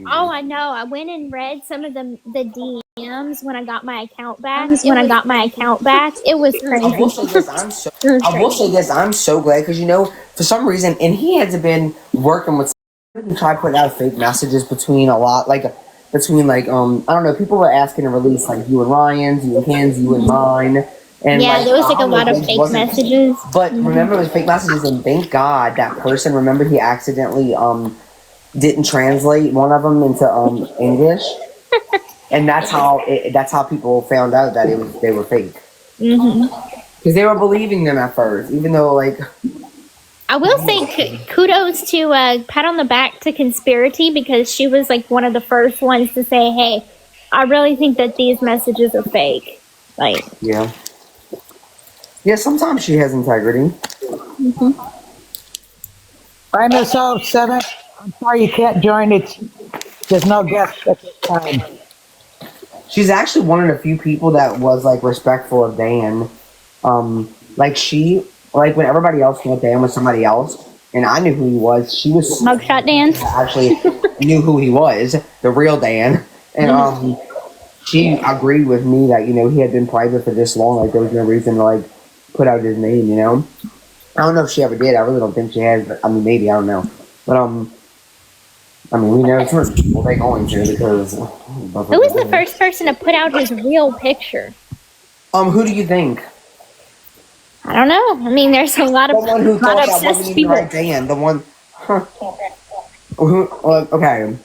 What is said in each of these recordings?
Oh, I know. I went and read some of the DMs when I got my account back. It was I will crazy. say this, I'm so It was I will say crazy. this, I'm so glad because for some reason, and he had been working with and try putting out fake messages between a lot, like between like I don't know, people were asking to release like you and Ryan's, you and Ken's, you and mine, and Yeah, like there was I like a don't know, lot of Vince fake wasn't. messages. But remember, it was fake messages, and thank God that person. Remember, he accidentally didn't translate one of them into English, and that's how people found out that they were fake because they were believing them at first, even though like I will say kudos to pat on the back to Conspiracy because she was like one of the first ones to say, "Hey, I really think that these messages are fake." Like, yeah, yeah. Sometimes she has integrity. Hi, Miss 07. I'm sorry you can't join. There's no guests at this time. She's actually one of the few people that was like respectful of Dan. Like like when everybody else thought Dan was somebody else, and I knew who he was. She was mugshot dance. actually knew who he was, the real Dan, and she agreed with me that he had been private for this long. Like there was no reason to like put out his name. I don't know if she ever did. I really don't think she has. But I mean, maybe I don't know. But I mean, we know certain people they going to because. Who was the first person to put out his real picture? Who do you think? I don't know. I mean, there's a lot of The one who thought that wasn't obsessed even the people. right Dan. The one. Huh. Okay.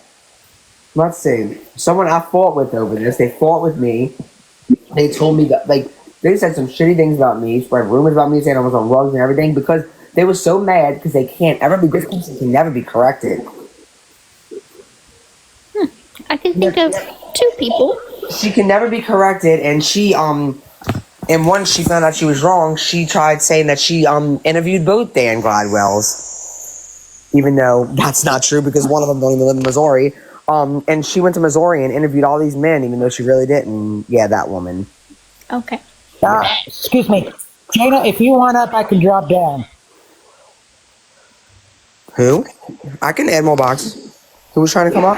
Let's see. Someone I fought with over this. They fought with me. They told me that like they said some shitty things about me, spread rumors about me, saying I was on rugs and everything because they were so mad because they can't ever be this person can never be corrected. I can think of two people. She can never be corrected, and and once she found out she was wrong, she tried saying that she interviewed both Dan Gladwells, even though that's not true because one of them don't even live in Missouri. And she went to Missouri and interviewed all these men, even though she really didn't. Yeah, that woman. Okay. Excuse me. Jana, if you want up, I can drop down. Who? I can add more boxes. Who was trying to come up?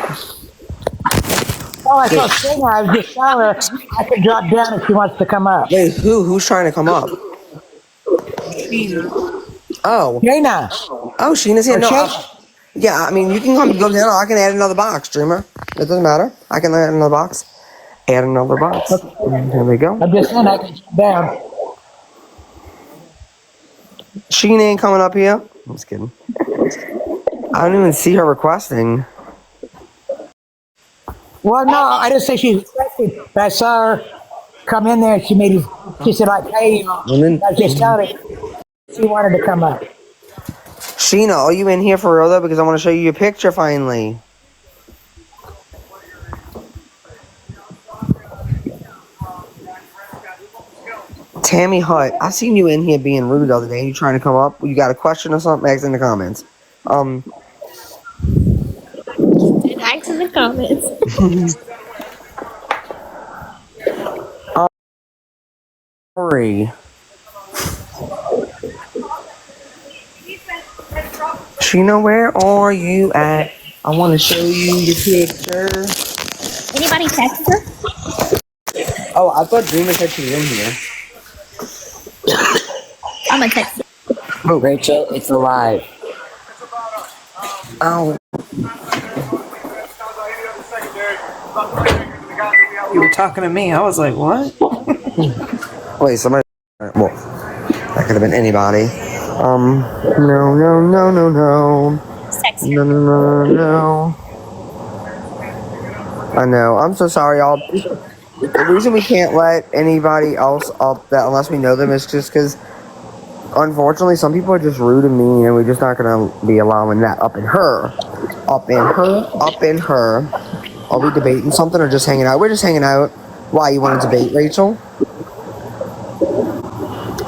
Oh, I saw Jana. I was just telling her I can drop down if she wants to come up. Wait, who? Who's trying to come up? Oh. Jana. Oh, Sheena's here. Or No, Shana. yeah, I mean, you can go down. I can add another box, Dreamer. It doesn't matter. I can add another box. Add another box. There we go. I'm just saying I can drop down. Sheena ain't coming up here. I'm just kidding. I don't even see her requesting. Well, no, I didn't say she's requesting, but I saw her come in there and she said like, hey, I was just telling her she wanted to come up. Sheena, are you in here for real though? Because I want to show you your picture finally. Tammy Hutt, I seen you in here being rude the other day. You trying to come up? You got a question or something? Ask in the comments. Ask in the comments. Sorry. Sheena, where are you at? I want to show you your picture. Anybody text her? Oh, I thought Dreamer said she was in here. I'm gonna text her. Oh, Rachel, it's alive. Oh. You were talking to me. I was like, what? Wait, somebody. Well, that could have been anybody. No, no, no, no, no. Text her. No, no, no, no, no. I know. I'm so sorry, y'all. The reason we can't let anybody else up that unless we know them is just because, unfortunately, some people are just rude and mean, and we're just not gonna be allowing that up in her. Up in her. Up in her. Are we debating something or just hanging out? We're just hanging out. Why, you want to debate, Rachel?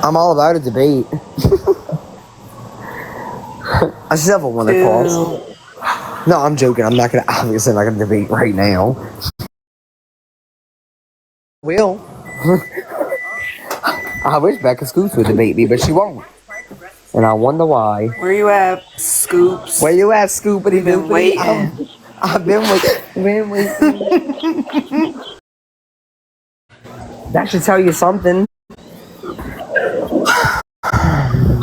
I'm all about a debate. A civil one, of course. No, I'm joking. I'm not gonna, obviously not gonna debate right now. Will. I wish Becca Scoops would debate me, but she won't. And I wonder why. Where you at, Scoops? Where you at, Scoopity Been Doopity? waiting. I've been waiting. That should tell you something.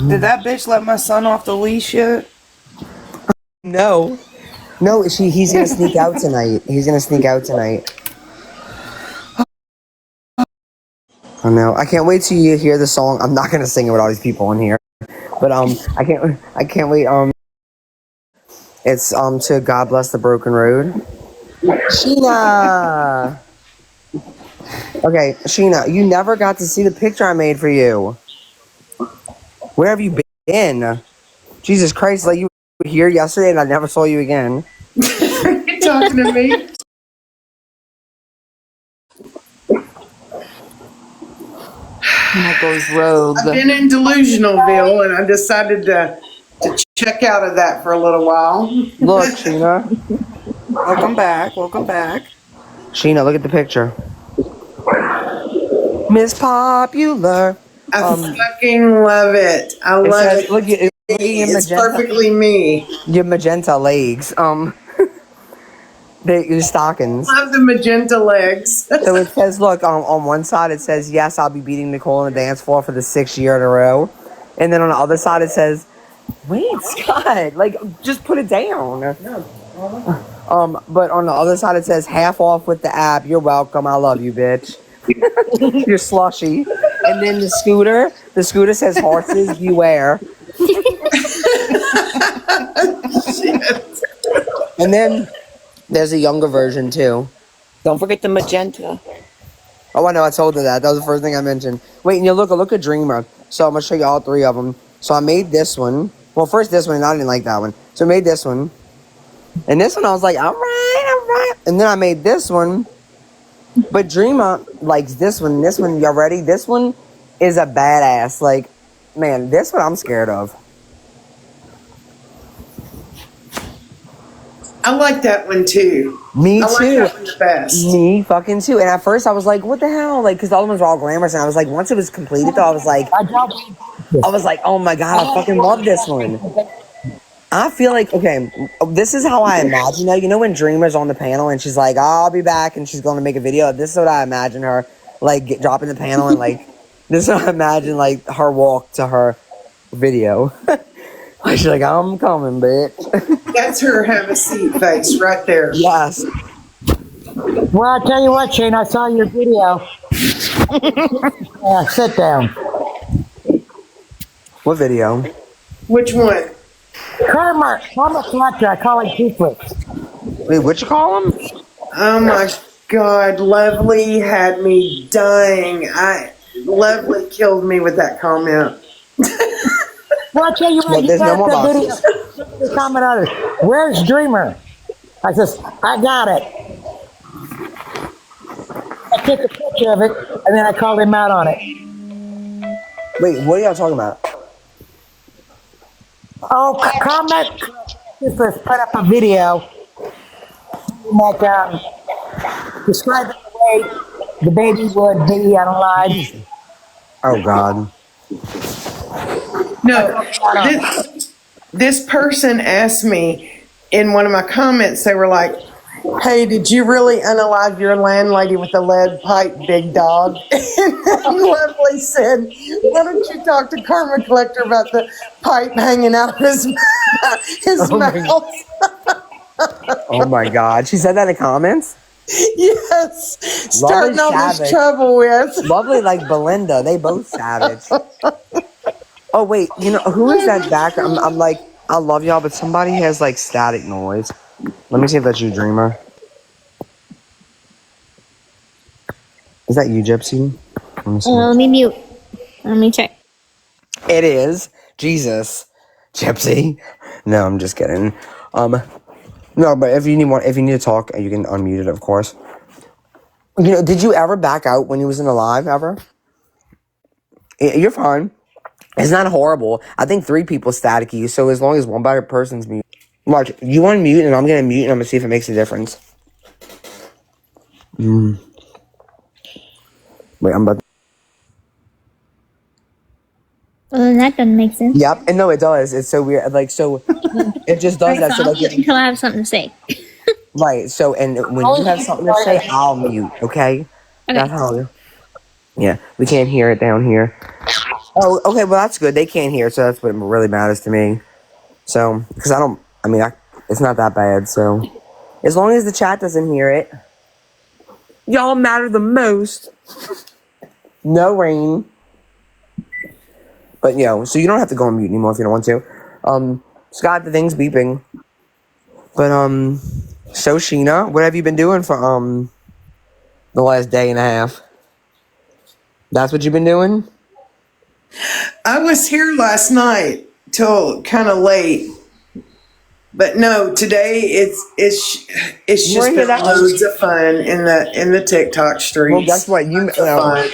Did that bitch let my son off the leash yet? No. No, he's gonna sneak out tonight. He's gonna sneak out tonight. Oh no. I can't wait till you hear the song. I'm not gonna sing it with all these people in here. But I can't wait. It's to God Bless the Broken Road. Sheena. Okay, Sheena, you never got to see the picture I made for you. Where have you been? Jesus Christ, like you were here yesterday and I never saw you again. You talking to me? That goes rogue. I've been in Delusionalville and I decided to check out of that for a little while. Look, Sheena. Welcome back. Welcome back. Sheena, look at the picture. Miss Popular. I fucking love it. I love it. Look, It's perfectly me. Your magenta legs. Your stockings. I love the magenta legs. So it says, look, on one side it says, yes, I'll be beating Nicole on the dance floor for the 6th year in a row. And then on the other side it says, wait, Scott, like, just put it down. But on the other side it says, half off with the app. You're welcome. I love you, bitch. You're slushy. And then the scooter says, horses beware. And then there's a younger version too. Don't forget the magenta. Oh, I know. I told her that. That was the first thing I mentioned. Wait, and you look at Dreamer. So I'm gonna show you all 3 of them. So I made this one. Well, first this one, and I didn't like that one. So I made this one, and this one I was like, all right. And then I made this one, but Dreamer likes this one. This one, y'all ready? This one is a badass. Like, man, this one I'm scared of. I like that one too. Me I too. like that one the best. Me fucking too. And at first I was like, what the hell? Like, because the other ones were all glamorous. And I was like, once it was completed though, I was like, oh my God, I fucking love this one. I feel like, okay, this is how I imagine her. You know when Dreamer's on the panel and she's like, I'll be back and she's going to make a video. This is what I imagine her, like, dropping the panel and like, this is what I imagine, like, her walk to her video. She's like, I'm coming, bitch. That's her have a seat face right there. Yes. Well, I'll tell you what, Shane, I saw your video. Sit down. What video? Which one? Karma Fletcher, I call it Secrets. Wait, what you call him? Oh my God, Lovely had me dying. Lovely killed me with that comment. Well, I'll tell you what, There's no more the boxes. video. Comment on it. Where's Dreamer? I says, I got it. I took a picture of it, and then I called him out on it. Wait, what are y'all talking about? Oh, comment just put up a video that describing the way the baby would be unalive. Oh, God. No, this person asked me in one of my comments, they were like, hey, did you really unalive your landlady with a lead pipe, big dog? And Lovely said, why don't you talk to Karma Collector about the pipe hanging out of his mouth? Oh, my God. She said that in the comments? Yes. Starting all this savage. trouble with. Lovely like Belinda. They both savage. Oh, wait. You know, who is that back? I'm like, I love y'all, but somebody has, like, static noise. Let me see if that's you, Dreamer. Is that you, Gypsy? Let me see. Let me mute. Let me check. It is. Jesus. Gypsy. No, I'm just kidding. No, but if you need to talk, you can unmute it, of course. You know, did you ever back out when you was in the live, ever? You're fine. It's not horrible. I think 3 people staticky, so as long as one better person's mute. Mark, you unmute, and I'm gonna mute, and I'm gonna see if it makes a difference. Wait, I'm about to... Well, that doesn't make sense. Yep, and no, it does. It's so weird. Like, so, it just does that. So, like, Until I have something to say. Right. So, and when you have something to say, I'll mute. Okay. Okay. That's how. Yeah, we can't hear it down here. Oh, okay. Well, that's good. They can't hear, so that's what really matters to me. So, because I don't. I mean, it's not that bad. So, as long as the chat doesn't hear it, y'all matter the most. No rain. But so you don't have to go on mute anymore if you don't want to. Scott, the thing's beeping. But so Sheena, what have you been doing for the last day and a half? That's what you've been doing? I was here last night till kind of late. But no, today it's just been loads of fun in the TikTok streets. Well, guess what? Fun.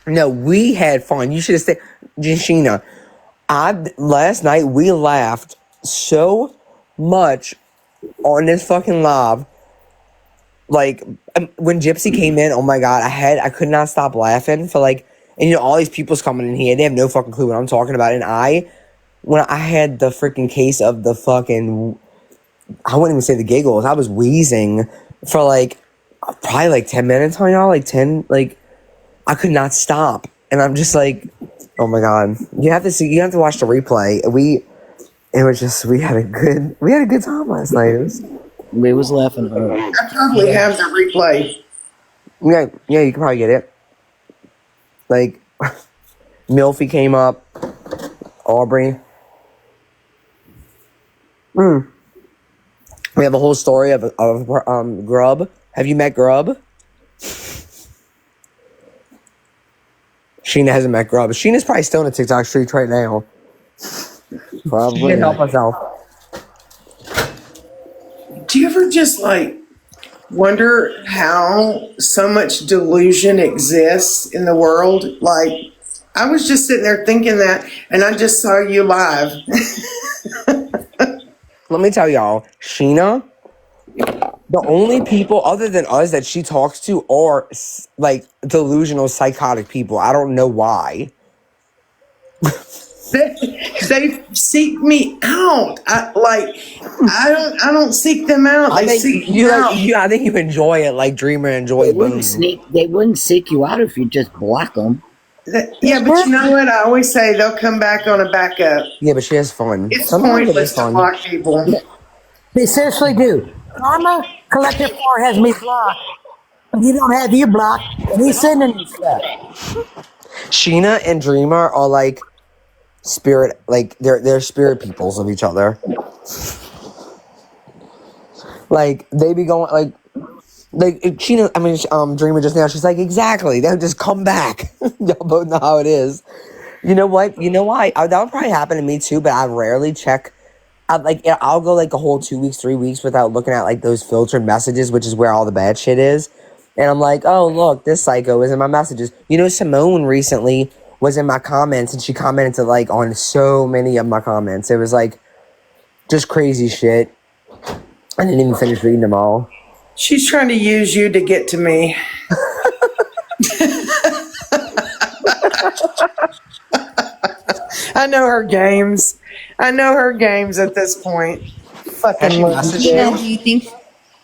No, we had fun. You should have said, Sheena. Last night we laughed so much on this fucking live. Like when Gypsy came in, oh my god, I could not stop laughing for and all these people's coming in here, they have no fucking clue what I'm talking about. And when I had the freaking case of the fucking, I wouldn't even say the giggles, I was wheezing for probably 10 minutes on y'all, 10, I could not stop. And I'm just oh my god, you have to watch the replay. We had a good time last night. We was laughing hard. I probably have the replay. Yeah, you can probably get it. Milfy came up, Aubrey. We have a whole story of Grub. Have you met Grub? Sheena hasn't met Grub. Sheena's probably still in the TikTok streets right now. Probably. She can help herself. Do you ever just wonder how so much delusion exists in the world? I was just sitting there thinking that, and I just saw you live. Let me tell y'all, Sheena, the only people other than us that she talks to are delusional, psychotic people. I don't know why. They seek me out. I don't seek them out. They seek me out. I think you enjoy it like Dreamer enjoys Boom. They wouldn't seek you out if you just block them. Yeah, but you know what? I always say they'll come back on a backup. Yeah, but she has fun. It's pointless to block people. They seriously do. Karma Collective 4 has me blocked. He don't have you blocked, and he's sending me stuff. Sheena and Dreamer are spirit, they're spirit peoples of each other. They be going Sheena, Dreamer just now, she's exactly, they'll just come back. Y'all both know how it is. You know what? You know why? That would probably happen to me too, but I rarely check. I'll go a whole 2 weeks, 3 weeks without looking at those filtered messages, which is where all the bad shit is. And I'm oh look, this psycho is in my messages. Simone recently was in my comments, and she commented on so many of my comments. It was just crazy shit. I didn't even finish reading them all. She's trying to use you to get to me. I know her games. I know her games at this point. Fucking love you.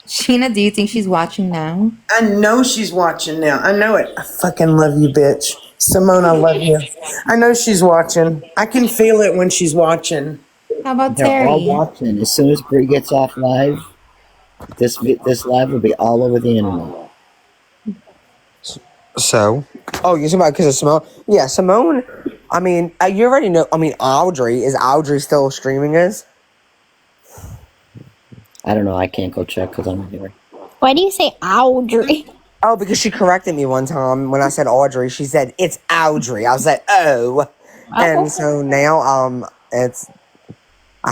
Sheena, do you think she's watching now? I know she's watching now. I know it. I fucking love you, bitch. Simone, I love you. I know she's watching. I can feel it when she's watching. How about They're Terry? all watching. As soon as Brie gets off live, this live will be all over the internet. So? Oh, you're talking about because of Simone? Yeah, Simone, you already know. Audrey. Is Audrey still streaming us? I don't know. I can't go check because I'm here. Why do you say Audrey? Oh, because she corrected me one time when I said Audrey. She said, it's Audrey. I was oh. And so now, I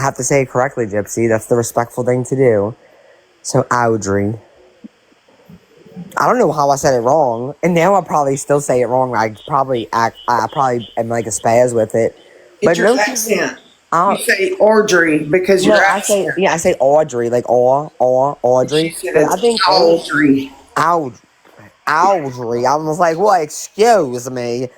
have to say it correctly, Gypsy. That's the respectful thing to do. So, Audrey. I don't know how I said it wrong. And now I probably still say it wrong. I probably am a spaz with it. It's your accent. You say Audrey because you're I say Audrey, Audrey. I think Audrey. Audrey. I was well, excuse me.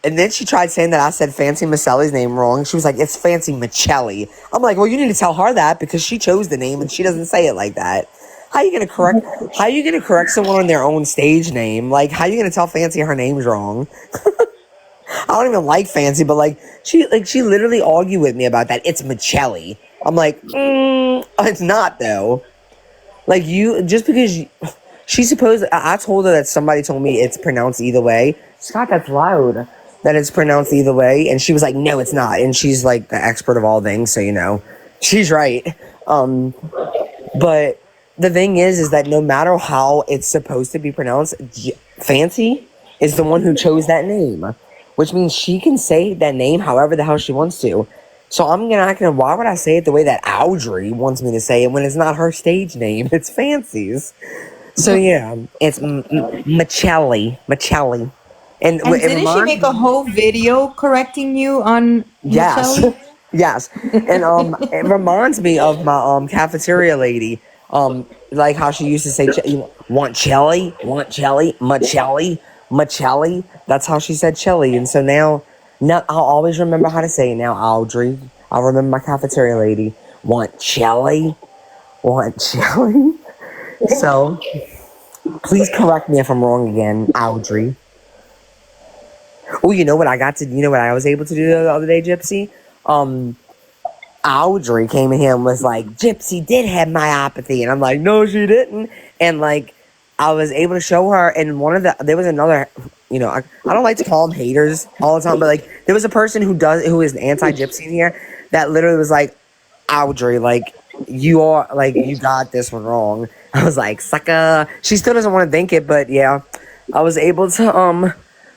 And then she tried saying that I said Fancy Michelli's name wrong. She was it's Fancy Michelli. I'm well, you need to tell her that because she chose the name and she doesn't say it like that. How you gonna correct someone on their own stage name? Like, how you gonna tell Fancy her name's wrong? I don't even like Fancy, but she literally argued with me about that. It's Michelli. I'm like, it's not though. Like just because she's supposed. I told her that somebody told me it's pronounced either way. Scott, that's loud. That it's pronounced either way, and she was like, no, it's not. And she's like the expert of all things, so she's right. But the thing is that no matter how it's supposed to be pronounced, Fancy is the one who chose that name, which means she can say that name however the hell she wants to. So why would I say it the way that Audrey wants me to say it when it's not her stage name? It's Fancy's. So yeah, it's Michelli. And didn't she make a whole video correcting you on yes. Michelle? Yes. And it reminds me of my cafeteria lady. Like how she used to say, want Chelly, Machelli. That's how she said Chelly. And so now I'll always remember how to say it now, Audrey. I'll remember my cafeteria lady. Want Chelly. So please correct me if I'm wrong again, Audrey. Oh, you know what I was able to do the other day, Gypsy? Audrey came in here and was like, Gypsy did have myopathy. And I'm like, no, she didn't. And I was able to show her, and there was another, I don't like to call them haters all the time, but there was a person who is an anti-Gypsy in here that literally was like, Audrey, you got this one wrong. I was like, sucker. She still doesn't want to think it, but yeah, I was able to,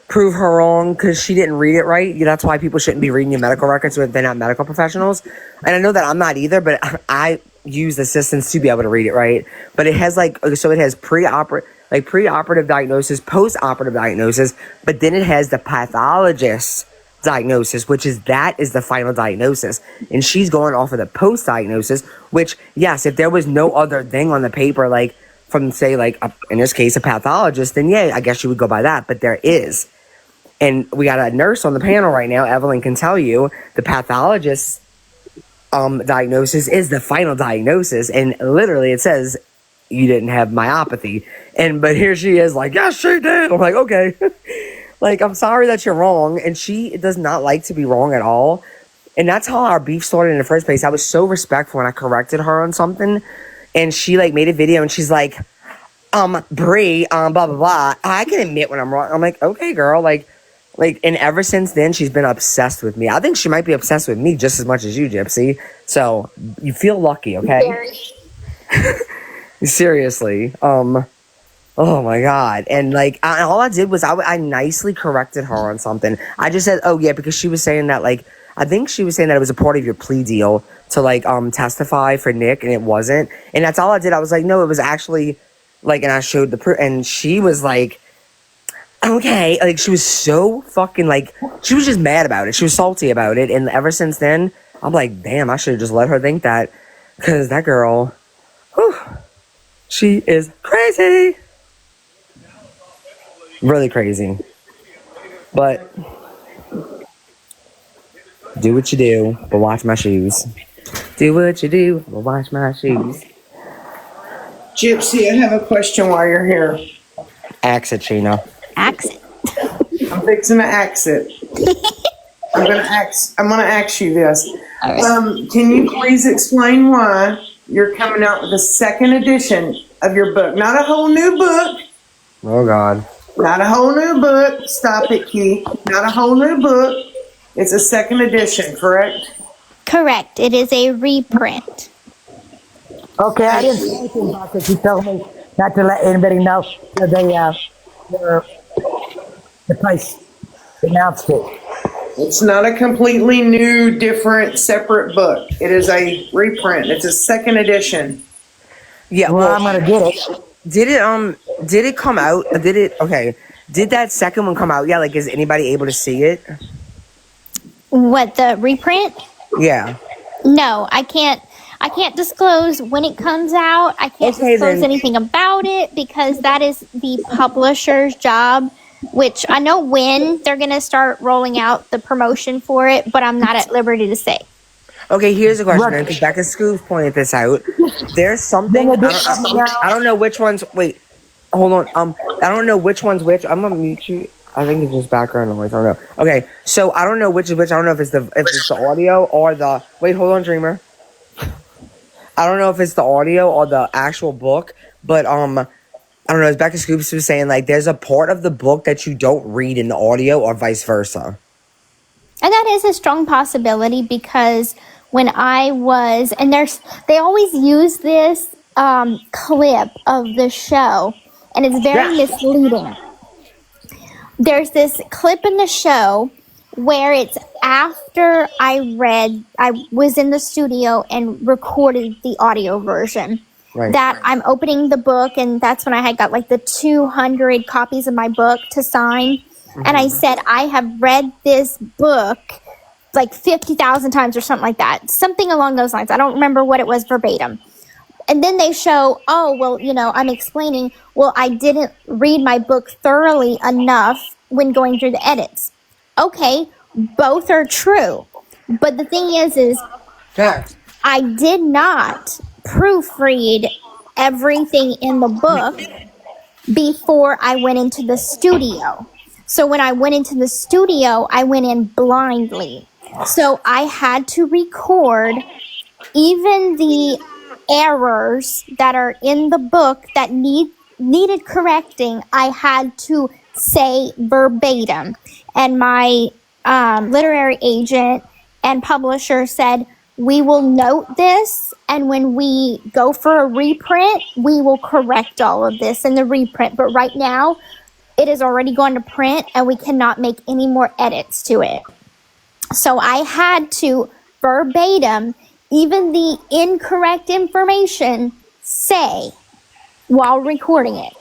prove her wrong because she didn't read it right. That's why people shouldn't be reading your medical records if they're not medical professionals. And I know that I'm not either, but I use assistants to be able to read it right. But it has it has preoperative diagnosis, post-operative diagnosis, but then it has the pathologist diagnosis, which is the final diagnosis. And she's going off of the post-diagnosis, which, yes, if there was no other thing on the paper, from say in this case a pathologist, then yeah, I guess you would go by that. But there is. And we got a nurse on the panel right now. Evelyn can tell you the pathologist's diagnosis is the final diagnosis. And literally it says you didn't have myopathy. But here she is yes, she did. I'm like, okay. I'm sorry that you're wrong. And she does not like to be wrong at all. And that's how our beef started in the first place. I was so respectful when I corrected her on something. And she made a video and she's like, Brie, blah, blah, blah. I can admit when I'm wrong. I'm like, okay, girl. And ever since then, she's been obsessed with me. I think she might be obsessed with me just as much as you, Gypsy. So you feel lucky, okay? Seriously. Oh my God. And all I did was I nicely corrected her on something. I just said, oh yeah, because she was saying that I think she was saying that it was a part of your plea deal to testify for Nick, and it wasn't. And that's all I did. I was like, no, it was actually and I showed the proof, and she was like, okay, she was so fucking she was just mad about it. She was salty about it. And ever since then, I'm like, damn, I should have just let her think that, because that girl, whew, she is crazy. Really crazy. But do what you do, but watch my shoes. Do what you do, but watch my shoes. Gypsy, I have a question while you're here. Axe it, Sheena. Accent. I'm fixing to axe it. I'm gonna ask you this. Can you please explain why you're coming out with a second edition of your book? Not a whole new book. Oh God. Not a whole new book. Stop it, Key. Not a whole new book. It's a second edition, correct? Correct. It is a reprint. Okay, I didn't say anything about this. You told me not to let anybody know till the place announced it. It's not a completely new, different, separate book. It is a reprint. It's a second edition. Yeah, Well, I'm gonna get it. Did it come out? Did that second one come out? Yeah, is anybody able to see it? What, the reprint? Yeah. No, I can't disclose when it comes out. I can't disclose anything about it because that is the publisher's job, which I know when they're going to start rolling out the promotion for it, but I'm not at liberty to say. Okay, here's a question. Right. Because Becca Scoops pointed this out. There's something. Then they do something now. I don't know which ones. Wait, hold on. I don't know which one's which. I'm gonna mute you. I think it's just background noise. I don't know. Okay, so I don't know which is which. I don't know if it's the audio or the. Wait, hold on, Dreamer. I don't know if it's the audio or the actual book, but I don't know. As Becca Scoops was saying, like, there's a part of the book that you don't read in the audio, or vice versa. And that is a strong possibility because when I was, and they always use this clip of the show, and it's very misleading. There's this clip in the show where it's after I was in the studio and recorded the audio version. Right. That I'm opening the book, and that's when I had got like the 200 copies of my book to sign. And I said, I have read this book like 50,000 times or something like that. Something along those lines. I don't remember what it was verbatim. And then they show, oh, well, I'm explaining, well, I didn't read my book thoroughly enough when going through the edits. Okay, both are true. But the thing is I did not proofread everything in the book before I went into the studio. So when I went into the studio, I went in blindly. So I had to record even the errors that are in the book that needed correcting. I had to say verbatim. And my literary agent and publisher said, we will note this, and when we go for a reprint, we will correct all of this in the reprint. But right now, it is already gone to print, and we cannot make any more edits to it. So I had to verbatim, even the incorrect information, say while recording it.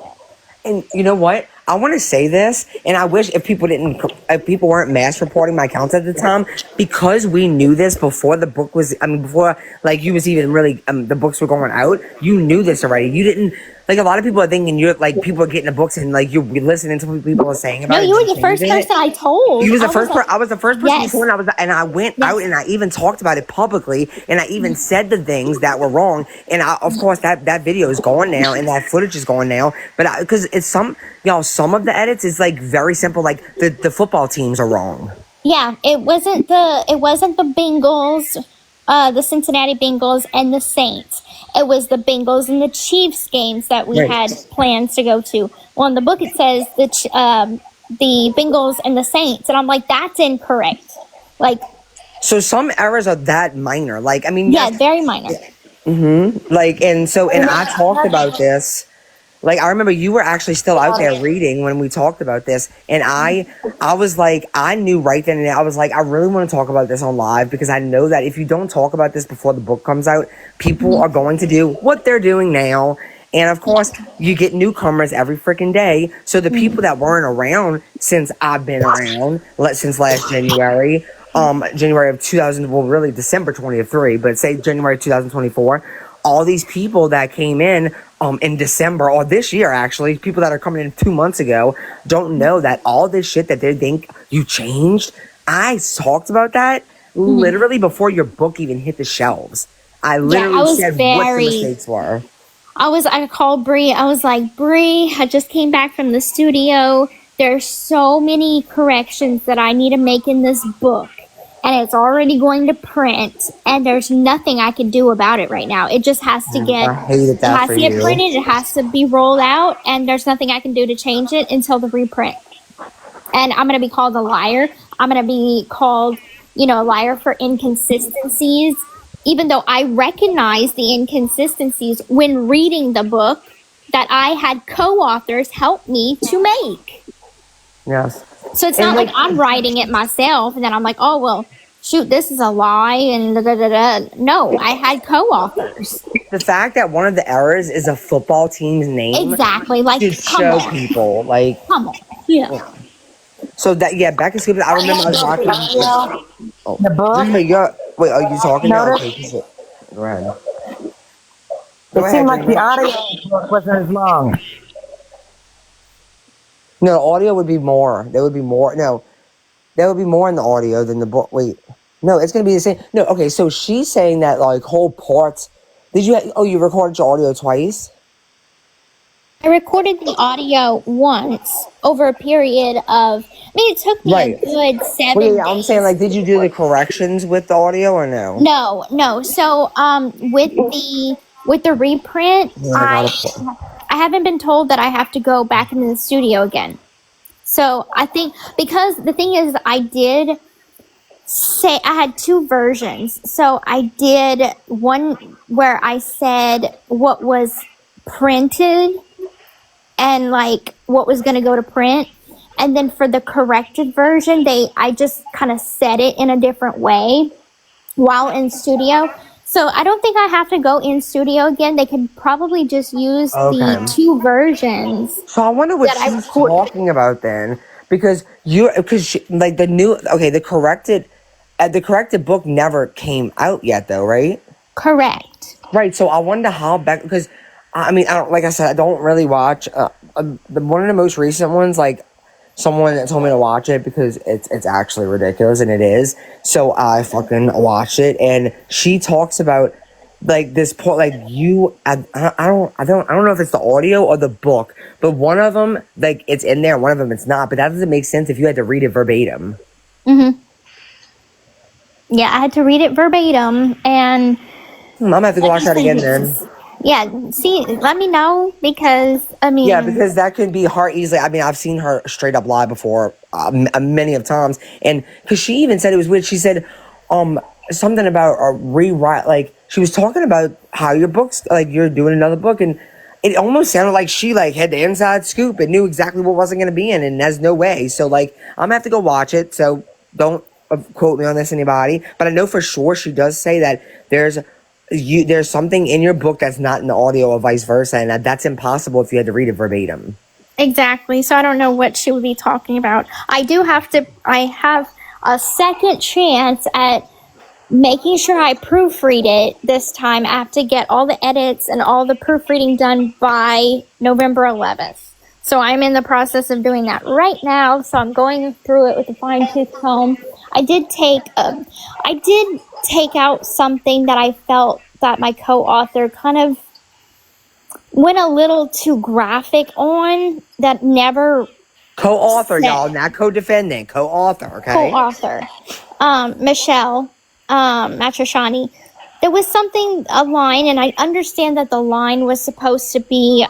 And you know what? I want to say this, and I wish if people weren't mass reporting my accounts at the time, because we knew this before the book was, before like you was even really, the books were going out, you knew this already. You didn't, like a lot of people are thinking you're like, people are getting the books and like you're listening to what people are saying about it. No, you were the first person I told. You was the first person. I was the first person Yes. you told, and I went out and I even talked about it publicly, and I even said the things that were wrong. And of course, that video is gone now, and that footage is gone now. But because it's some of the edits is like very simple. Like the football teams are wrong. Yeah, it wasn't the Bengals, the Cincinnati Bengals and the Saints. It was the Bengals and the Chiefs games that we had plans to go to. Well, in the book it says the Bengals and the Saints, and I'm like, that's incorrect. Like, so some errors are that minor. Like, very minor. Like, and I talked about this. Like, I remember you were actually still out there reading when we talked about this. And I was like, I knew right then and there, I was like, I really want to talk about this on live because I know that if you don't talk about this before the book comes out, people are going to do what they're doing now. And of course, you get newcomers every freaking day. So the people that weren't around since I've been around, since last January, January of 2000, well, really December 23, but say January 2024, all these people that came in December or this year, actually, people that are coming in 2 months ago, don't know that all this shit that they think you changed. I talked about that literally before your book even hit the shelves. I literally said what the mistakes were. I called Bree. I was like, Bree, I just came back from the studio. There's so many corrections that I need to make in this book. And it's already going to print, and there's nothing I can do about it right now. It just has to get, printed, it has to be rolled out, and there's nothing I can do to change it until the reprint. And I'm going to be called a liar. I'm going to be called, a liar for inconsistencies, even though I recognize the inconsistencies when reading the book that I had co-authors help me to make. Yes. So it's not like I'm writing it myself, and then I'm like, oh, well, shoot, this is a lie, and da-da-da-da. No, I had co-authors. The fact that one of the errors is a football team's name. Exactly. Like, to show people, like. Come on. Yeah. So Becca Scoops, I remember I was watching. The book? Wait, are you talking now? Okay, go ahead. It seemed like the audio book wasn't as long. No, audio would be more. There would be more. No, there would be more in the audio than the book. Wait. No, it's gonna be the same. No, okay. So she's saying that like whole parts. Did you? Oh, you recorded your audio twice. I recorded the audio once over a period of. I mean, it took me a Right. good Well, 7 yeah, I'm saying days. like, did you do the corrections with the audio or no? No, no. So, with the reprint, Oh, I got it. I haven't been told that I have to go back into the studio again. So I think because the thing is, I did say I had 2 versions. So I did one where I said what was printed and like what was going to go to print, and then for the corrected version, I just kind of said it in a different way while in studio. So I don't think I have to go in studio again. They could probably just use Okay. the 2 versions So I wonder what that I she's recorded. talking about then, because like the corrected book never came out yet though, right? Correct. Right. So I wonder how back because I mean I don't like I said I don't really watch one of the most recent ones like someone that told me to watch it because it's actually ridiculous and it is. So I fucking watched it and she talks about like this point like I don't know if it's the audio or the book, but one of them like it's in there, one of them it's not. But that doesn't make sense if you had to read it verbatim. Mm-hmm. Yeah, I had to read it verbatim, and I'm gonna have to go watch that again then. yeah, see, let me know because I mean, Yeah, because that could be hard easily. I mean, I've seen her straight up lie before many of times, and because she even said it was weird. She said, something about a rewrite. Like she was talking about how your books, like you're doing another book, and it almost sounded like she like had the inside scoop and knew exactly what wasn't going to be in, and there's no way. So like, I'm gonna have to go watch it. So don't quote me on this, anybody. But I know for sure she does say that there's something in your book that's not in the audio or vice versa, and that's impossible if you had to read it verbatim. exactly. So I don't know what she would be talking about. I have a second chance at making sure I proofread it this time. I have to get all the edits and all the proofreading done by November 11th. So I'm in the process of doing that right now. So I'm going through it with a fine tooth comb. I did take out something that I felt that my co-author kind of went a little too graphic on that never Co-author, said- y'all, not co-defendant, co-author, okay? co-author, Michelle, Matrashani. There was a line, and I understand that the line was supposed to be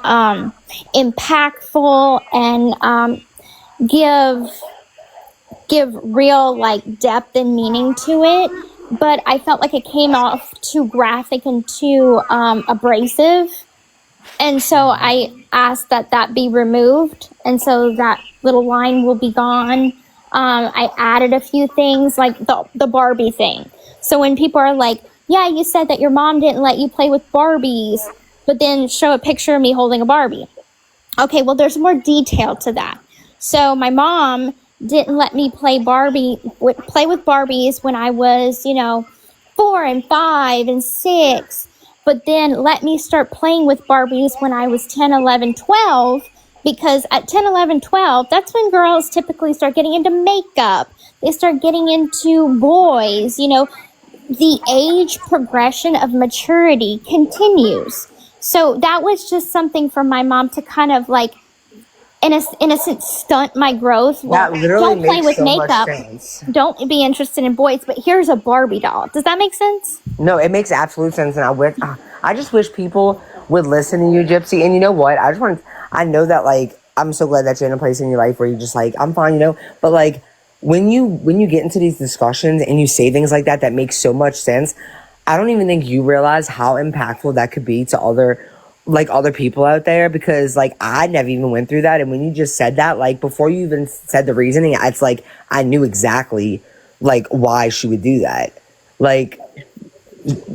impactful and give real like depth and meaning to it, but I felt like it came off too graphic and too abrasive, and so I asked that be removed, and so that little line will be gone. I added a few things like the Barbie thing. So when people are like, yeah, you said that your mom didn't let you play with Barbies, but then show a picture of me holding a Barbie. Okay, well, there's more detail to that. So my mom didn't let me play with Barbies when I was, 4 and 5 and 6, but then let me start playing with Barbies when I was 10, 11, 12, because at 10, 11, 12, that's when girls typically start getting into makeup. They start getting into boys, the age progression of maturity continues. So that was just something for my mom to kind of like, in a sense, stunt my growth. That Well, literally don't play makes with so much makeup. sense. Don't be interested in boys, but here's a Barbie doll. Does that make sense? No, it makes absolute sense, and I just wish people would listen to you, Gypsy. And you know what? I know that like I'm so glad that you're in a place in your life where you're just like I'm fine, But like when you get into these discussions and you say things like that makes so much sense. I don't even think you realize how impactful that could be to other people out there, because like I never even went through that. And when you just said that, like before you even said the reasoning, it's like I knew exactly like why she would do that. Like,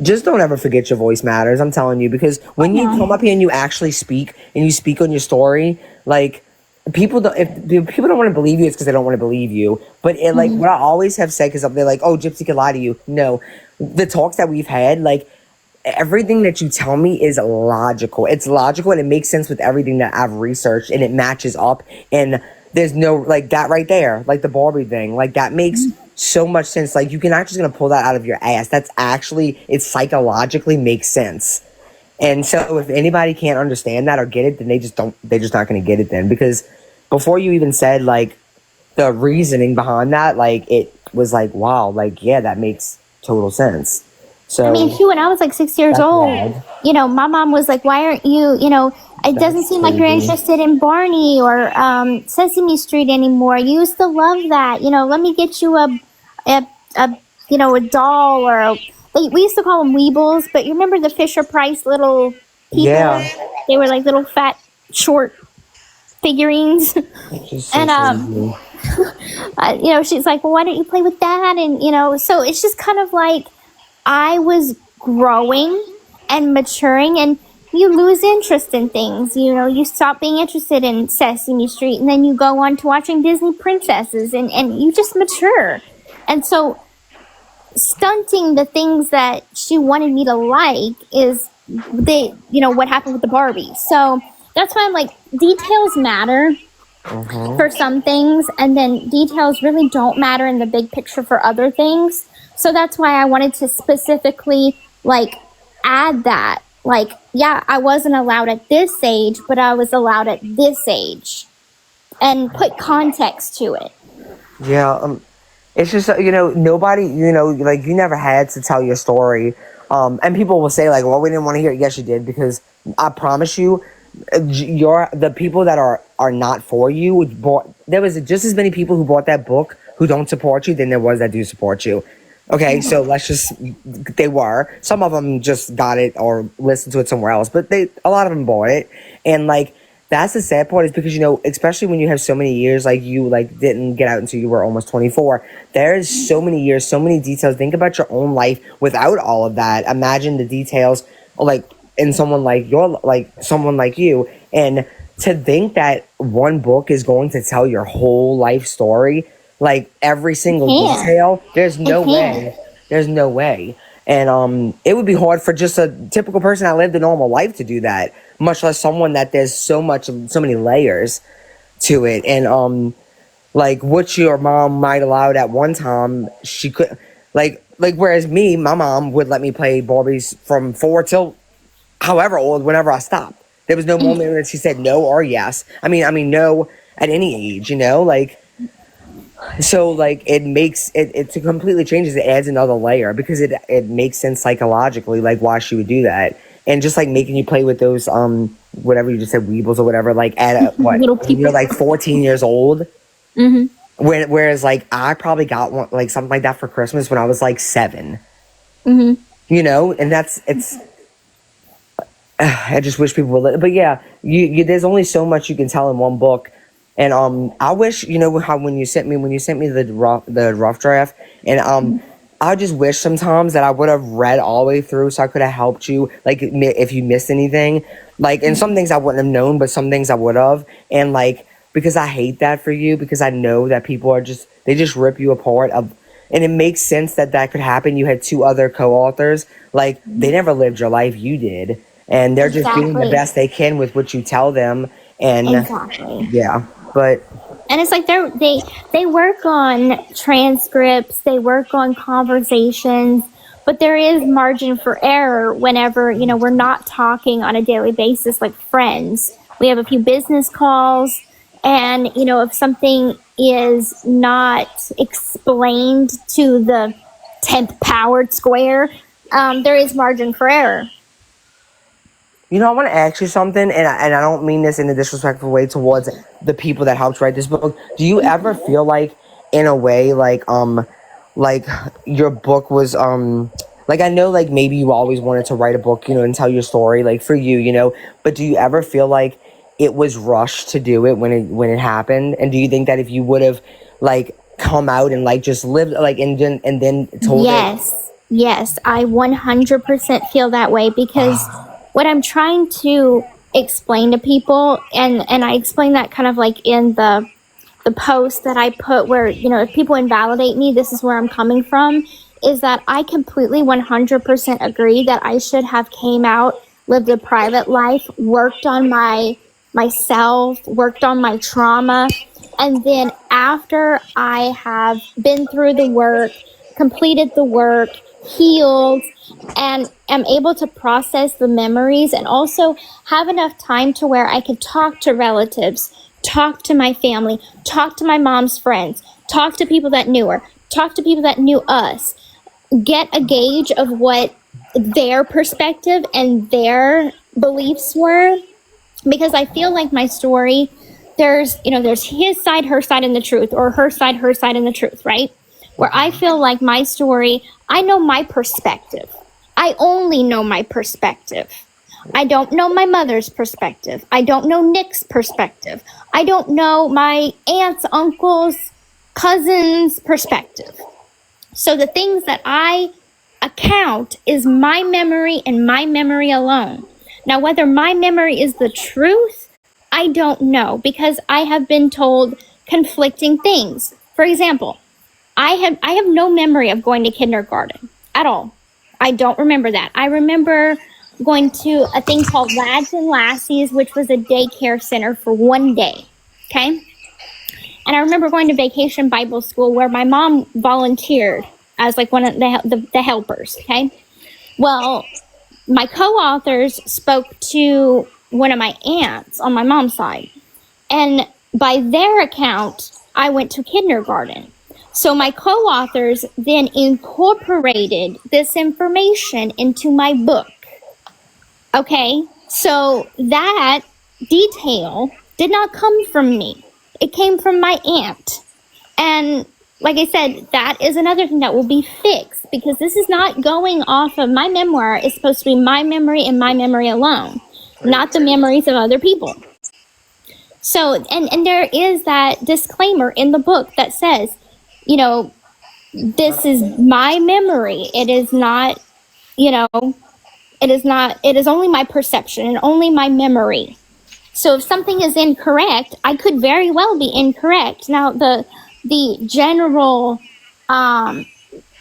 just don't ever forget your voice matters. I'm telling you, because when you come up here and you actually speak and you speak on your story, like if people don't want to believe you, it's because they don't want to believe you. But like what I always have said, because they're like, oh, Gypsy could lie to you. No, the talks that we've had, like everything that you tell me is logical. It's logical and it makes sense with everything that I've researched, and it matches up. And there's no, like, that right there, like the Barbie thing, like, that makes so much sense. Like, you can actually gonna pull that out of your ass. That's actually, it psychologically makes sense. And so if anybody can't understand that or get it, then they're just not gonna get it then. Because before you even said, like, the reasoning behind that, like, it was like, wow, like, yeah, that makes total sense. So I mean, too, when I was like 6 years that's old, wild. you know, my mom was like, why aren't you, you know, it doesn't That's seem like you're crazy. interested in Barney or Sesame Street anymore. You used to love that. You know, let me get you a you know, a doll or we used to call them Weebles, but you remember the Fisher Price little people? Yeah. They were like little fat, short figurines. It's just so And crazy. you know, she's like, well, why don't you play with that? And you know, so it's just kind of like I was growing and maturing, and you lose interest in things. You know, you stop being interested in Sesame Street, and then you go on to watching Disney princesses, and you just mature. And so stunting the things that she wanted me to like is you know, what happened with the Barbie. So that's why I'm like, details matter for some things, and then details really don't matter in the big picture for other things. So that's why I wanted to specifically like add that. Like, yeah, I wasn't allowed at this age, but I was allowed at this age, and put context to it. Yeah, it's just, you know, nobody, you know, like, you never had to tell your story. And people will say, like, well, we didn't want to hear it. Yes, you did, because I promise you, the people that are not for you there was just as many people who bought that book who don't support you than there was that do support you. Okay, so they were. Some of them just got it or listened to it somewhere else, but a lot of them bought it. And, like, that's the sad part, is because, you know, especially when you have so many years, like, you, like, didn't get out until you were almost 24. There's so many years, so many details. Think about your own life without all of that. Imagine the details, like, in someone like someone like you. And to think that one book is going to tell your whole life story, like, every single detail, there's no way. There's no way. And it would be hard for just a typical person that lived a normal life to do that, much less someone that there's so many layers to it. And like, what your mom might allowed at one time, she could, like whereas me, my mom would let me play Barbies from 4 till however old, whenever I stopped. There was no moment that she said no or yes. I mean no at any age, you know, like. So, like, it makes it completely changes. It adds another layer because it makes sense psychologically, like, why she would do that. And just, like, making you play with those whatever you just said, Weebles or whatever, like, at what, you're like 14 years old. Whereas, like, I probably got one, like, something like that for Christmas when I was like 7. You know, and it's I just wish people would. But yeah, you there's only so much you can tell in one book. And I wish, you know, how when you sent me the rough draft, and I just wish sometimes that I would have read all the way through so I could have helped you, like, if you missed anything, like, and some things I wouldn't have known, but some things I would have. And, like, because I hate that for you, because I know that people are they just rip you apart and it makes sense that could happen. You had 2 other co-authors, like, they never lived your life, you did, and they're just doing the best they can with what you tell them. And yeah. But and it's like they work on transcripts, they work on conversations, but there is margin for error whenever, you know, we're not talking on a daily basis like friends. We have a few business calls, and, you know, if something is not explained to the 10th powered square, there is margin for error. you know, I want to ask you something, and I don't mean this in a disrespectful way towards the people that helped write this book. Do you ever feel like, in a way, like your book was like, I know, like, maybe you always wanted to write a book, you know, and tell your story, like, for you, you know, but do you ever feel like it was rushed to do it when it happened? And do you think that if you would have, like, come out and, like, just lived, like, and then told it? Yes, I 100% feel that way, because what I'm trying to explain to people, and I explain that kind of like in the post that I put, where, you know, if people invalidate me, this is where I'm coming from, is that I completely 100% agree that I should have came out, lived a private life, worked on my myself, worked on my trauma. And then after I have been through the work, completed the work, healed, and am able to process the memories and also have enough time to where I could talk to relatives, talk to my family, talk to my mom's friends, talk to people that knew her, talk to people that knew us, get a gauge of what their perspective and their beliefs were, because I feel like my story, there's his side, her side, and the truth, or her side, and the truth, right? Where I feel like my story, I know my perspective. I only know my perspective. I don't know my mother's perspective. I don't know Nick's perspective. I don't know my aunts, uncles, cousins' perspective. So the things that I account is my memory and my memory alone. Now, whether my memory is the truth, I don't know, because I have been told conflicting things. For example, I have no memory of going to kindergarten at all. I don't remember that. I remember going to a thing called Lads and Lassies, which was a daycare center for one day. Okay? And I remember going to Vacation Bible School where my mom volunteered as like one of the helpers. Okay? Well, my co-authors spoke to one of my aunts on my mom's side. And by their account, I went to kindergarten. So my co-authors then incorporated this information into my book. Okay? So that detail did not come from me. It came from my aunt. And like I said, that is another thing that will be fixed, because this is not going off of my memoir. It's supposed to be my memory and my memory alone, not the memories of other people. So, and there is that disclaimer in the book that says, this is my memory. It is not, it is only my perception and only my memory. So if something is incorrect, I could very well be incorrect. Now, the general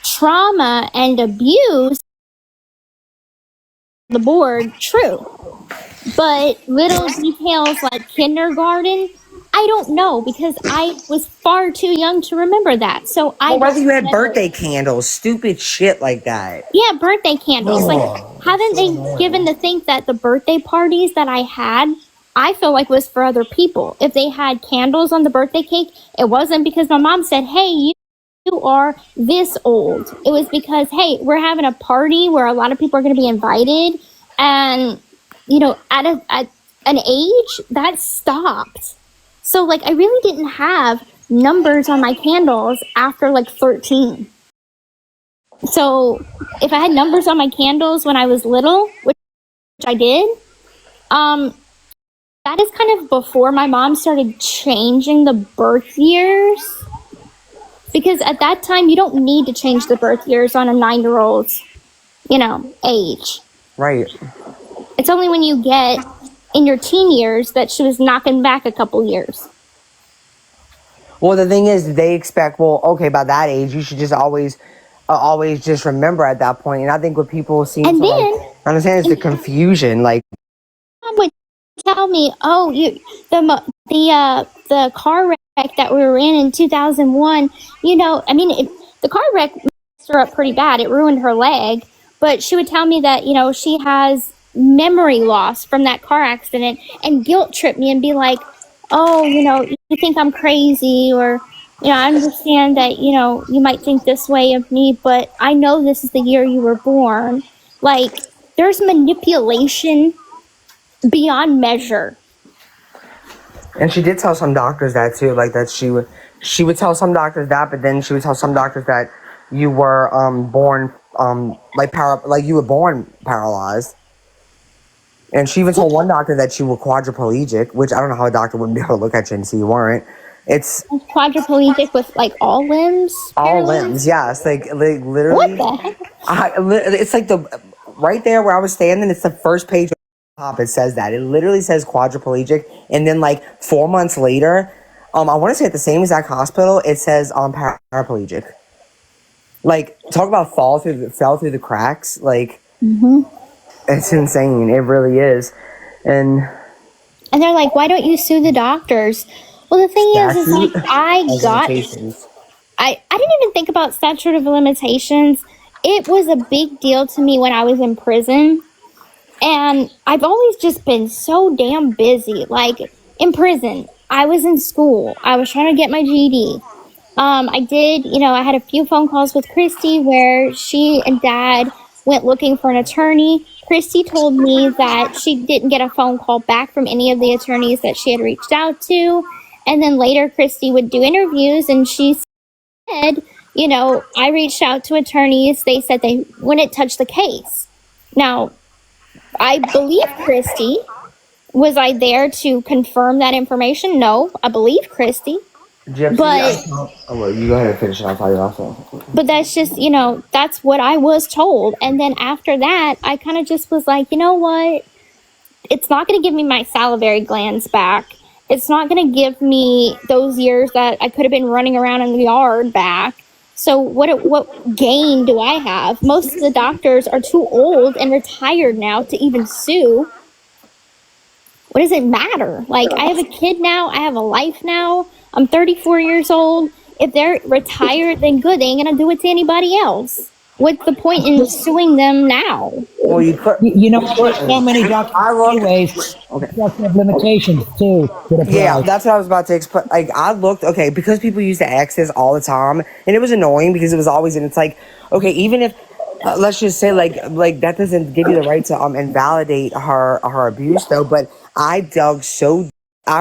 trauma and abuse, the board, true. But little details like kindergarten, I don't know, because I was far too young to remember that. So whether you had birthday candles, stupid shit like that. Yeah, birthday candles. Like, haven't they given to think that the birthday parties that I had, I feel like was for other people? If they had candles on the birthday cake, it wasn't because my mom said, hey, you are this old. It was because, hey, we're having a party where a lot of people are going to be invited. And, at an age, that stopped. So, like, I really didn't have numbers on my candles after, like, 13. So, if I had numbers on my candles when I was little, which I did, that is kind of before my mom started changing the birth years. Because at that time, you don't need to change the birth years on a 9-year-old's, age. Right. It's only when you get in your teen years that she was knocking back a couple years. Well, the thing is, they expect, okay, by that age, you should just always just remember at that point. And I think what people seem and to then, understand is the confusion. Like, mom would tell me, "Oh, the car wreck that we were in 2001. The car wreck messed her up pretty bad. It ruined her leg, but she would tell me that she has memory loss from that car accident and guilt trip me and be like, oh, you think I'm crazy, or I understand that you might think this way of me, but I know this is the year you were born." Like, there's manipulation beyond measure. and she did tell some doctors that too, like that she would tell some doctors that, but then she would tell some doctors that you were born like you were born paralyzed. And she even told one doctor that you were quadriplegic, which I don't know how a doctor wouldn't be able to look at you and see you weren't. It's quadriplegic with like all limbs. All limbs, yes. Like literally. What the heck? It's like right there where I was standing. It's the first page of the top. It says that. It literally says quadriplegic, and then like 4 months later, I want to say at the same exact hospital, it says paraplegic. Like, talk about fell through the cracks. Like, It's insane. It really is, and And they're like, why don't you sue the doctors? Well, the thing is like, I didn't even think about statute of limitations. It was a big deal to me when I was in prison. And I've always just been so damn busy. Like, in prison, I was in school. I was trying to get my GED. I did, I had a few phone calls with Christy where she and Dad went looking for an attorney. Christy told me that she didn't get a phone call back from any of the attorneys that she had reached out to. And then later, Christy would do interviews, and she said, I reached out to attorneys. They said they wouldn't touch the case. Now, I believe Christy. Was I there to confirm that information? No, I believe Christy. Gypsy, But oh, well, you go ahead and finish it. I'll tell you also. but that's just, that's what I was told. And then after that, I kind of just was like, you know what? It's not going to give me my salivary glands back. It's not going to give me those years that I could have been running around in the yard back. So what gain do I have? Most of the doctors are too old and retired now to even sue. What does it matter? Like, I have a kid now. I have a life now. I'm 34 years old. If they're retired, then good. They ain't going to do it to anybody else. What's the point in suing them now? Well, So many doctors anyways. Okay. Have limitations too. Yeah, that's what I was about to explain. Like, I looked, okay, because people used to ask this all the time, and it was annoying because it was always, and it's like, okay, even if, let's just say, like that doesn't give you the right to invalidate her abuse, though. But I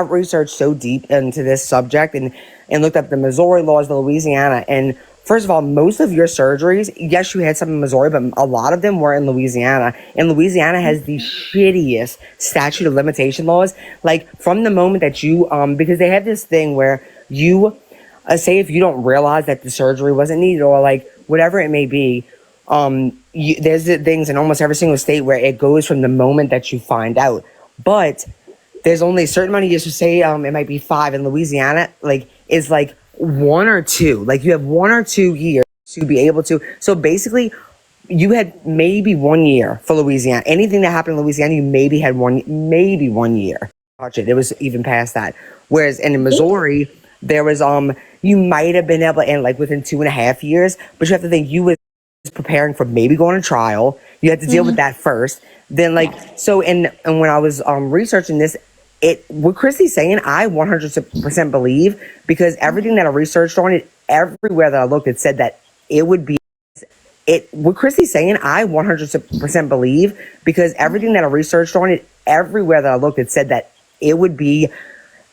researched so deep into this subject and looked up the Missouri laws, the Louisiana, and first of all, most of your surgeries, yes, you had some in Missouri, but a lot of them were in Louisiana. And Louisiana has the shittiest statute of limitation laws. Like, from the moment that you, because they have this thing where you, say if you don't realize that the surgery wasn't needed or like whatever it may be, there's things in almost every single state where it goes from the moment that you find out. But there's only a certain amount of years to say, it might be 5 in Louisiana, like, is like 1 or 2. Like, you have 1 or 2 years to be able to. So basically, you had maybe 1 year for Louisiana. Anything that happened in Louisiana, you maybe had 1 year. Watch it. It was even past that. Whereas in Missouri, there was you might have been able to end like within 2.5 years, but you have to think you was preparing for maybe going to trial. You had to deal with that first. Then so and when I was researching this, what Christy's saying, I 100% believe, because everything that I researched on it, everywhere that I looked, it said that it would be what Christy's saying, I 100% believe, because everything that I researched on it, everywhere that I looked, it said that it would be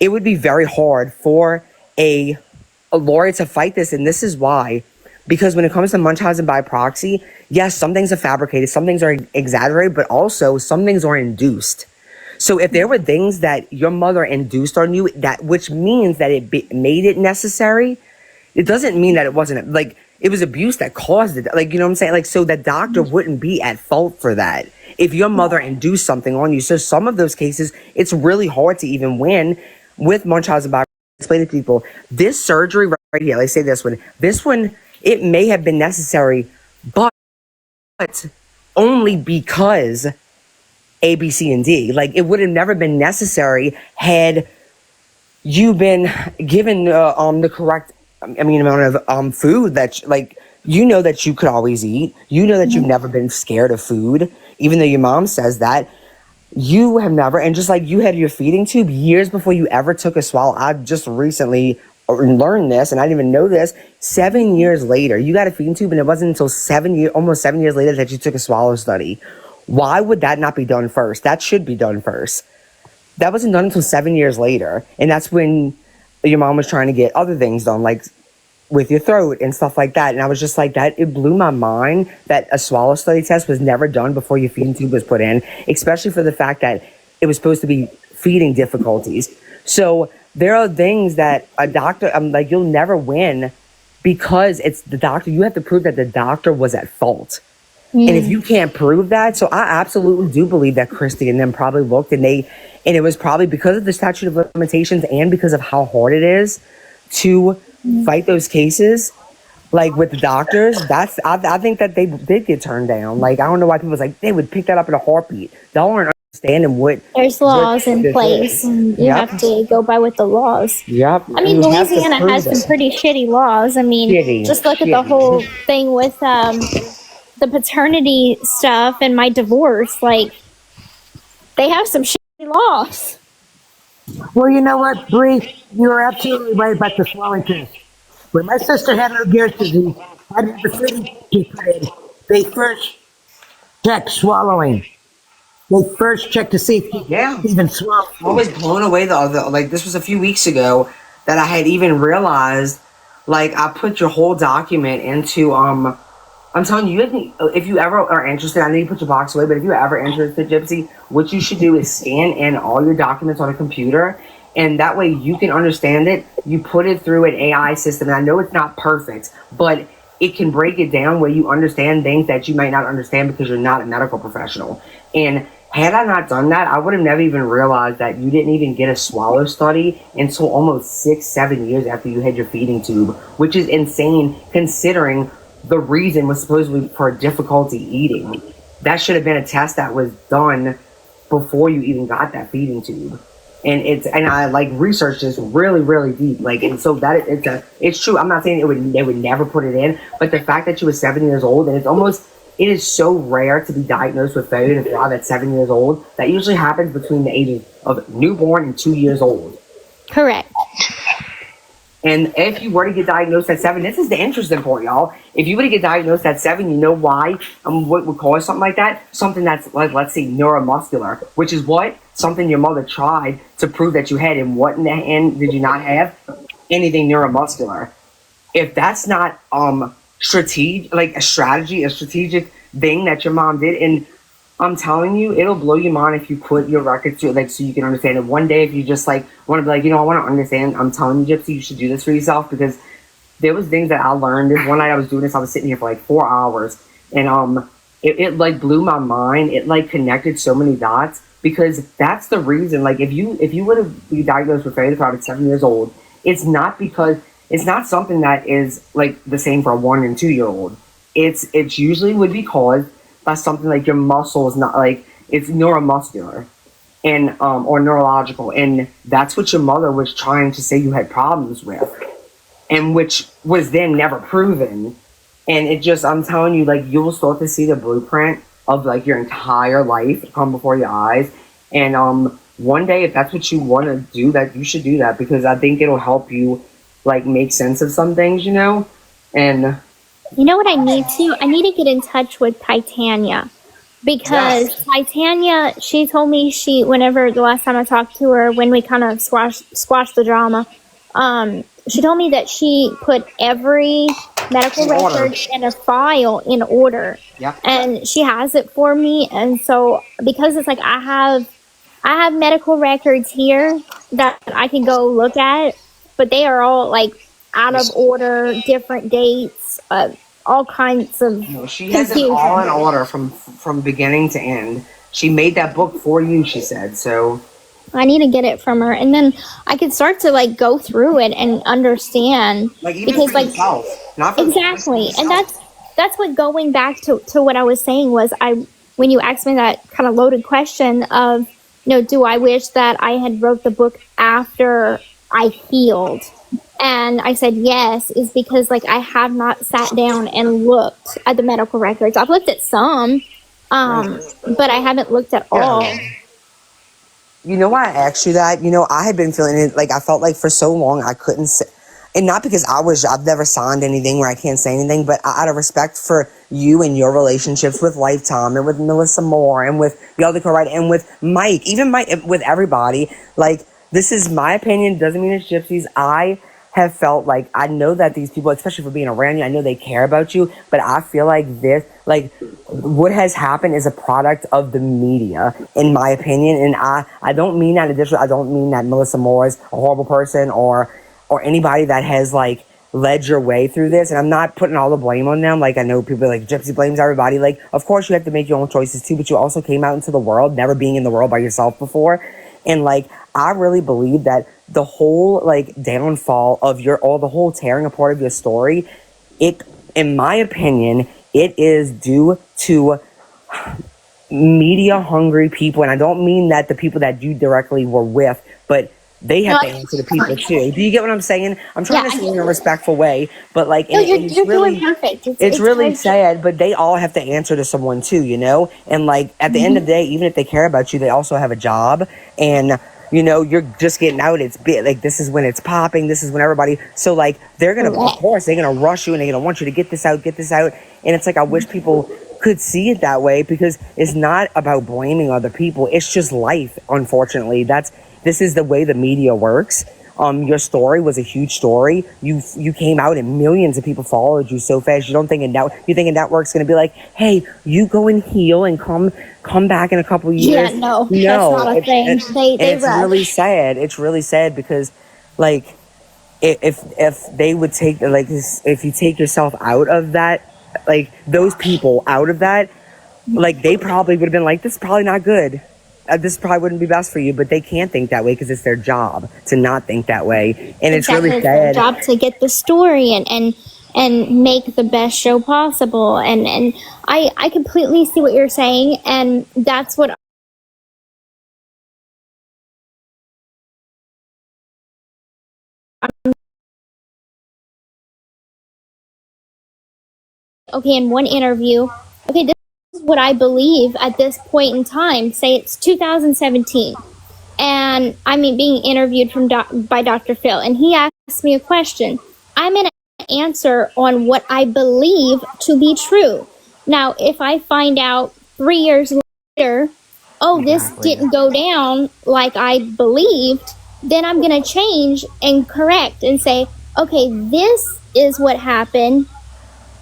very hard for a lawyer to fight this. And this is why, because when it comes to Munchausen by proxy, yes, some things are fabricated, some things are exaggerated, but also some things are induced. So if there were things that your mother induced on you, which means that it made it necessary, it doesn't mean that it wasn't, like, it was abuse that caused it. Like, you know what I'm saying? Like, so the doctor wouldn't be at fault for that if your mother induced something on you. So some of those cases, it's really hard to even win with Munchausen by. Explain to people, this surgery right here, let's say this one, it may have been necessary, but only because A, B, C, and D. Like, it would have never been necessary had you been given the correct amount of food that you know that you could always eat. You know that you've never been scared of food, even though your mom says that. You have never, and just like you had your feeding tube years before you ever took a swallow. I just recently learned this, and I didn't even know this. 7 years later, you got a feeding tube, and it wasn't until almost 7 years later that you took a swallow study. Why would that not be done first? That should be done first. That wasn't done until 7 years later, and that's when your mom was trying to get other things done, like with your throat and stuff like that. And I was just like, that, it blew my mind that a swallow study test was never done before your feeding tube was put in, especially for the fact that it was supposed to be feeding difficulties. So there are things that a doctor, you'll never win because it's the doctor. You have to prove that the doctor was at fault. And if you can't prove that, so I absolutely do believe that Christy and them probably looked and it was probably because of the statute of limitations and because of how hard it is to fight those cases, like with the doctors. I think that they did get turned down. Like, I don't know why people was like, they would pick that up in a heartbeat. Y'all aren't stand and what There's laws in place, and you Yep. have to go by with the laws. Yep. I mean, You have to Louisiana prove has some it. pretty shitty laws. I mean, Shitty, just look at the shitty. whole thing with the paternity stuff and my divorce. Like, they have some shitty laws. Well, you know what, Bree? You're absolutely right about the swelling test. When my sister had her Geer's disease, I did the city she put in. They first checked swallowing. They first checked to see if she Yeah. even swallowed. I was blown away though. Like this was a few weeks ago that I had even realized. Like I put your whole document into I'm telling you, if you ever are interested, I know you put your box away, but if you're ever interested, Gypsy, what you should do is scan in all your documents on a computer, and that way you can understand it. You put it through an AI system, and I know it's not perfect, but it can break it down where you understand things that you might not understand because you're not a medical professional. And had I not done that, I would have never even realized that you didn't even get a swallow study until almost 6-7 years after you had your feeding tube, which is insane considering the reason was supposedly for difficulty eating. That should have been a test that was done before you even got that feeding tube. And I like researched this really, really deep. Like, and so that it's true. I'm not saying they would never put it in, but the fact that she was 7 years old, and it is so rare to be diagnosed with failure to thrive at 7 years old. That usually happens between the ages of newborn and 2 years old. Correct. And if you were to get diagnosed at 7, this is the interesting part, y'all. If you were to get diagnosed at 7, you know why? What would cause something like that? Something that's like, let's say, neuromuscular, which is what? Something your mother tried to prove that you had, and what in the end did you not have? Anything neuromuscular. If that's not strategic, like a strategic thing that your mom did, and I'm telling you, it'll blow your mind if you put your records to it, like, so you can understand it. One day, if you just like want to be like, I want to understand. I'm telling you, Gypsy, you should do this for yourself, because there was things that I learned. This one night I was doing this, I was sitting here for like 4 hours, and it like blew my mind. It like connected so many dots, because that's the reason. Like, if you were to be diagnosed with failure at 7 years old, it's not something that is like the same for a 1 and 2 year old. It's usually would be caused by something like your muscles, not like it's neuromuscular and or neurological, and that's what your mother was trying to say you had problems with, and which was then never proven. And it just, I'm telling you, like, you will start to see the blueprint of like your entire life come before your eyes. And one day, if that's what you want to do, that you should do that, because I think it'll help you like make sense of some things, and You know what I need to? I need to get in touch with Titania, because Yes. Titania, she told me whenever the last time I talked to her, when we kind of squashed the drama, she told me that she put every medical In order. record in a file in order. Yeah. And she has it for me. And so, because it's like I have medical records here that I can go look at, but they are all like out of order, different dates, all kinds of No, she has it confusion. all in order from beginning to end. She made that book for you, she said. So I need to get it from her, and then I could start to like go through it and understand. like, even Because, for like, yourself, not for exactly, and yourself. that's what, going back to what I was saying was, when you asked me that kind of loaded question of, do I wish that I had wrote the book after I healed? And I said yes, is because like I have not sat down and looked at the medical records. I've looked at some, but I haven't looked at all. You know why I asked you that? I had been feeling it, like I felt like for so long I couldn't say, and not because I've never signed anything where I can't say anything, but out of respect for you and your relationships with Lifetime and with Melissa Moore and with the other co-writer and with Mike, even Mike, with everybody, like, this is my opinion, doesn't mean it's Gypsy's. I have felt like, I know that these people, especially for being around you, I know they care about you, but I feel like this, like, what has happened is a product of the media, in my opinion. And I don't mean that additional, I don't mean that Melissa Moore is a horrible person or anybody that has like led your way through this. And I'm not putting all the blame on them. Like, I know people like Gypsy blames everybody. Like, of course you have to make your own choices too, but you also came out into the world, never being in the world by yourself before. And like, I really believe that the whole like downfall of the whole tearing apart of your story, in my opinion, it is due to media hungry people, and I don't mean that the people that you directly were with, but they have to answer to people too. Do you get what I'm saying? I'm trying to say it in a respectful way, but like, No, and you're it's doing really, perfect. it's really hard. sad, but they all have to answer to someone too, you know? And like, at the end of the day, even if they care about you, they also have a job, and you know, you're just getting out. It's big. Like, this is when it's popping. This is when everybody, so like, they're going to, of course, they're going to rush you and they're going to want you to get this out, get this out. And it's like, I wish people could see it that way, because it's not about blaming other people. It's just life. Unfortunately, this is the way the media works. Your story was a huge story. You came out and millions of people followed you so fast. You think a network's going to be like, hey, you go and heal and come back in a couple years. Yeah, no, no, that's not a thing. They it's rush. really sad. It's really sad because, like, if they would take, like, this, if you take yourself out of that, like, those people out of that, like, they probably would have been like, this is probably not good. This probably wouldn't be best for you, but they can't think that way because it's their job to not think that way. And it's really It's their sad. job to get the story and make the best show possible. And I completely see what you're saying, and that's what okay, in one interview, okay, this is what I believe at this point in time. Say it's 2017, and I'm being interviewed by Dr. Phil, and he asked me a question. I'm going to answer on what I believe to be true. Now, if I find out 3 years later, oh, this didn't go down like I believed, then I'm going to change and correct and say, okay, this is what happened.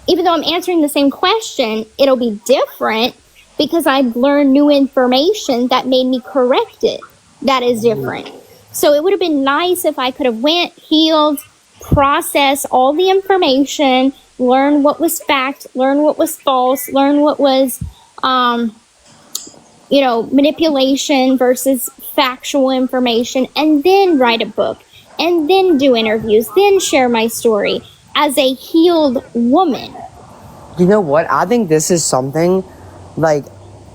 Even though I'm answering the same question, it'll be different because I've learned new information that made me correct it. That is different. So it would have been nice if I could have went, healed, processed all the information, learn what was fact, learn what was false, learn what was, manipulation versus factual information, and then write a book, and then do interviews, then share my story as a healed woman. You know what? I think this is something, like,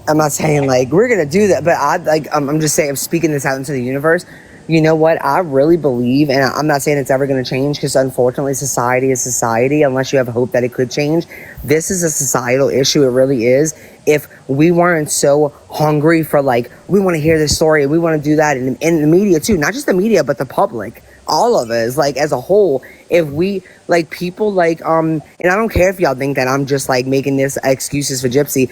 I'm not saying like we're gonna do that, but I'm just saying, I'm speaking this out into the universe. You know what? I really believe, and I'm not saying it's ever gonna change, because unfortunately society is society, unless you have hope that it could change. This is a societal issue. It really is. If we weren't so hungry for, like, we want to hear this story and we want to do that, and in the media too, not just the media, but the public, all of us, like, as a whole, if we, like, people, like, and I don't care if y'all think that I'm just, like, making this excuses for Gypsy.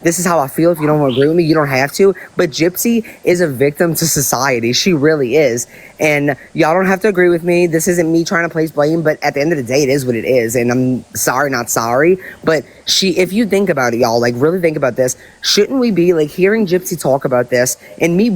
This is how I feel. If you don't agree with me, you don't have to, but Gypsy is a victim to society. She really is, and y'all don't have to agree with me. This isn't me trying to place blame, but at the end of the day, it is what it is, and I'm sorry, not sorry, but if you think about it, y'all, like, really think about this, shouldn't we be, like, hearing Gypsy talk about this, and me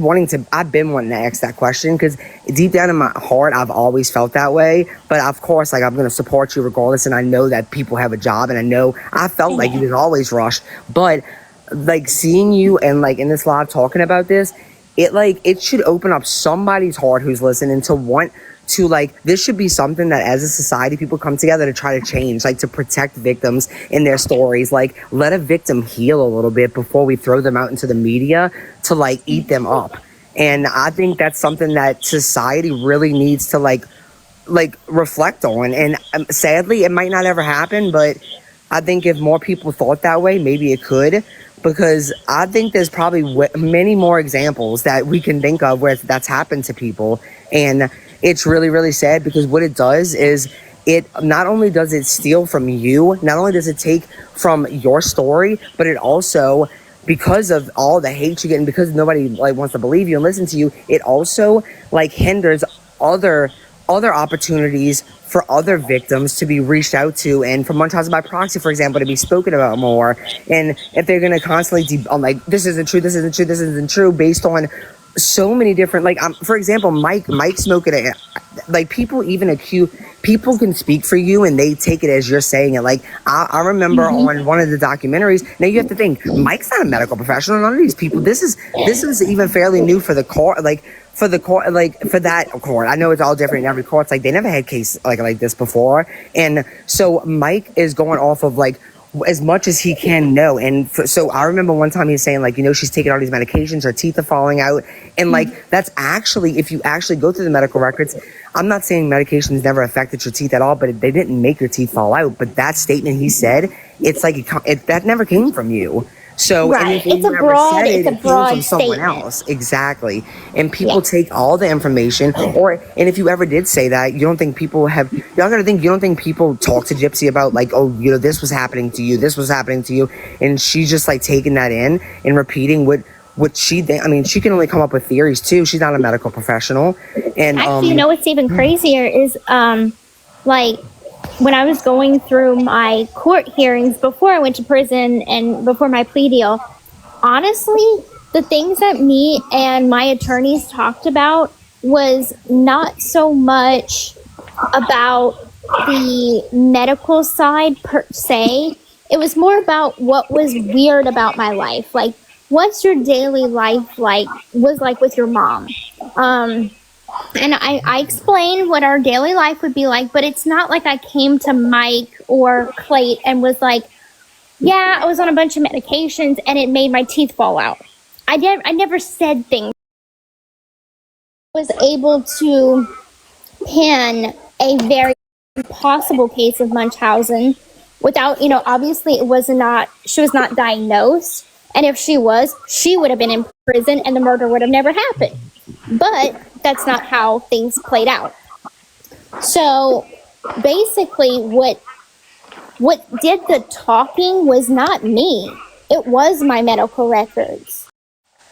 I've been wanting to ask that question, because deep down in my heart, I've always felt that way, but of course, like, I'm going to support you regardless, and I know that people have a job, and I know I felt like you was always rushed, but, like, seeing you and, like, in this live talking about this, it should open up somebody's heart who's listening to want to, like, this should be something that as a society people come together to try to change, like, to protect victims in their stories, like, let a victim heal a little bit before we throw them out into the media to, like, eat them up. And I think that's something that society really needs to, like reflect on. And sadly, it might not ever happen, but I think if more people thought that way, maybe it could, because I think there's probably many more examples that we can think of where that's happened to people. And it's really, really sad, because what it does is it not only does it steal from you, not only does it take from your story, but it also, because of all the hate you get and because nobody, like, wants to believe you and listen to you, it also, like, hinders other opportunities for other victims to be reached out to, and for Munchausen by proxy, for example, to be spoken about more. And if they're going to constantly like, this isn't true, based on so many different, like, for example, Mike smoking it, like, people can speak for you and they take it as you're saying it. Like, I remember on one of the documentaries, now you have to think, Mike's not a medical professional, none of these people, this is even fairly new for the court, like, for that court. I know it's all different in every court. It's like they never had case like this before. And so Mike is going off of, like, as much as he can know. And so I remember one time he was saying, like, she's taking all these medications, her teeth are falling out. And like, that's actually, if you actually go through the medical records, I'm not saying medications never affected your teeth at all, but they didn't make your teeth fall out. But that statement he said, it's like, that never came from you. So right. It's a broad, it came from someone statement. else. Exactly. And people take all the information, and if you ever did say that, you don't think people talk to Gypsy about like, oh, this was happening to you, this was happening to you, and she's just like taking that in and repeating what she thinks. I mean, she can only come up with theories too. She's not a medical professional. And actually, what's even crazier is like, when I was going through my court hearings before I went to prison and before my plea deal, honestly, the things that me and my attorneys talked about was not so much about the medical side per se. It was more about what was weird about my life. Like, what's your daily life was like with your mom? And I explained what our daily life would be like, but it's not like I came to Mike or Clate and was like, yeah, I was on a bunch of medications and it made my teeth fall out. I never said things. I was able to pin a very possible case of Munchausen without, obviously she was not diagnosed. And if she was, she would have been in prison and the murder would have never happened. But that's not how things played out. So basically what did the talking was not me. It was my medical records.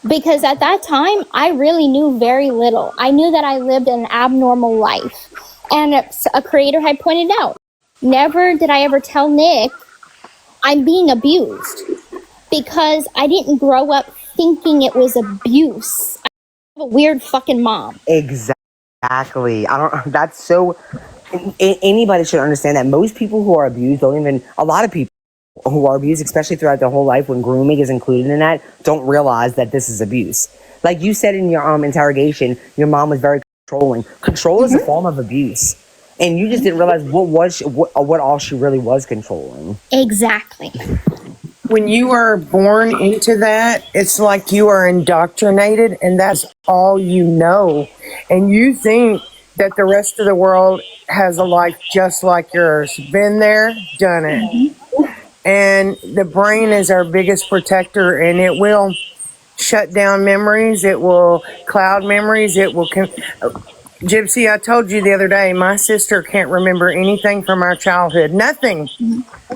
Because at that time, I really knew very little. I knew that I lived an abnormal life. And a creator had pointed out, never did I ever tell Nick I'm being abused. Because I didn't grow up thinking it was abuse. I have a weird fucking mom. Exactly. That's so, anybody should understand that most people who are abused a lot of people who are abused, especially throughout their whole life, when grooming is included in that, don't realize that this is abuse. Like you said in your interrogation, your mom was very controlling. Control is a form of abuse. And you just didn't realize what all she really was controlling. Exactly. When you are born into that, it's like you are indoctrinated and that's all you know. And you think that the rest of the world has a life just like yours. Been there, done it. And the brain is our biggest protector, and it will shut down memories. It will cloud memories. It will... Gypsy, I told you the other day, my sister can't remember anything from our childhood. Nothing.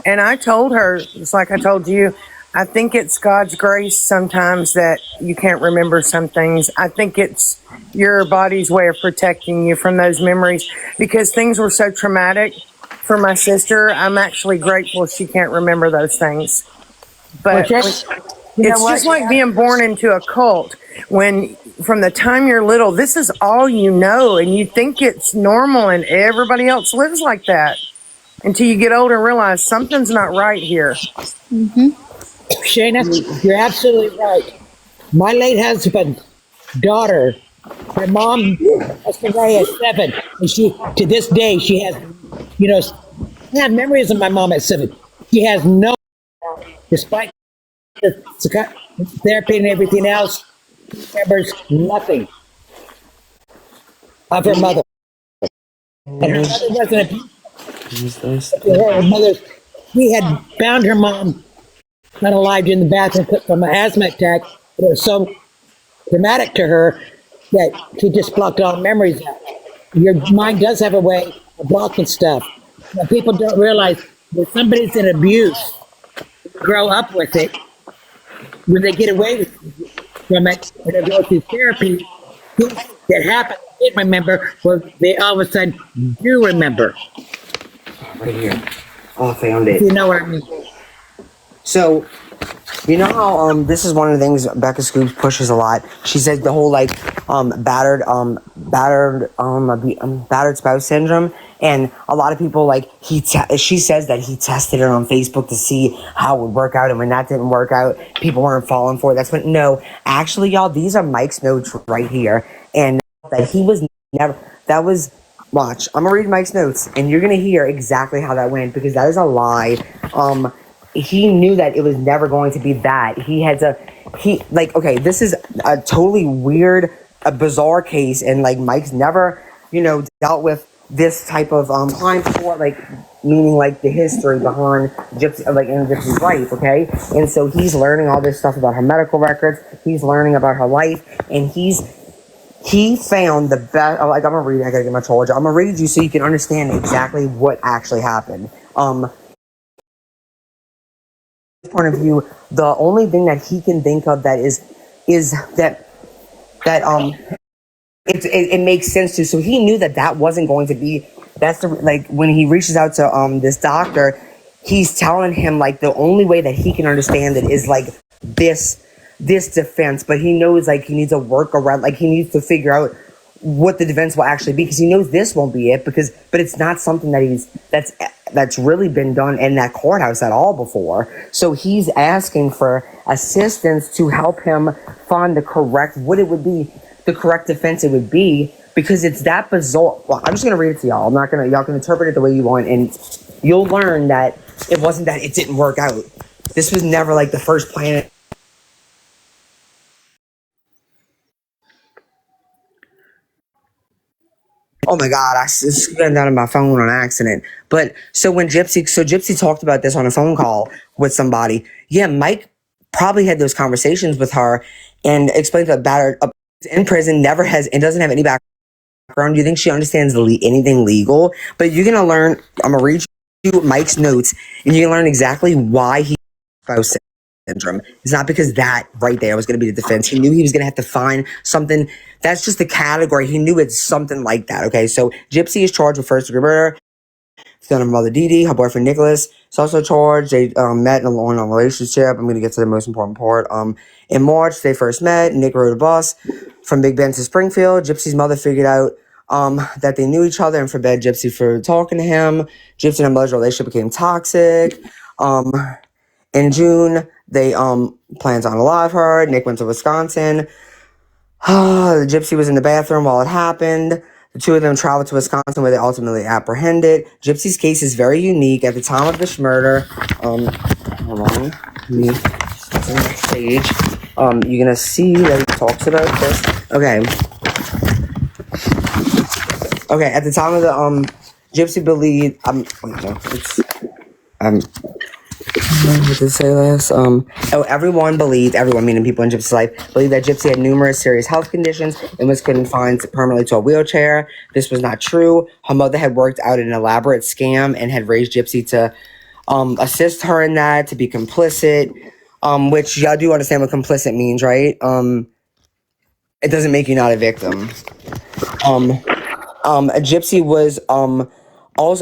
And I told her, it's like I told you, I think it's God's grace sometimes that you can't remember some things. I think it's your body's way of protecting you from those memories because things were so traumatic for my sister. I'm actually grateful she can't remember those things. But it's just like being born into a cult when from the time you're little, this is all you know, and you think it's normal and everybody else lives like that until you get older and realize something's not right here. Shayna, you're absolutely right. My late husband's daughter, her mom passed away at 7, and to this day, she has, I have memories of my mom at 7. She has no, despite the therapy and everything else, she remembers nothing of her mother. And her mother wasn't her mother. We had found her mom unalived in the bathroom from an asthma attack. It was so traumatic to her that she just blocked all memories out. Your mind does have a way of blocking stuff. Now, people don't realize when somebody's in abuse, grow up with it, when they get away from it, and they go through therapy, things that happened, they didn't remember, well, they all of a sudden do remember. Right here. Oh, I found it. You know what I mean? So, you know how this is one of the things Becca Scoops pushes a lot. She says the whole battered spouse syndrome, and a lot of people she says that he tested it on Facebook to see how it would work out, and when that didn't work out, people weren't falling for it. That's what no, actually, y'all, these are Mike's notes right here, and that he was never. That was watch. I'm gonna read Mike's notes, and you're gonna hear exactly how that went because that is a lie. he knew that it was never going to be that. Okay, this is a totally weird, a bizarre case, and like Mike's never, dealt with this type of crime before, like meaning like the history behind Gypsy, like in Gypsy's life, okay? And so he's learning all this stuff about her medical records. He's learning about her life, and he found the best. Like, I'm gonna read. I gotta get my charger. I'm gonna read you so you can understand exactly what actually happened. Point of view, the only thing that he can think of that is that it makes sense to. So he knew that wasn't going to be. That's like when he reaches out to this doctor, he's telling him like the only way that he can understand it is like this defense, but he knows like he needs a workaround, like he needs to figure out what the defense will actually be, because he knows this won't be it, but it's not something that's really been done in that courthouse at all before. So he's asking for assistance to help him find the correct defense it would be, because it's that bizarre. Well, I'm just gonna read it to y'all. Y'all can interpret it the way you want, and you'll learn that it wasn't that it didn't work out. This was never like the first plan. Oh my God, I scanned down on my phone on accident. But so Gypsy talked about this on a phone call with somebody. Yeah, Mike probably had those conversations with her and explained about her in prison, never has, and doesn't have any background. Do you think she understands anything legal? But you're going to learn, I'm going to read you Mike's notes, and you're going to learn exactly why he spouse syndrome. It's not because that right there was going to be the defense. He knew he was going to have to find something. That's just the category. He knew it's something like that. Okay, so Gypsy is charged with first degree murder. Then her mother Dee Dee, her boyfriend Nicholas is also charged. They met in a long relationship. I'm going to get to the most important part. In March, they first met. Nick rode a bus from Big Bend to Springfield. Gypsy's mother figured out that they knew each other and forbade Gypsy for talking to him. Gypsy and her mother's relationship became toxic. In June, they planned to unalive her. Nick went to Wisconsin. The Gypsy was in the bathroom while it happened. The two of them traveled to Wisconsin, where they ultimately apprehended. Gypsy's case is very unique. At the time of this murder, hold on, me the next page. You're gonna see that he talks about this. Okay. At the time of the Gypsy believed. What did it say last? Everyone, meaning people in Gypsy's life, believed that Gypsy had numerous serious health conditions and was confined permanently to a wheelchair. This was not true. Her mother had worked out an elaborate scam and had raised Gypsy to assist her in that, to be complicit, which y'all do understand what complicit means, right? It doesn't make you not a victim. Gypsy was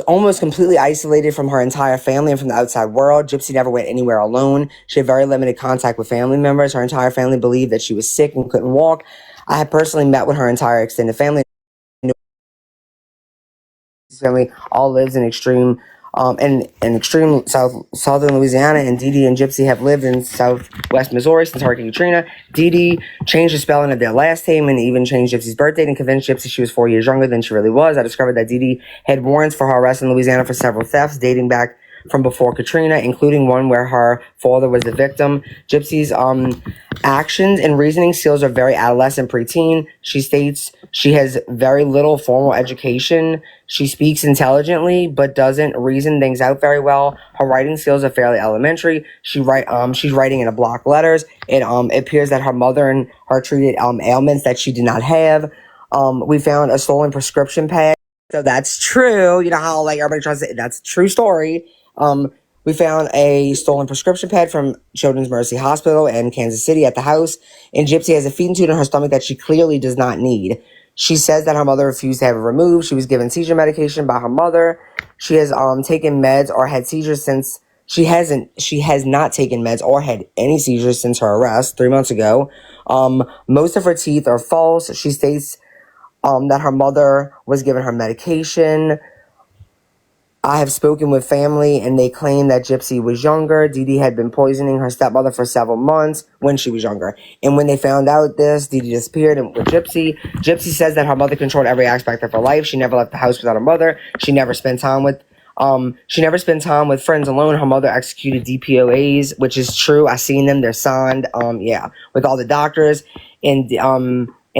almost completely isolated from her entire family and from the outside world. Gypsy never went anywhere alone. She had very limited contact with family members. Her entire family believed that she was sick and couldn't walk. I had personally met with her entire extended family. Family all lives in extreme southern Louisiana, and Dee Dee and Gypsy have lived in southwest Missouri since Hurricane Katrina. Dee Dee changed the spelling of their last name and even changed Gypsy's birth date and convinced Gypsy she was 4 years younger than she really was. I discovered that Dee Dee had warrants for her arrest in Louisiana for several thefts dating back from before Katrina, including one where her father was the victim. Gypsy's actions and reasoning skills are very adolescent, preteen. She states she has very little formal education. She speaks intelligently, but doesn't reason things out very well. Her writing skills are fairly elementary. She's writing in a block letters. It appears that her mother and her treated ailments that she did not have. We found a stolen prescription pad. So that's true. You know how like everybody tries to say that's a true story. We found a stolen prescription pad from Children's Mercy Hospital in Kansas City at the house, and Gypsy has a feeding tube in her stomach that she clearly does not need. She says that her mother refused to have it removed. She was given seizure medication by her mother. She has taken meds or had seizures since she has not taken meds or had any seizures since her arrest 3 months ago. Most of her teeth are false. She states that her mother was given her medication. I have spoken with family, and they claim that Gypsy was younger. Dee Dee had been poisoning her stepmother for several months when she was younger. And when they found out this, Dee Dee disappeared and with Gypsy. Gypsy says that her mother controlled every aspect of her life. She never left the house without her mother. She never spent time with She never spent time with friends alone. Her mother executed DPOAs, which is true. I seen them. They're signed. With all the doctors, and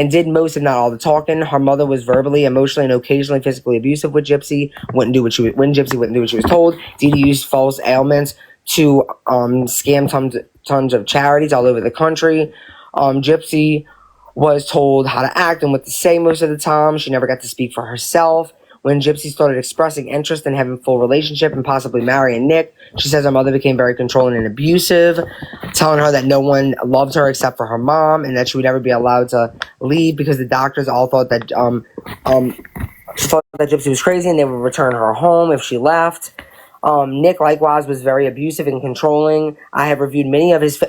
did most, if not all, the talking. Her mother was verbally, emotionally, and occasionally physically abusive with Gypsy. When Gypsy wouldn't do what she was told. Dee Dee used false ailments to scam tons of charities all over the country. Gypsy was told how to act and what to say most of the time. She never got to speak for herself. When Gypsy started expressing interest in having a full relationship and possibly marrying Nick, she says her mother became very controlling and abusive, telling her that no one loved her except for her mom and that she would never be allowed to leave because the doctors all thought that Gypsy was crazy and they would return her home if she left. Nick likewise was very abusive and controlling. I have reviewed many of his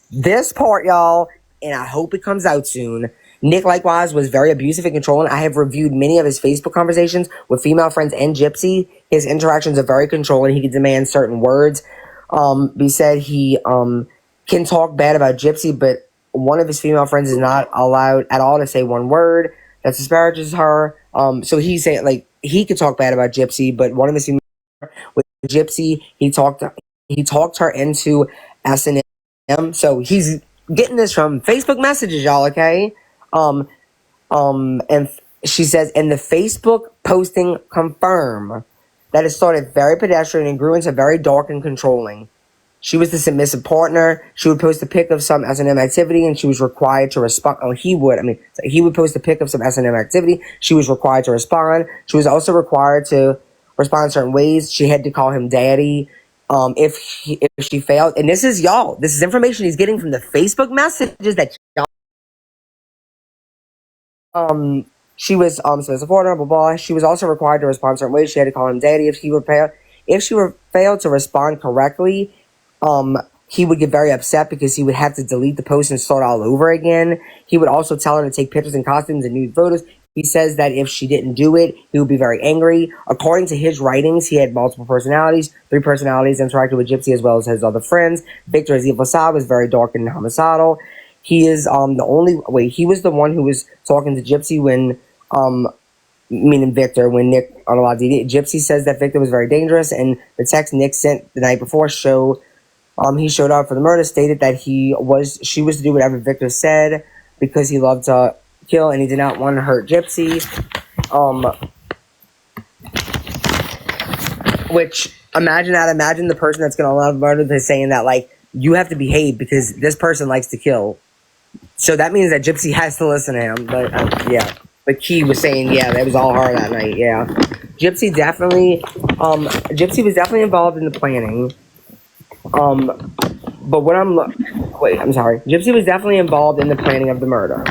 this part, y'all, and I hope it comes out soon. Nick likewise was very abusive and controlling. I have reviewed many of his Facebook conversations with female friends and Gypsy. His interactions are very controlling. He can demand certain words. He said he can talk bad about Gypsy, but one of his female friends is not allowed at all to say one word that disparages her. So he said like he could talk bad about Gypsy, but one of his female with Gypsy, he talked her into S&M. So he's getting this from Facebook messages, y'all, okay? And she says, and the Facebook posting confirm that it started very pedestrian and grew into very dark and controlling. She was the submissive partner. She would post a pic of some S&M activity and she was required to respond. He would post a pic of some S&M activity. She was required to respond. She was also required to respond in certain ways. She had to call him daddy. If she failed, and this is information he's getting from the Facebook messages that y'all. She was submissive partner, blah blah. She was also required to respond in certain ways. She had to call him daddy if she failed to respond correctly. He would get very upset because he would have to delete the post and start all over again. He would also tell her to take pictures in costumes and nude photos. He says that if she didn't do it, he would be very angry. According to his writings, he had multiple personalities. 3 personalities interacted with Gypsy as well as his other friends. Victor Aziz Facade was very dark and homicidal. He is he was the one who was talking to Gypsy when, meaning Victor, when Nick unallowed DD. Gypsy says that Victor was very dangerous, and the text Nick sent the night before he showed up for the murder, stated that she was to do whatever Victor said because he loved to kill and he did not want to hurt Gypsy. Which, imagine the person that's going to allow the murder is saying that, like, you have to behave because this person likes to kill. So that means that Gypsy has to listen to him. But, But Key was saying, that was all her that night, Gypsy was definitely involved in the planning. Gypsy was definitely involved in the planning of the murder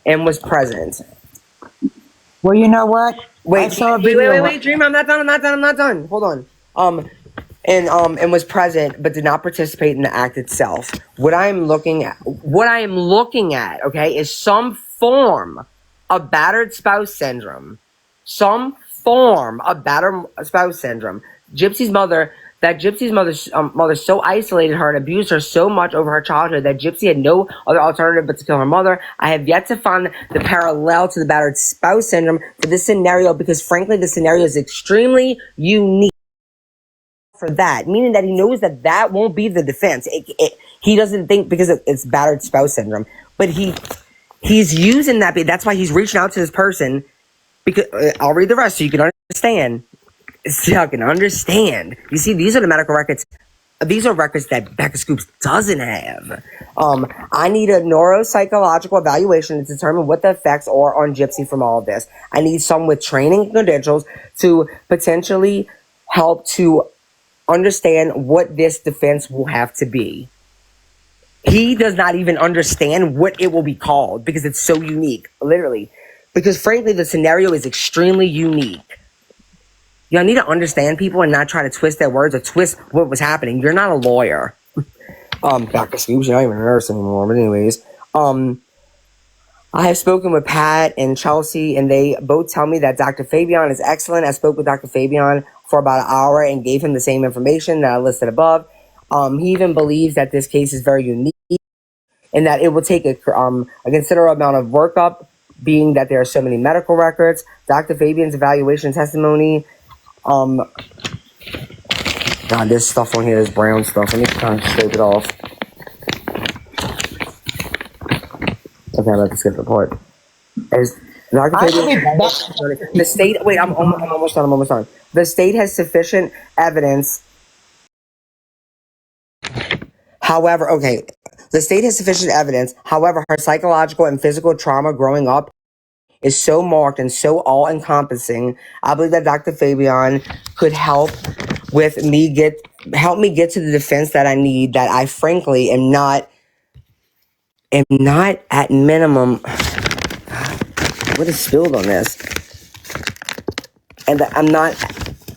and was present. Well, you know what? Wait, Dream, I'm not done. Hold on. And was present but did not participate in the act itself. What I am looking at, okay, is some form of battered spouse syndrome. Gypsy's mother so isolated her and abused her so much over her childhood that Gypsy had no other alternative but to kill her mother. I have yet to find the parallel to the battered spouse syndrome for this scenario because, frankly, the scenario is extremely unique for that, meaning that he knows that won't be the defense. He doesn't think because it's battered spouse syndrome, but he's using that. That's why he's reaching out to this person. Because I'll read the rest so you can understand. So I can understand. You see, these are the medical records. These are records that Becca Scoops doesn't have. I need a neuropsychological evaluation to determine what the effects are on Gypsy from all of this. I need someone with training credentials to potentially help to understand what this defense will have to be. He does not even understand what it will be called because it's so unique, literally. Because frankly, the scenario is extremely unique. Y'all need to understand people and not try to twist their words or twist what was happening. You're not a lawyer. Dr. Scoops, you're not even a nurse anymore. But anyways, I have spoken with Pat and Chelsea, and they both tell me that Dr. Fabian is excellent. I spoke with Dr. Fabian for about an hour and gave him the same information that I listed above. He even believes that this case is very unique and that it will take a considerable amount of workup, being that there are so many medical records. Dr. Fabian's evaluation testimony God, this stuff on here is brown stuff. Let me kind of scrape it off. Okay, I'm about to skip the part. As Dr. The state. Wait, I'm almost done. I'm almost done. The state has sufficient evidence. However, okay, the state has sufficient evidence. However, her psychological and physical trauma growing up is so marked and so all-encompassing. I believe that Dr. Fabian could help me get to the defense that I need. That I frankly am not at minimum. What is spilled on this? And that I'm not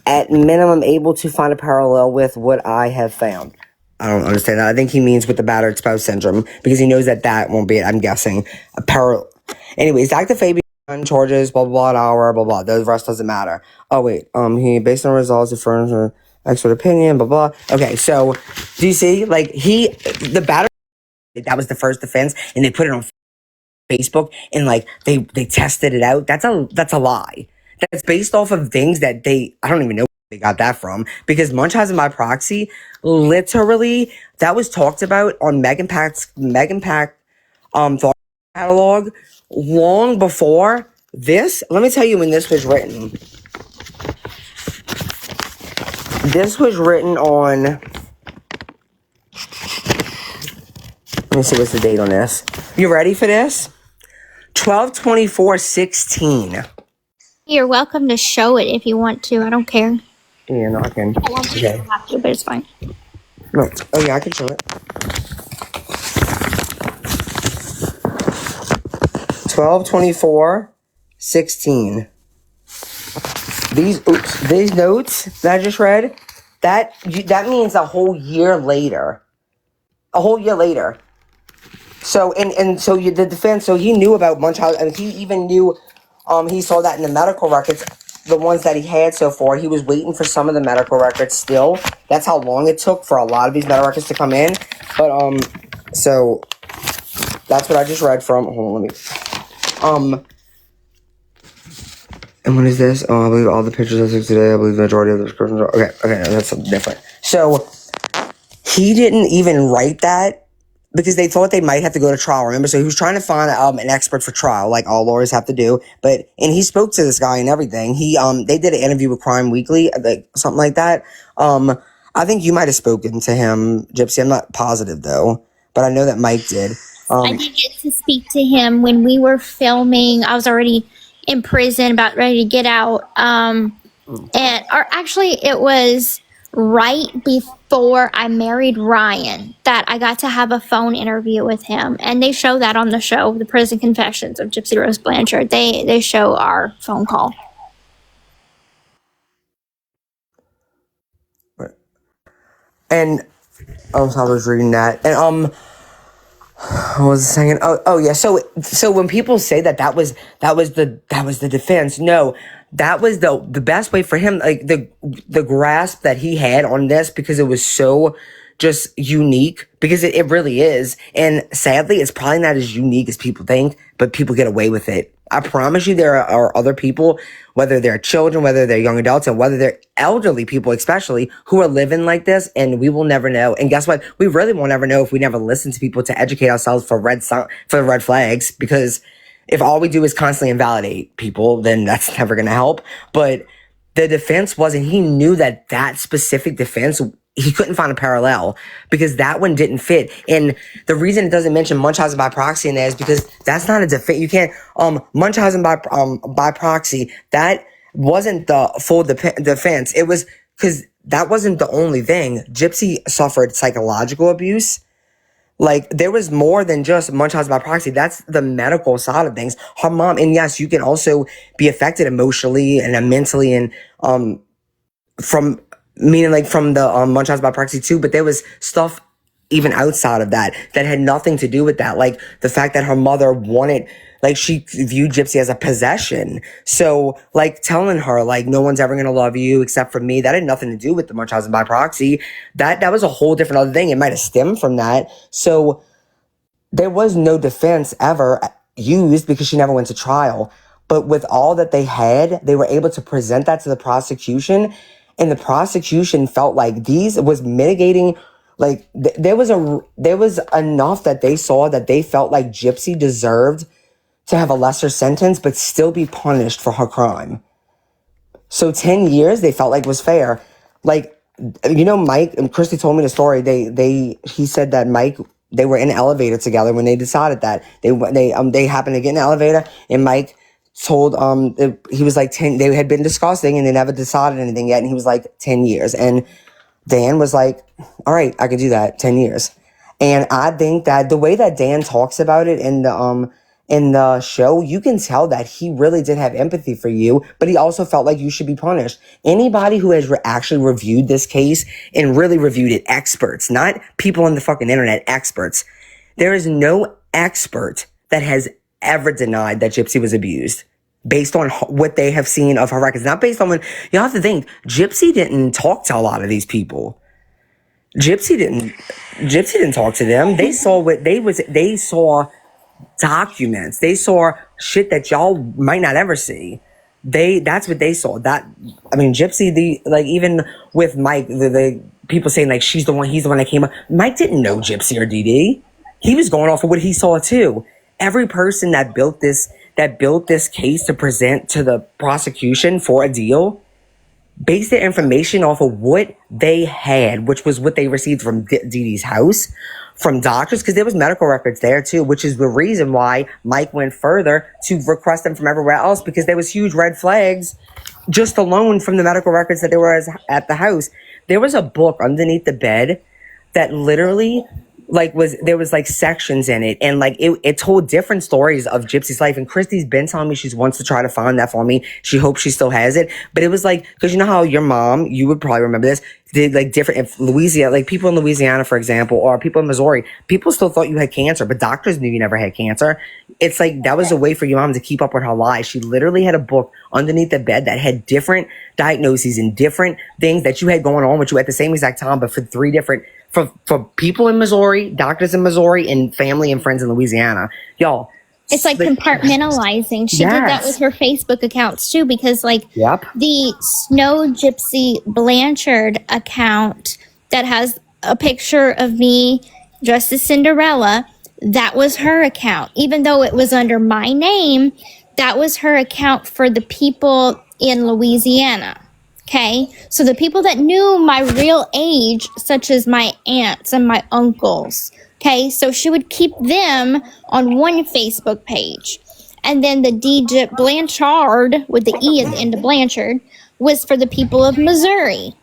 at minimum able to find a parallel with what I have found. I don't understand that. I think he means with the battered spouse syndrome because he knows that won't be it. I'm guessing a parallel. Anyways, Dr. Fabian charges blah blah blah an hour blah blah. The rest doesn't matter. Oh wait, he based on results affirms an expert opinion blah blah. Okay, so do you see like the battered that was the first defense and they put it on Facebook and like they tested it out. That's a lie. That's based off of things that I don't even know where they got that from because Munchausen by proxy, literally that was talked about on Megan Pack's thought catalog long before this. Let me tell you when this was written. This was written on. Let me see what's the date on this. You ready for this? 12/24/16. You're welcome to show it if you want to. I don't care. Yeah, no, I can. I won't Okay. have to, but it's fine. No. Oh yeah, I can show it. 12/24/16. These notes that I just read, that means a whole year later. A whole year later. So so the defense. So he knew about Munchausen, and he even knew. He saw that in the medical records, the ones that he had so far. He was waiting for some of the medical records still. That's how long it took for a lot of these medical records to come in. But so that's what I just read from. Hold on, let me. And what is this? Oh, I believe all the pictures I took today. I believe the majority of the descriptions are okay. No, that's something different. So he didn't even write that. Because they thought they might have to go to trial, remember? So he was trying to find an expert for trial, like all lawyers have to do. And he spoke to this guy and everything. They did an interview with Crime Weekly, like something like that. I think you might have spoken to him, Gypsy. I'm not positive though, but I know that Mike did. I did get to speak to him when we were filming. I was already in prison, about ready to get out. Actually, it was right before I married Ryan that I got to have a phone interview with him, and they show that on the show, The Prison Confessions of Gypsy Rose Blanchard. They show our phone call. And I was reading that, and I was saying, oh yeah. So when people say that was the defense, no, that was the best way for him, like the grasp that he had on this, because it was so just unique, because it really is. And sadly, it's probably not as unique as people think, but people get away with it. I promise you there are other people, whether they're children, whether they're young adults, and whether they're elderly people especially, who are living like this, and we will never know. And guess what? We really won't ever know if we never listen to people to educate ourselves for red flags, because if all we do is constantly invalidate people, then that's never going to help. But the defense wasn't, he knew that specific defense, he couldn't find a parallel, because that one didn't fit. And the reason it doesn't mention Munchausen by proxy in there is because that's not a defense. You can't, Munchausen by proxy, that wasn't the full defense. It was because that wasn't the only thing. Gypsy suffered psychological abuse. Like, there was more than just Munchausen by proxy. That's the medical side of things. Her mom, and yes, you can also be affected emotionally and mentally, and from the Munchausen by proxy too. But there was stuff even outside of that had nothing to do with that. Like the fact that her mother wanted, like, she viewed Gypsy as a possession. So, like, telling her, like, no one's ever going to love you except for me, that had nothing to do with the Munchausen by proxy. That was a whole different other thing. It might have stemmed from that. So there was no defense ever used because she never went to trial. But with all that they had, they were able to present that to the prosecution. and the prosecution felt like these was mitigating. Like there was enough that they saw that they felt like Gypsy deserved to have a lesser sentence, but still be punished for her crime. So 10 years they felt like was fair. Like, Mike and Christy told me the story. He said that Mike, they were in an elevator together when they decided that they happened to get in an elevator, and Mike told he was like 10. They had been discussing and they never decided anything yet, and he was like 10 years, and Dan was like, all right, I could do that, 10 years. And I think that the way that Dan talks about it in the show, you can tell that he really did have empathy for you, but he also felt like you should be punished. Anybody who has actually reviewed this case and really reviewed it, experts, not people on the fucking internet, experts. There is no expert that has ever denied that Gypsy was abused based on what they have seen of her records. Not based on you have to think, Gypsy didn't talk to a lot of these people. Gypsy didn't talk to them. They saw they saw documents. They saw shit that y'all might not ever see. That's what they saw. Gypsy, even with Mike, the people saying like he's the one that came up. Mike didn't know Gypsy or Dee Dee. He was going off of what he saw too. Every person that built this case to present to the prosecution for a deal based their information off of what they had, which was what they received from Dee Dee's house, from doctors, because there was medical records there too, which is the reason why Mike went further to request them from everywhere else, because there was huge red flags just alone from the medical records that there were at the house. There was a book underneath the bed that literally there was sections in it, and it told different stories of Gypsy's life. And Christy's been telling me she wants to try to find that for me. She hopes she still has it. But it was because you know how your mom, you would probably remember this, did different, if Louisiana, people in Louisiana, for example, or people in Missouri, people still thought you had cancer, but doctors knew you never had cancer. It's that was a way for your mom to keep up with her lies. She literally had a book underneath the bed that had different diagnoses and different things that you had going on with you at the same exact time, but for three different, for people in Missouri, doctors in Missouri, and family and friends in Louisiana. Y'all. It's compartmentalizing. She did that with her Facebook accounts too, because the Snow Gypsy Blanchard account that has a picture of me dressed as Cinderella, that was her account. Even though it was under my name, that was her account for the people in Louisiana. Okay, so the people that knew my real age, such as my aunts and my uncles, okay, so she would keep them on one Facebook page. And then the DJ Blanchard, with the E at the end of Blanchard, was for the people of Missouri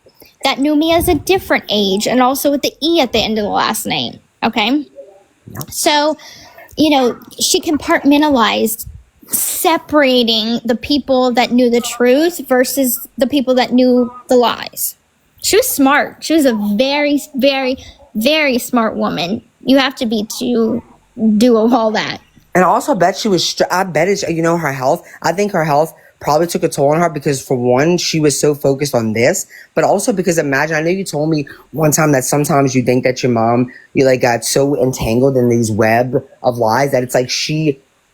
that knew me as a different age, and also with the E at the end of the last name, okay? So, she compartmentalized, separating the people that knew the truth versus the people that knew the lies. She was smart. She was a very, very, very smart woman. You have to be to do all that. And also, I bet it's, her health. I think her health probably took a toll on her because, for one, she was so focused on this, but also because, imagine, I know you told me one time that sometimes you think that your mom, got so entangled in these web of lies that it's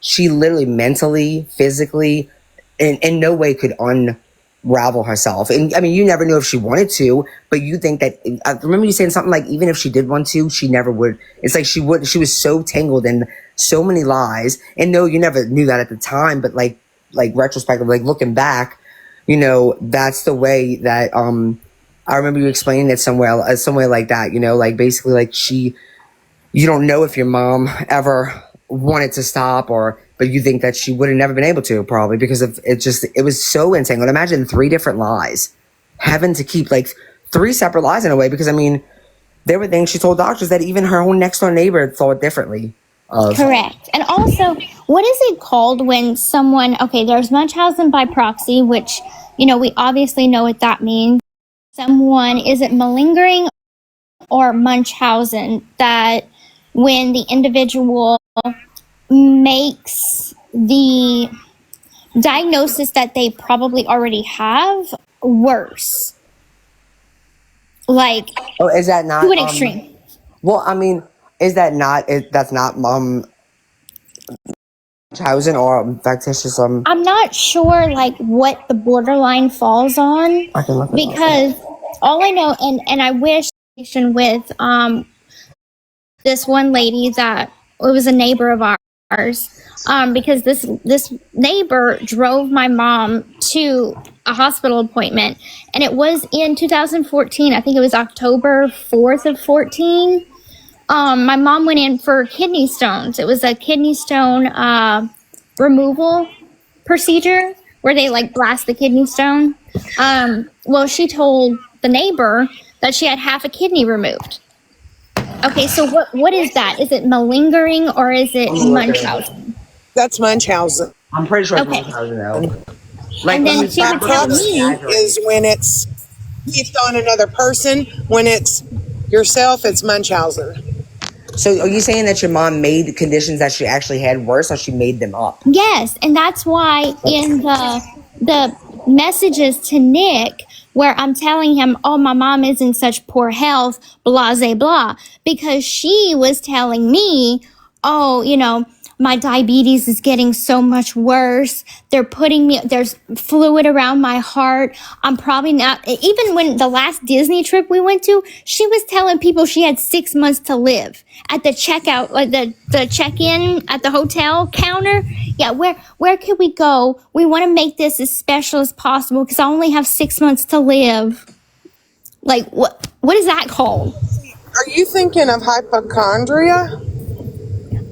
she literally mentally, physically, in no way could unravel herself. And you never knew if she wanted to, but you think that, I remember you saying something even if she did want to, she never would. It's she was so tangled in so many lies. And no, you never knew that at the time, but retrospectively, looking back, that's the way that, I remember you explaining it somewhere like that, basically you don't know if your mom ever wanted to stop, but you think that she would have never been able to, probably because of it was so entangled. Imagine 3 different lies, having to keep 3 separate lies in a way, because there were things she told doctors that even her own next door neighbor thought differently of. Correct. And also, what is it called when someone, there's Munchausen by proxy, which, we obviously know what that means. Someone, is it malingering or Munchausen, that when the individual makes the diagnosis that they probably already have worse. Is that not to an extreme? Well, is that not? That's not Munchausen or factitious. I'm not sure like what the borderline falls on, I can look it up. because all I know, and I wish with this one lady that it was a neighbor of ours, because this neighbor drove my mom to a hospital appointment, and it was in 2014. I think it was October 4th of 14. My mom went in for kidney stones. It was a kidney stone removal procedure where they like blast the kidney stone. Well, she told the neighbor that she had half a kidney removed. Okay, so what is that? Is it malingering or is it Munchausen? That's Munchausen. I'm pretty sure it's Okay. Munchausen though. Like And then when she would tell me, Is when it's used on another person. When it's yourself, it's Munchausen. So are you saying that your mom made conditions that she actually had worse, or she made them up? yes, and that's why in the messages to Nick, where I'm telling him, oh, my mom is in such poor health, blah, blah, blah, because she was telling me, oh, my diabetes is getting so much worse. There's fluid around my heart. I'm probably not, even when the last Disney trip we went to, she was telling people she had 6 months to live at the checkout, like the check-in at the hotel counter. Yeah, where could we go? We want to make this as special as possible because I only have 6 months to live. Like, what is that called? Are you thinking of hypochondria?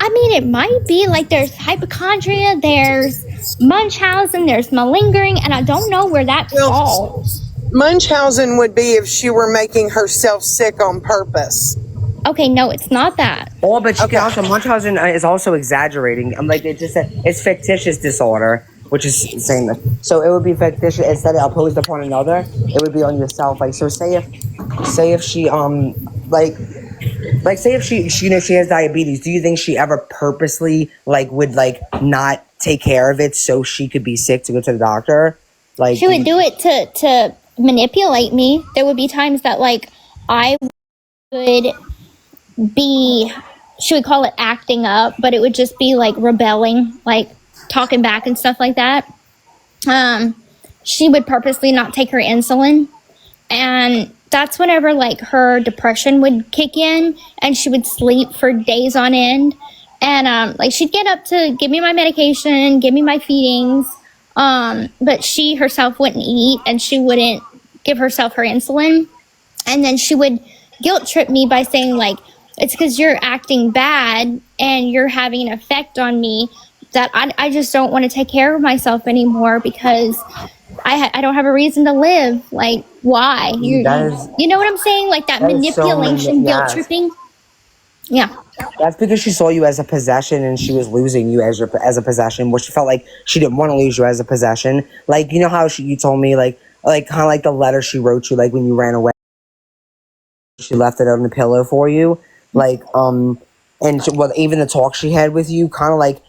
I mean, it might be like there's hypochondria, there's Munchausen, there's malingering, and I don't know where that falls. Munchausen would be if she were making herself sick on purpose. Okay, no, it's not that. Oh, but she can also Munchausen is also exaggerating. I'm like, it just said it's fictitious disorder, which is saying that. So it would be fictitious instead of opposed upon another. It would be on yourself. Like, so say if she say if she she has diabetes, do you think she ever purposely would not take care of it so she could be sick to go to the doctor? Like, She would do it to manipulate me. There would be times that I would be, she would call it acting up, but it would just be rebelling, talking back and stuff like that. She would purposely not take her insulin, and that's whenever her depression would kick in, and she would sleep for days on end. And she'd get up to give me my medication, give me my feedings, but she herself wouldn't eat, and she wouldn't give herself her insulin. And then she would guilt trip me by saying it's because you're acting bad and you're having an effect on me that I just don't want to take care of myself anymore because I don't have a reason to live. Why? You know what I'm saying? That manipulation, guilt tripping. Yeah. That's because she saw you as a possession and she was losing you as a possession, which she felt like she didn't want to lose you as a possession. You know how you told me kind of the letter she wrote you when you ran away. She left it on the pillow for you, and even the talk she had with you, kind of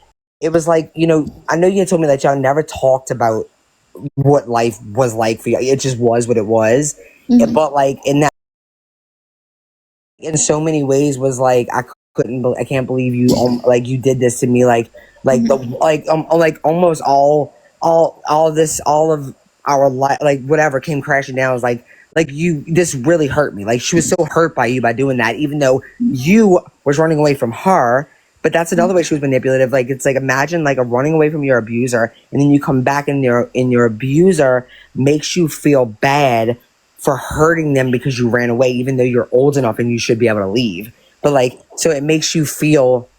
it was I know you had told me that y'all never talked about what life was like for you. It just was what it was. Mm-hmm. But in so many ways was I can't believe you you did this to me almost all of our life whatever came crashing down. It was this really hurt me. She was so hurt by you by doing that, even though you was running away from her. But that's another way she was manipulative. It's imagine running away from your abuser, and then you come back and your abuser makes you feel bad for hurting them because you ran away, even though you're old enough and you should be able to leave. But so it makes you feel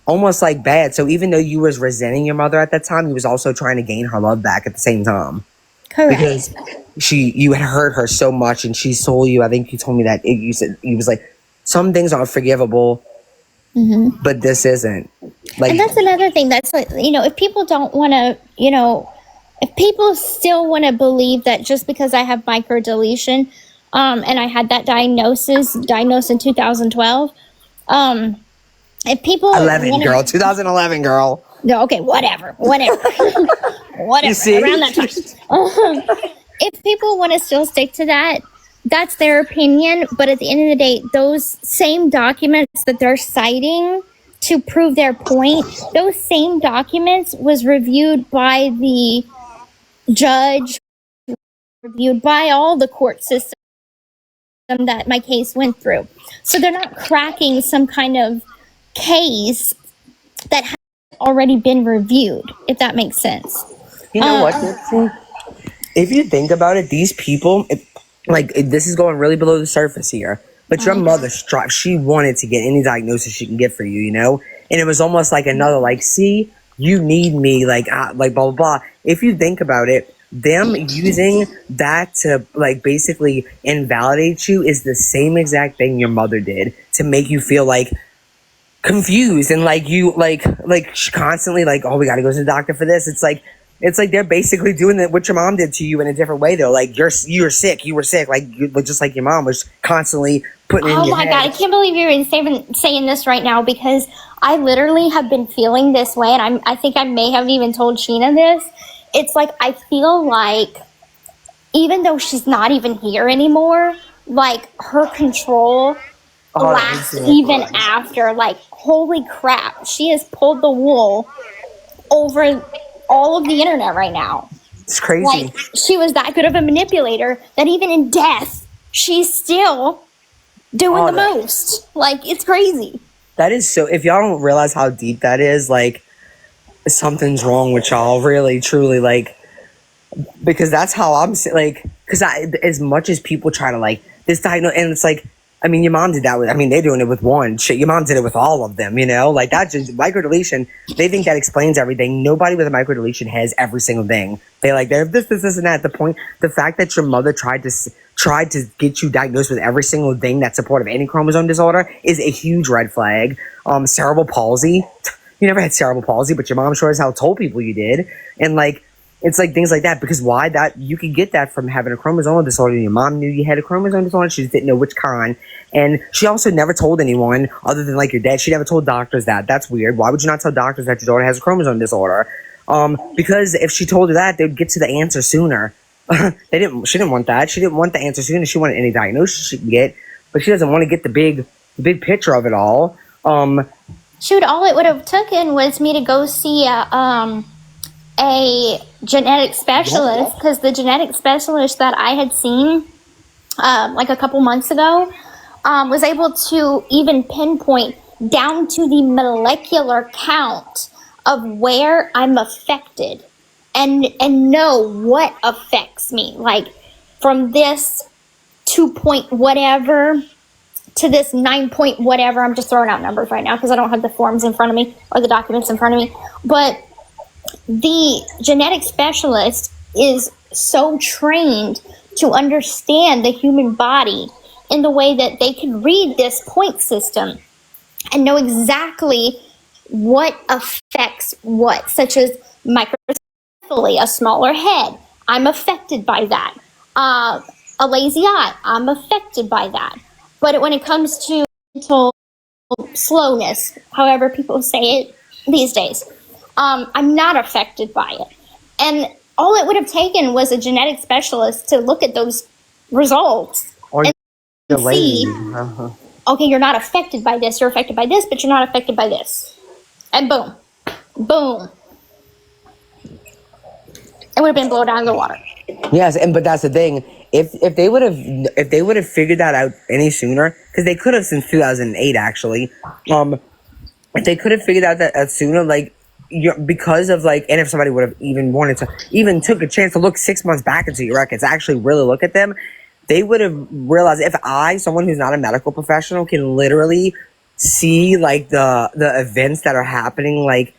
almost bad. So even though you was resenting your mother at that time, you was also trying to gain her love back at the same time. Correct. Because you had hurt her so much, and she told you. I think you told me that you said you was some things aren't forgivable. Mm-hmm. But this isn't. And that's another thing. That's if people don't want to, if people still want to believe that just because I have microdeletion, and I had that diagnosed in 2012, if people 2011 girl. No, okay, whatever, whatever. See? Around that time. If people want to still stick to that, that's their opinion. But at the end of the day, those same documents that they're citing to prove their point, those same documents was reviewed by the judge, reviewed by all the court system that my case went through. So they're not cracking some kind of case that has already been reviewed, if that makes sense. You know what, Gypsy? If you think about it, these people, this is going really below the surface here. But your mother, she wanted to get any diagnosis she can get for you, you know? And it was almost like another, like, see, you need me, like, blah, blah, blah. If you think about it, them using that to, like, basically invalidate you is the same exact thing your mother did to make you feel, like, confused and, like, you, like constantly, like, oh, we gotta go to the doctor for this. It's like they're basically doing what your mom did to you in a different way, though. Like, you're sick. You were sick. Like, just like your mom was constantly putting in your head. Oh my God, I can't believe you're even saying this right now, because I literally have been feeling this way, and I think I may have even told Sheena this. It's like, I feel like, even though she's not even here anymore, like, her control lasts even after. Like, holy crap, she has pulled the wool over all of the internet right now. It's crazy. Like, she was that good of a manipulator that even in death, she's still doing the most. Like, it's crazy. That is so, if y'all don't realize how deep that is, like, something's wrong with y'all, really, truly, like, because that's how I'm, like, because as much as people try to, like, this diagnose, and it's like, I mean, your mom did that with, I mean, they're doing it with one. Shit, your mom did it with all of them, you know? Like, that just, microdeletion, they think that explains everything. Nobody with a microdeletion has every single thing. They like, they're this, and that. The fact that your mother tried to get you diagnosed with every single thing that's supportive of any chromosome disorder is a huge red flag. Cerebral palsy. You never had cerebral palsy, but your mom sure as hell told people you did. And, like, it's like things like that, because why? That you could get that from having a chromosomal disorder. Your mom knew you had a chromosomal disorder, she just didn't know which kind. And she also never told anyone other than, like, your dad. She never told doctors that. That's weird. Why would you not tell doctors that your daughter has a chromosome disorder? Because if she told her that, they'd get to the answer sooner. She didn't want that. She didn't want the answer sooner. She wanted any diagnosis she can get, but she doesn't want to get the big picture of it all. Shoot, all it would have taken was me to go see a genetic specialist, because the genetic specialist that I had seen like a couple months ago was able to even pinpoint down to the molecular count of where I'm affected and know what affects me, like from this 2 point whatever to this 9 point whatever. I'm just throwing out numbers right now because I don't have the forms in front of me or the documents in front of me, but the genetic specialist is so trained to understand the human body in the way that they can read this point system and know exactly what affects what, such as microcephaly, a smaller head. I'm affected by that. A lazy eye, I'm affected by that. But when it comes to mental slowness, however people say it these days, I'm not affected by it. And all it would have taken was a genetic specialist to look at those results Or and see, Uh-huh. okay, you're not affected by this, you're affected by this, but you're not affected by this. And boom. Boom. It would have been blown out of the water. Yes, but that's the thing. If they would have figured that out any sooner, because they could have since 2008 actually. If they could have figured out that sooner, like, because of, like, and if somebody would have even wanted to, even took a chance to look 6 months back into your records, actually really look at them, they would have realized, if someone who's not a medical professional, can literally see, like, the events that are happening, like,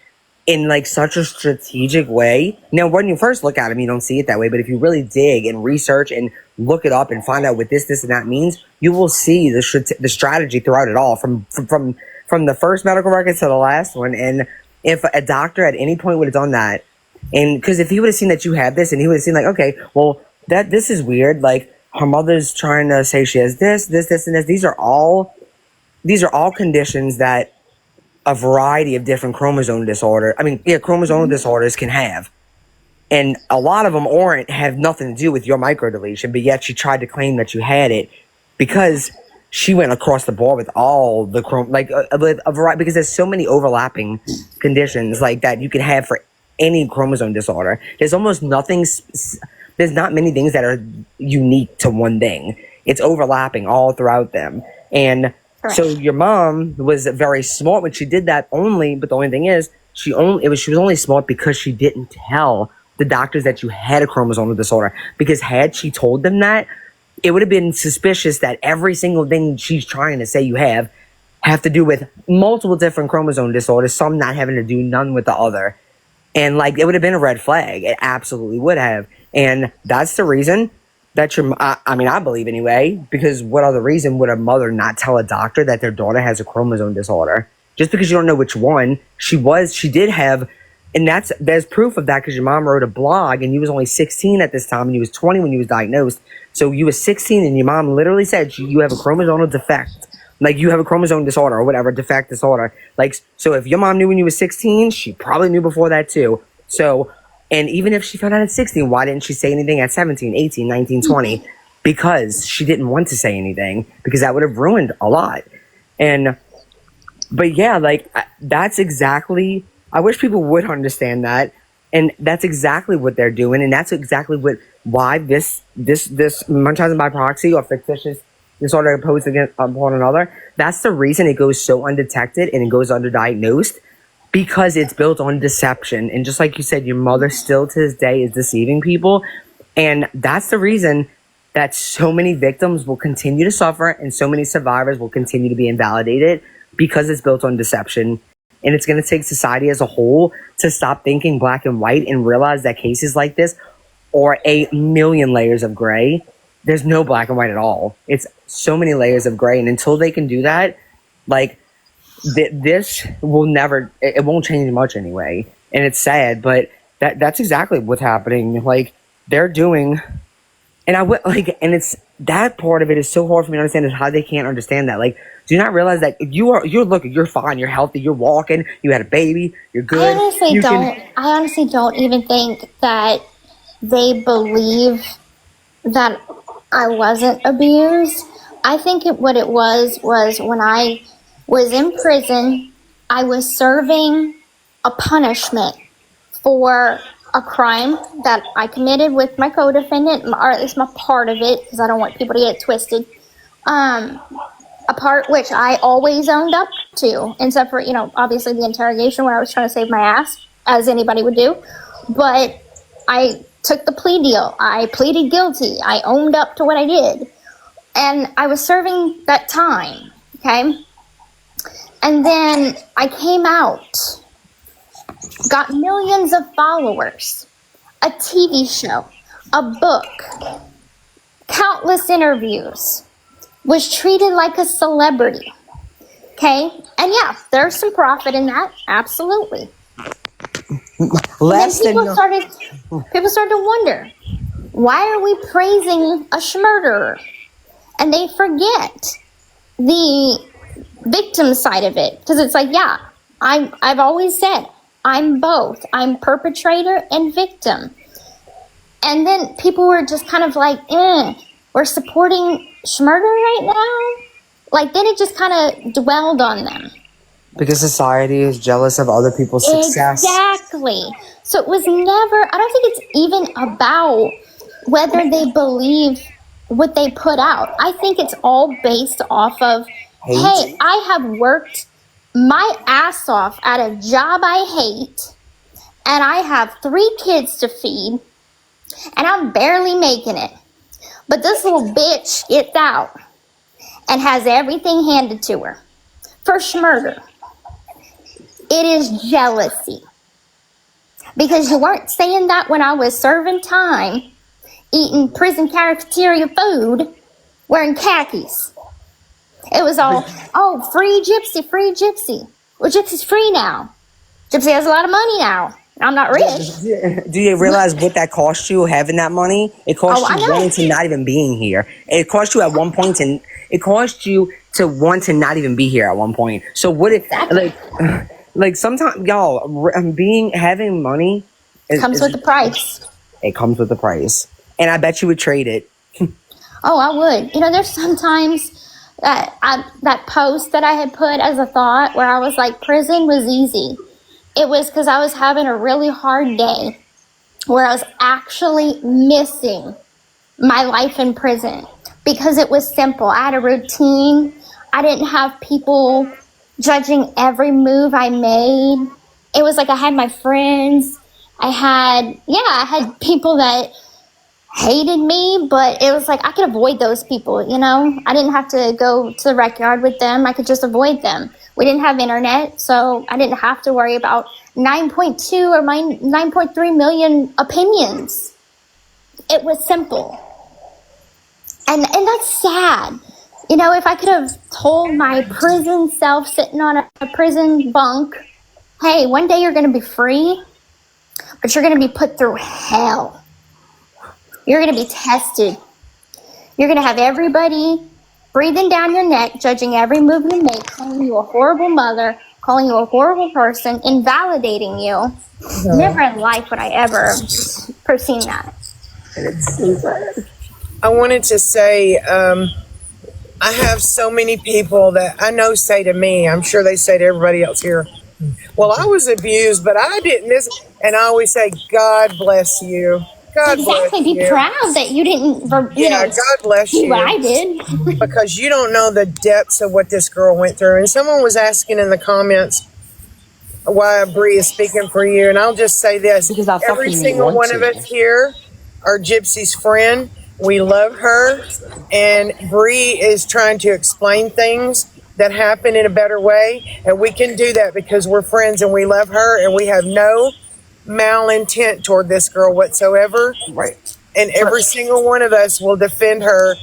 in, like, such a strategic way. Now, when you first look at them, you don't see it that way, but if you really dig and research and look it up and find out what this and that means, you will see the strategy throughout it all, from the first medical records to the last one. And if a doctor at any point would have done that, and because if he would have seen that you had this, and he would have seen, like, okay, well, this is weird, like, her mother's trying to say she has this, and this. These are all conditions that a variety of different chromosomal disorders can have. And a lot of them have nothing to do with your microdeletion, but yet she tried to claim that you had it because she went across the board with all the with a variety, because there's so many overlapping conditions like that you can have for any chromosome disorder. There's almost nothing. There's not many things that are unique to one thing. It's overlapping all throughout them. And so your mom was very smart when she did that but the only thing is she was only smart because she didn't tell the doctors that you had a chromosomal disorder. Because had she told them that, it would have been suspicious that every single thing she's trying to say you have to do with multiple different chromosome disorders, some not having to do none with the other. And like, it would have been a red flag. It absolutely would have. And that's the reason that I believe anyway, because what other reason would a mother not tell a doctor that their daughter has a chromosome disorder? Just because you don't know which one. She did have, and there's proof of that because your mom wrote a blog and you was only 16 at this time and you was 20 when you was diagnosed. So you was 16 and your mom literally said you have a chromosomal defect. Like, you have a chromosome disorder or whatever, defect disorder. Like, so if your mom knew when you was 16, she probably knew before that too. So, and even if she found out at 16, why didn't she say anything at 17, 18, 19, 20? Because she didn't want to say anything, because that would have ruined a lot. But yeah, like, that's exactly, I wish people would understand that. And that's exactly what they're doing. And that's exactly why this Munchausen by proxy or fictitious disorder opposed upon another, that's the reason it goes so undetected and it goes underdiagnosed, because it's built on deception. And just like you said, your mother still to this day is deceiving people. And that's the reason that so many victims will continue to suffer and so many survivors will continue to be invalidated, because it's built on deception. And it's going to take society as a whole to stop thinking black and white and realize that cases like this are a million layers of gray. There's no black and white at all. It's so many layers of gray. And until they can do that, like, this will never, it won't change much anyway. And it's sad, but that's exactly what's happening. Like, they're doing, and and it's, that part of it is so hard for me to understand, is how they can't understand that. Like, do you not realize that you're fine, you're healthy, you're walking, you had a baby, you're good. I honestly don't even think that they believe that I wasn't abused. I think what it was when I was in prison, I was serving a punishment for a crime that I committed with my co-defendant, or at least my part of it, because I don't want people to get twisted. A part which I always owned up to, except for, obviously the interrogation where I was trying to save my ass, as anybody would do. But I took the plea deal. I pleaded guilty. I owned up to what I did. And I was serving that time, okay? And then I came out, got millions of followers, a TV show, a book, countless interviews, was treated like a celebrity, okay? And yeah, there's some profit in that, absolutely. People started to wonder, why are we praising a murderer? And they forget the victim side of it, because it's like, yeah, I've always said I'm both. I'm perpetrator and victim. And then people were just kind of like, we're supporting murder right now? Like, then it just kind of dwelled on them. Because society is jealous of other people's success. Exactly. So it was never, I don't think it's even about whether they believe what they put out. I think it's all based off of, hate. Hey, I have worked my ass off at a job I hate, and I have 3 kids to feed, and I'm barely making it. But this little bitch gets out and has everything handed to her for murder. It is jealousy. Because you weren't saying that when I was serving time, eating prison cafeteria food, wearing khakis. It was all, free Gypsy, free Gypsy. Well, Gypsy's free now. Gypsy has a lot of money now. I'm not rich. Do you realize what that cost you, having that money? It cost you wanting to not even being here. It cost you at one point, and it cost you to want to not even be here at one point. So what if, like sometimes, y'all, having money comes with the price. It comes with the price. And I bet you would trade it. Oh, I would. There's sometimes that post that I had put as a thought where I was like, prison was easy. It was because I was having a really hard day where I was actually missing my life in prison because it was simple. I had a routine. I didn't have people judging every move I made. It was like I had my friends. I had people that hated me, but it was like I could avoid those people, you know? I didn't have to go to the rec yard with them. I could just avoid them. We didn't have internet, so I didn't have to worry about 9.2 or my 9.3 million opinions. It was simple. And that's sad. You know, if I could have told my prison self sitting on a prison bunk, hey, one day you're going to be free, but you're going to be put through hell. You're going to be tested. You're going to have everybody breathing down your neck, judging every move you make, calling you a horrible mother, calling you a horrible person, invalidating you. Never in life would I ever foreseen that. I wanted to say, I have so many people that I know say to me, I'm sure they say to everybody else here, well, I was abused, but I didn't miss. And I always say, God bless you. God Exactly. bless Be you. proud that you didn't, Yeah, God bless do you. what I did. Because you don't know the depths of what this girl went through. And someone was asking in the comments why Bree is speaking for you. And I'll just say this. Because I Every fucking single want one to. of us here are Gypsy's friend. We love her. And Bree is trying to explain things that happen in a better way. And we can do that because we're friends and we love her. And we have no malintent toward this girl whatsoever. Right. And every single one of us will defend her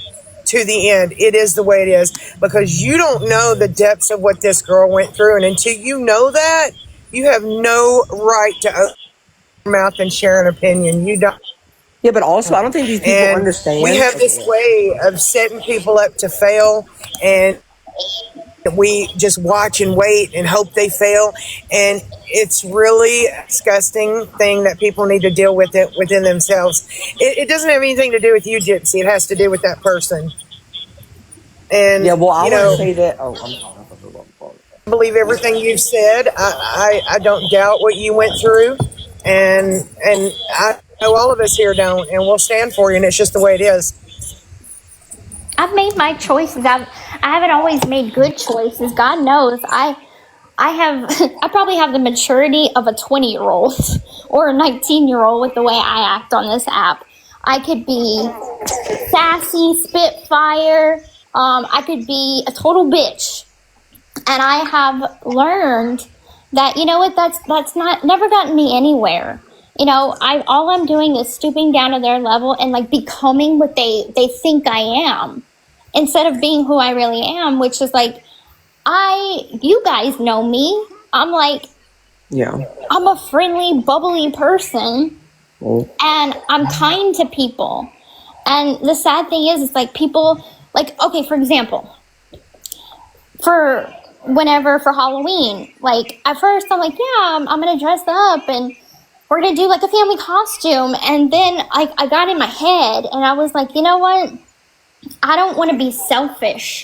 to the end. It is the way it is. Because you don't know the depths of what this girl went through. And until you know that, you have no right to open your mouth and share an opinion. You don't. Yeah, but also I don't think these people And understand. we have this way of setting people up to fail, and we just watch and wait and hope they fail. And it's really a disgusting thing that people need to deal with it within themselves. It doesn't have anything to do with you, Gypsy. It has to do with that person. And Yeah, well, I you want know, to say that. Oh, I'm sorry. I believe everything you've said. I don't doubt what you went through, and I know all of us here don't, and we'll stand for you. And it's just the way it is. I've made my choices. I haven't always made good choices. God knows. I probably have the maturity of a 20-year-old or a 19-year-old with the way I act on this app. I could be sassy, spitfire. I could be a total bitch. And I have learned that, you know what, that's never gotten me anywhere. You know, all I'm doing is stooping down to their level and like becoming what they think I am, instead of being who I really am, which is like, you guys know me. I'm like, Yeah. I'm a friendly, bubbly person, Well, and I'm kind to people. And the sad thing is, it's like people, like, okay, for example, for Halloween, like at first I'm like, yeah, I'm gonna dress up and we're gonna do like a family costume. And then I got in my head and I was like, you know what? I don't want to be selfish.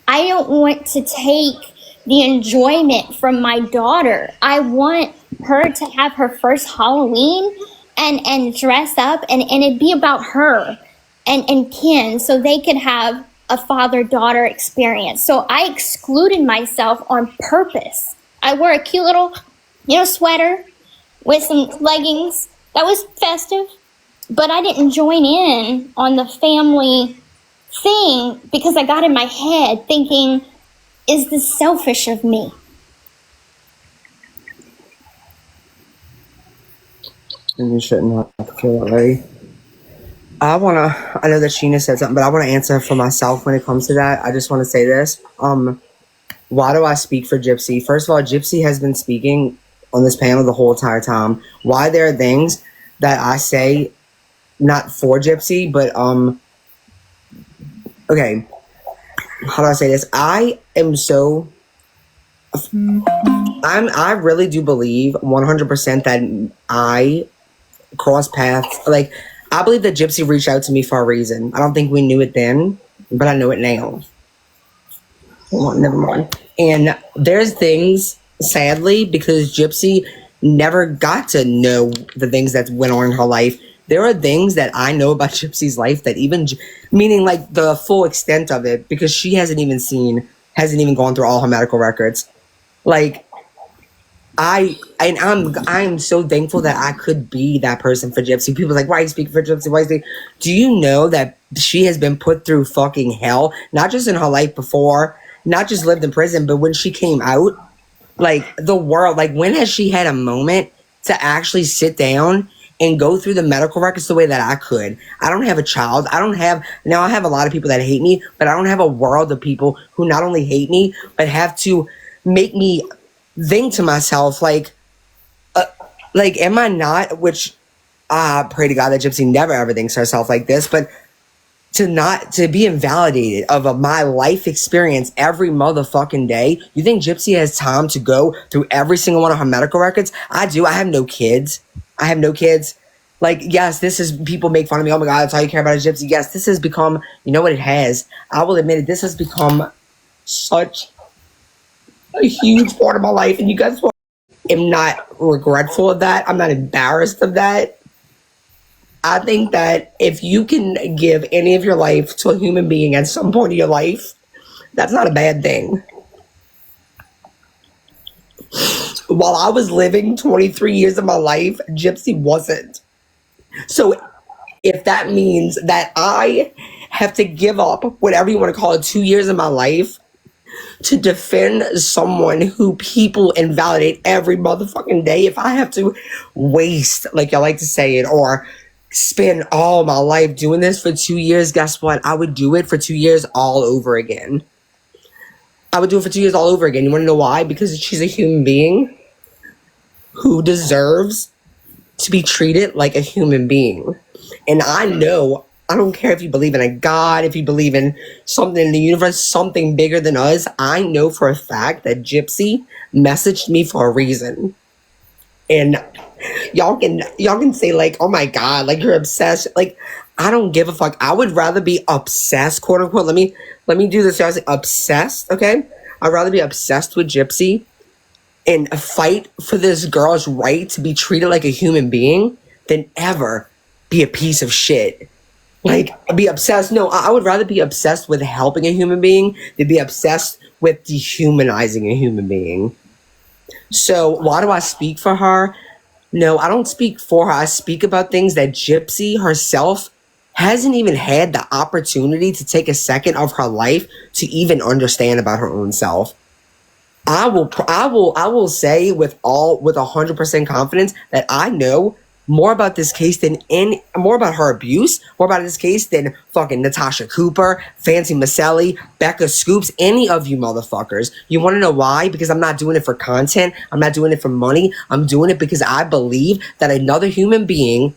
I don't want to take the enjoyment from my daughter. I want her to have her first Halloween and dress up and it be about her and Ken, so they could have a father-daughter experience. So I excluded myself on purpose. I wore a cute little, sweater with some leggings. That was festive. But I didn't join in on the family thing because I got in my head thinking, is this selfish of me? and you shouldn't have to feel that way. I know that Sheena said something, but I want to answer for myself when it comes to that. I just want to say this. Why do I speak for Gypsy? First of all, Gypsy has been speaking on this panel the whole entire time. Why there are things that I say not for Gypsy, but okay. How do I say this? I really do believe 100% that I cross paths. Like, I believe that Gypsy reached out to me for a reason. I don't think we knew it then, but I know it now. hold on, never mind. And there's things, sadly, because Gypsy never got to know the things that went on in her life. There are things that I know about Gypsy's life that even, meaning like the full extent of it, because she hasn't even gone through all her medical records. Like, I'm so thankful that I could be that person for Gypsy. People are like, why are you speaking for Gypsy? Why are you speaking? Do you know that she has been put through fucking hell, not just in her life before, not just lived in prison, but when she came out, like the world, like when has she had a moment to actually sit down and go through the medical records the way that I could? I don't have a child. Now I have a lot of people that hate me, but I don't have a world of people who not only hate me, but have to make me think to myself, like, am I not, which I pray to God that Gypsy never ever thinks herself like this, but to be invalidated of my life experience every motherfucking day. You think Gypsy has time to go through every single one of her medical records? I do. I have no kids. Like, yes, this is, people make fun of me. Oh my God, that's all you care about is Gypsy. Yes, this has become, you know what it has? I will admit it, this has become such a huge part of my life. And you guys am not regretful of that. I'm not embarrassed of that. I think that if you can give any of your life to a human being at some point in your life, that's not a bad thing. While I was living 23 years of my life, Gypsy wasn't. So if that means that I have to give up whatever you want to call it, 2 years of my life to defend someone who people invalidate every motherfucking day, if I have to waste, like y'all like to say it, or spend all my life doing this for 2 years, guess what? I would do it for 2 years all over again. I would do it for 2 years all over again. You want to know why? Because she's a human being who deserves to be treated like a human being. And I know, I don't care if you believe in a God, if you believe in something in the universe, something bigger than us. I know for a fact that Gypsy messaged me for a reason. And y'all can say like, oh my God, like you're obsessed. Like, I don't give a fuck. I would rather be obsessed, quote unquote. Let me do this. I was obsessed, okay? I'd rather be obsessed with Gypsy and fight for this girl's right to be treated like a human being than ever be a piece of shit. Like, be obsessed. No, I would rather be obsessed with helping a human being than be obsessed with dehumanizing a human being. So why do I speak for her? No, I don't speak for her. I speak about things that Gypsy herself hasn't even had the opportunity to take a second of her life to even understand about her own self. I will say with 100% confidence that I know more about this case more about her abuse, more about this case than fucking Natasha Cooper, Fancy Maselli, Becca Scoops, any of you motherfuckers. You want to know why? Because I'm not doing it for content. I'm not doing it for money. I'm doing it because I believe that another human being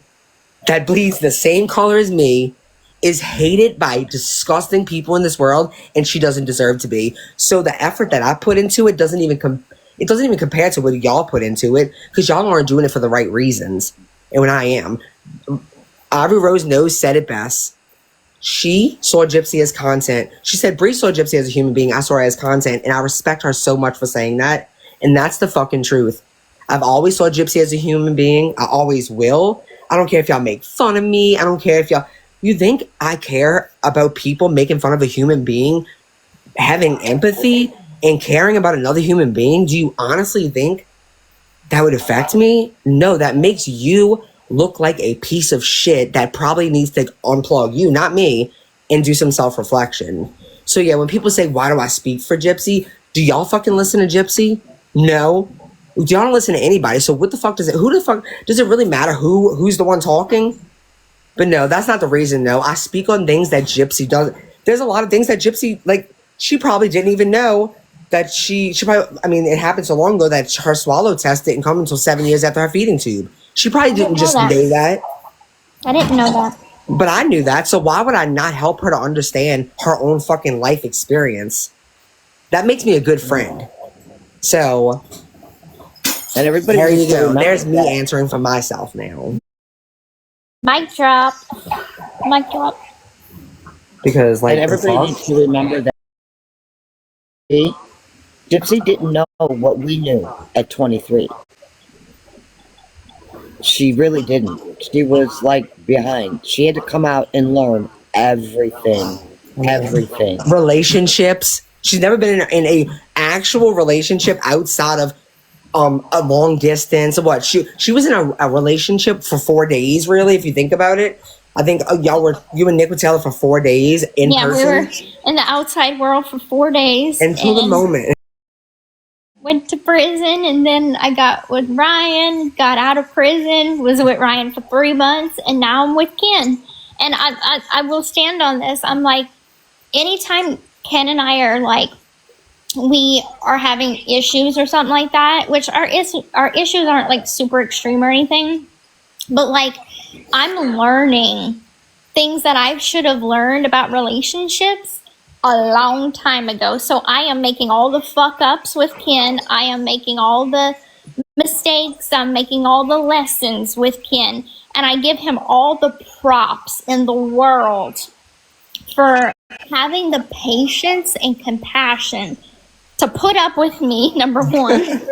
that bleeds the same color as me is hated by disgusting people in this world, and she doesn't deserve to be. So the effort that I put into it doesn't even compare to what y'all put into it, because y'all aren't doing it for the right reasons. And when I am, Aubrey Rose Knows said it best. She saw Gypsy as content. She said Bree saw Gypsy as a human being. I saw her as content, and I respect her so much for saying that. And that's the fucking truth. I've always saw Gypsy as a human being. I always will. I don't care if y'all make fun of me. I don't care if y'all... You think I care about people making fun of a human being, having empathy, and caring about another human being? Do you honestly think that would affect me? No, that makes you look like a piece of shit that probably needs to unplug you, not me, and do some self-reflection. So yeah, when people say, why do I speak for Gypsy? Do y'all fucking listen to Gypsy? No. Do y'all don't listen to anybody? So who the fuck does it really matter who's the one talking? But no, that's not the reason. No, I speak on things that Gypsy does. There's a lot of things that Gypsy, like, she probably didn't even know that she probably, I mean, it happened so long ago that her swallow test didn't come until 7 years after her feeding tube. She probably didn't just know that. I didn't know that. But I knew that. So why would I not help her to understand her own fucking life experience? That makes me a good friend. So, And everybody there needs you to go. remember There's me that. answering for myself now. Mic drop. Mic drop. Because, like, And everybody needs to remember that Gypsy didn't know what we knew at 23. She really didn't. She was like behind. She had to come out and learn everything. Everything. Relationships. She's never been in a actual relationship outside of a long distance. What she was in a relationship for 4 days. Really, if you think about it, I think you and Nick were together for 4 days in person. We were in the outside world for 4 days Until the moment. Went to prison, and then I got with Ryan, got out of prison, was with Ryan for 3 months, and now I'm with Ken. And I will stand on this. I'm like, anytime Ken and I are like, we are having issues or something like that, which our issues aren't like super extreme or anything, but like I'm learning things that I should have learned about relationships a long time ago. So I am making all the fuck ups with Ken. I am making all the mistakes. I'm making all the lessons with Ken. And I give him all the props in the world for having the patience and compassion to put up with me, number one,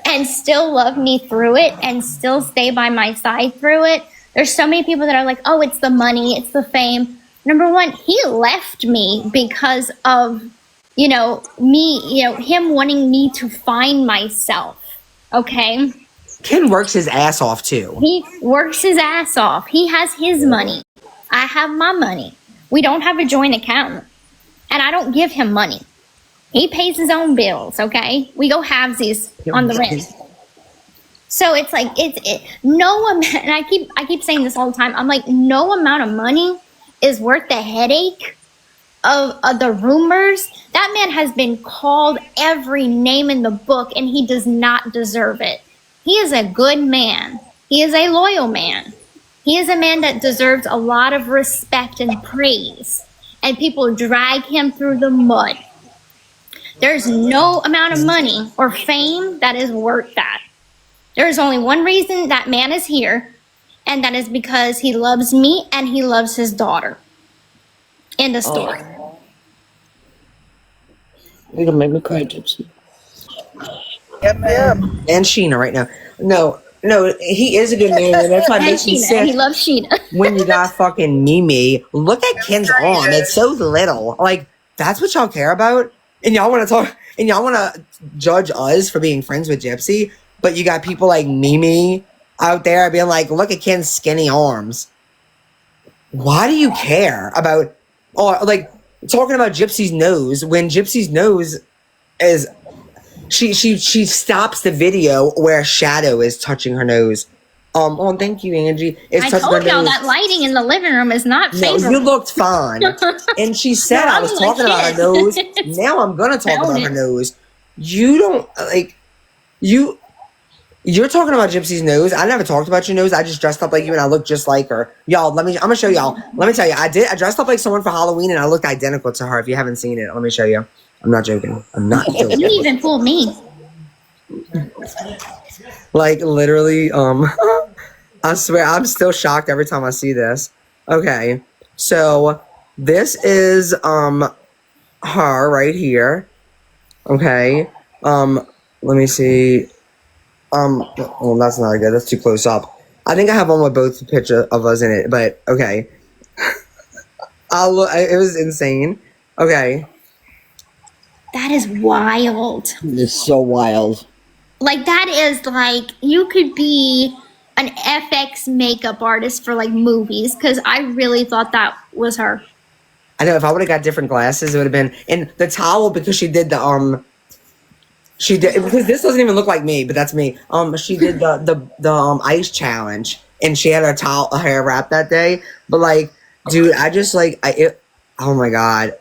and still love me through it and still stay by my side through it. There's so many people that are like, oh, it's the money, it's the fame. Number one, he left me because of, him wanting me to find myself. Okay. Ken works his ass off too. He works his ass off. He has his money. I have my money. We don't have a joint account. And I don't give him money. He pays his own bills, okay? We go halvesies on the rent. So it's like, no amount, and I keep saying this all the time. I'm like, no amount of money is worth the headache of the rumors. That man has been called every name in the book, and he does not deserve it. He is a good man. He is a loyal man. He is a man that deserves a lot of respect and praise, and people drag him through the mud. There's no amount of money or fame that is worth that. There's only one reason that man is here, and that is because he loves me and he loves his daughter. End of story. You're gonna make me cry, Gypsy. Yep. And Sheena right now. No, he is a good man, and that's why it And makes me Sheena, sick. he loves Sheena. When you got fucking Mimi, look at Ken's arm. It's so little. Like, that's what y'all care about? And y'all want to talk, and y'all want to judge us for being friends with Gypsy, but you got people like Mimi out there being like, look at Ken's skinny arms. Why do you care about, or like, talking about Gypsy's nose, when Gypsy's nose is, she stops the video where a shadow is touching her nose. Oh, thank you, Angie. I told y'all that lighting in the living room is not favorable. No, you looked fine. And she said I was talking about her nose. Now I'm gonna talk about her nose. You don't like you're talking about Gypsy's nose. I never talked about your nose. I just dressed up like you and I looked just like her. Y'all, I'm gonna show y'all. Let me tell you, I dressed up like someone for Halloween and I looked identical to her. If you haven't seen it, let me show you. I'm not joking. I'm not joking. You even fooled me. Like literally, I swear I'm still shocked every time I see this. Okay, so this is her right here. Okay, let me see. Well, that's not good. That's too close up. I think I have one with both the picture of us in it, but okay. It was insane. Okay. That is wild. It's so wild. Like, that is like, you could be an FX makeup artist for like movies, because I really thought that was her. I know if I would have got different glasses, it would have been, and the towel, because she did the because this doesn't even look like me, but that's me. She did the ice challenge, and she had her hair wrapped that day. But like, dude, I just like oh my god,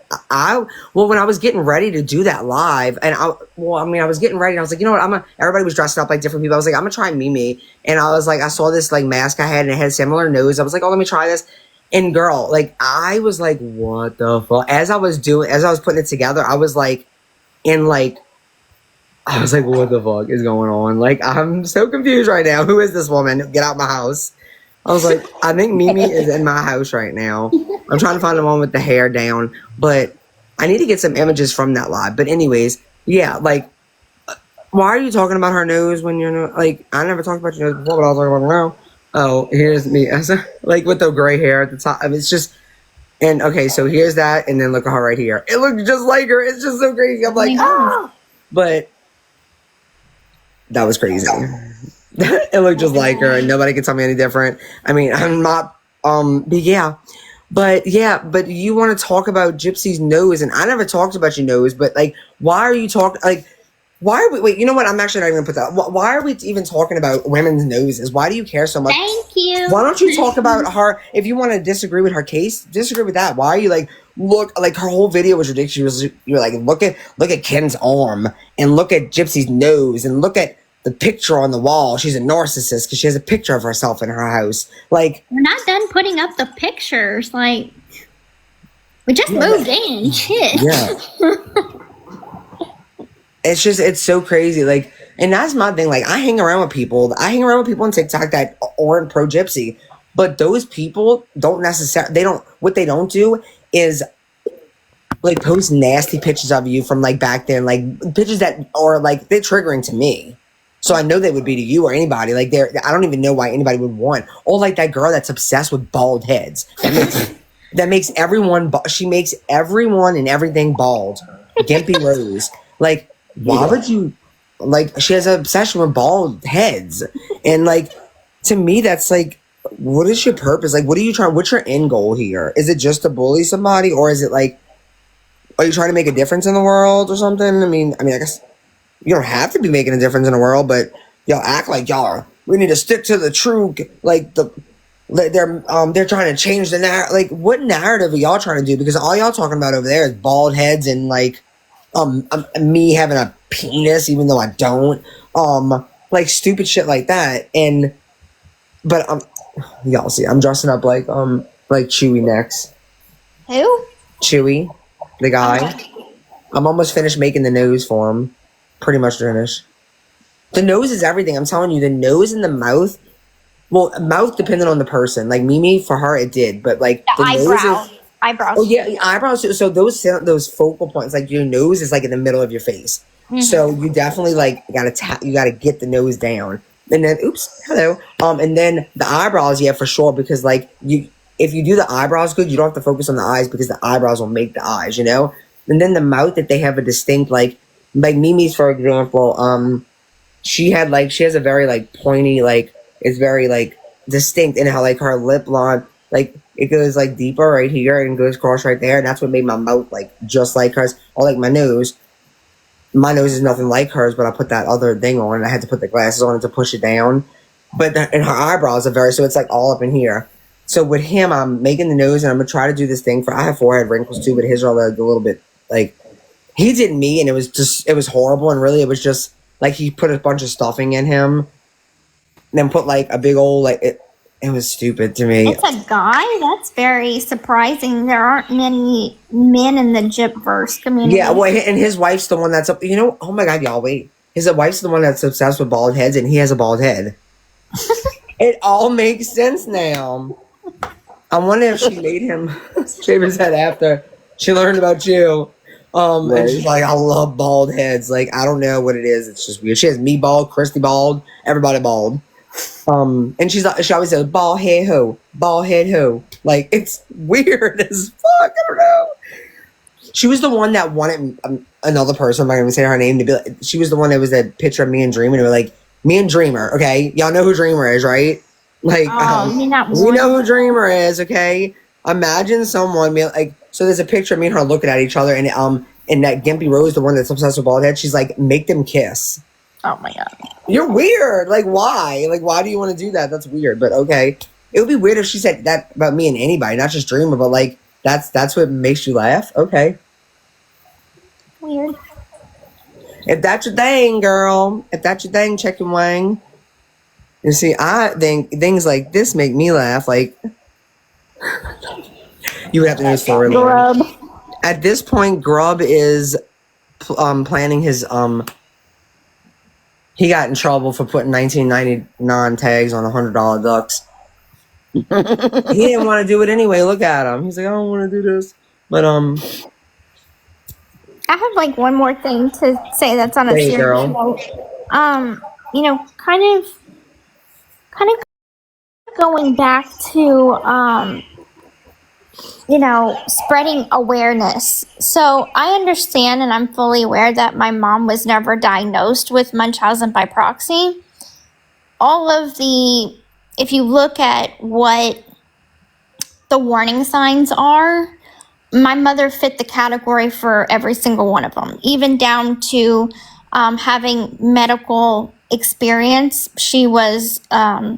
when I was getting ready to do that live, and I was getting ready, and I was like, you know what, everybody was dressed up like different people. I was like, I'm gonna try Mimi, and I was like, I saw this like mask I had, and it had a similar nose. I was like, oh, let me try this. And girl, like, I was like, what the fuck? As I was putting it together, I was like, I was like, what the fuck is going on? Like, I'm so confused right now. Who is this woman? Get out my house. I was like, I think Mimi is in my house right now. I'm trying to find the one with the hair down. But I need to get some images from that live. But anyways, yeah, like, why are you talking about her nose when you're not, like, I never talked about your nose before, but I'll talk about it now. Oh, here's me, like with the gray hair at the top. I mean, it's just, and okay, so here's that, and then look at her right here. It looks just like her. It's just so crazy. I'm like, ah, but that was crazy. It looked just like her, and nobody can tell me any different. I mean, I'm not, but you want to talk about Gypsy's nose, and I never talked about your nose, but like, why are you talking, like, why are we, wait, you know what, I'm actually not even going to put that, why are we even talking about women's noses? Why do you care so much? Thank you. Why don't you talk about her, if you want to disagree with her case, disagree with that. Why are you like, look, like her whole video was ridiculous. You're like, look at Ken's arm, and look at Gypsy's nose, and look at the picture on the wall. She's a narcissist because she has a picture of herself in her house. Like, We're not done putting up the pictures. Like, we just moved in. Shit. yeah. It's so crazy. Like, and that's my thing. Like, I hang around with people on TikTok that aren't pro Gypsy, but those people don't necessarily, what they don't do is like post nasty pictures of you from like back then, like pictures that are like, they're triggering to me. So I know they would be to you or anybody. Like, I don't even know why anybody would want. Or like that girl that's obsessed with bald heads. That makes everyone, she makes everyone and everything bald. Gimpy Rose. Like, why would you, like, she has an obsession with bald heads. And like, to me, that's like, what is your purpose? Like, what's your end goal here? Is it just to bully somebody, or is it like, are you trying to make a difference in the world or something? I mean, I guess you don't have to be making a difference in the world, but y'all act like y'all are, we need to stick to the true, like they're trying to change the narrative. Like, what narrative are y'all trying to do? Because all y'all talking about over there is bald heads and like, me having a penis, even though I don't, like stupid shit like that. But y'all see, I'm dressing up like Chewy next. Who? Chewy, the guy. I'm almost finished making the nose for him. Pretty much finished. The nose is everything. I'm telling you, the nose and the mouth. Well, mouth depending on the person. Like Mimi, for her it did, but like The eyebrow. Eyebrows. Oh yeah, eyebrows. So those focal points, like your nose is like in the middle of your face. Mm-hmm. So you definitely like you gotta get the nose down, and then hello. And then the eyebrows, yeah, for sure, because like if you do the eyebrows good, you don't have to focus on the eyes because the eyebrows will make the eyes, you know. And then the mouth, that they have a distinct like Mimi's, for example, she has a very like pointy, like it's very like distinct in how like her lip line, like it goes like deeper right here and goes across right there, and that's what made my mouth like just like hers. Or like my nose is nothing like hers, but I put that other thing on and I had to put the glasses on to push it down. But and her eyebrows are very, so it's like all up in here. So with him, I'm making the nose, and I'm gonna try to do this thing I have forehead wrinkles too, but his are like a little bit like, he did me, and it was horrible, and really it was just like he put a bunch of stuffing in him and then put like a big old like it was stupid to me. It's a guy? That's very surprising. There aren't many men in the Gypverse community. Yeah, well, and his wife's the one that's up, you know, oh my god, y'all, wait. His wife's the one that's obsessed with bald heads, and he has a bald head. It all makes sense now. I wonder if she made him shave his head after she learned about you. Right. And she's like, I love bald heads. Like, I don't know what it is. It's just weird. She has me bald, Christy bald, everybody bald. And she always says, bald head ho, bald head ho. Like, it's weird as fuck. I don't know. She was the one that wanted another person, I'm not going to say her name, to be like, she was the one that was that picture of me and Dreamer, and they were like, me and Dreamer, okay? Y'all know who Dreamer is, right? Like, we know who Dreamer is, okay? Imagine someone, like, so there's a picture of me and her looking at each other, and that Gimpy Rose, the one that's obsessed with bald head, she's like, make them kiss. Oh my god. You're weird. Like, why? Like, why do you want to do that? That's weird, but okay. It would be weird if she said that about me and anybody, not just Dreamer, but like, that's what makes you laugh? Okay. Weird. If that's your thing, girl. If that's your thing, chicken wing. You see, I think things like this make me laugh. Like, you would have to know this for Grub. At this point, Grub is planning his he got in trouble for putting 1999 tags on $100 ducks. He didn't want to do it anyway. Look at him. He's like, I don't want to do this. But I have like one more thing to say that's on a Hey, serious girl. note. Kind of going back to spreading awareness. So I understand and I'm fully aware that my mom was never diagnosed with Munchausen by proxy. If you look at what the warning signs are, my mother fit the category for every single one of them, even down to having medical experience. She was, I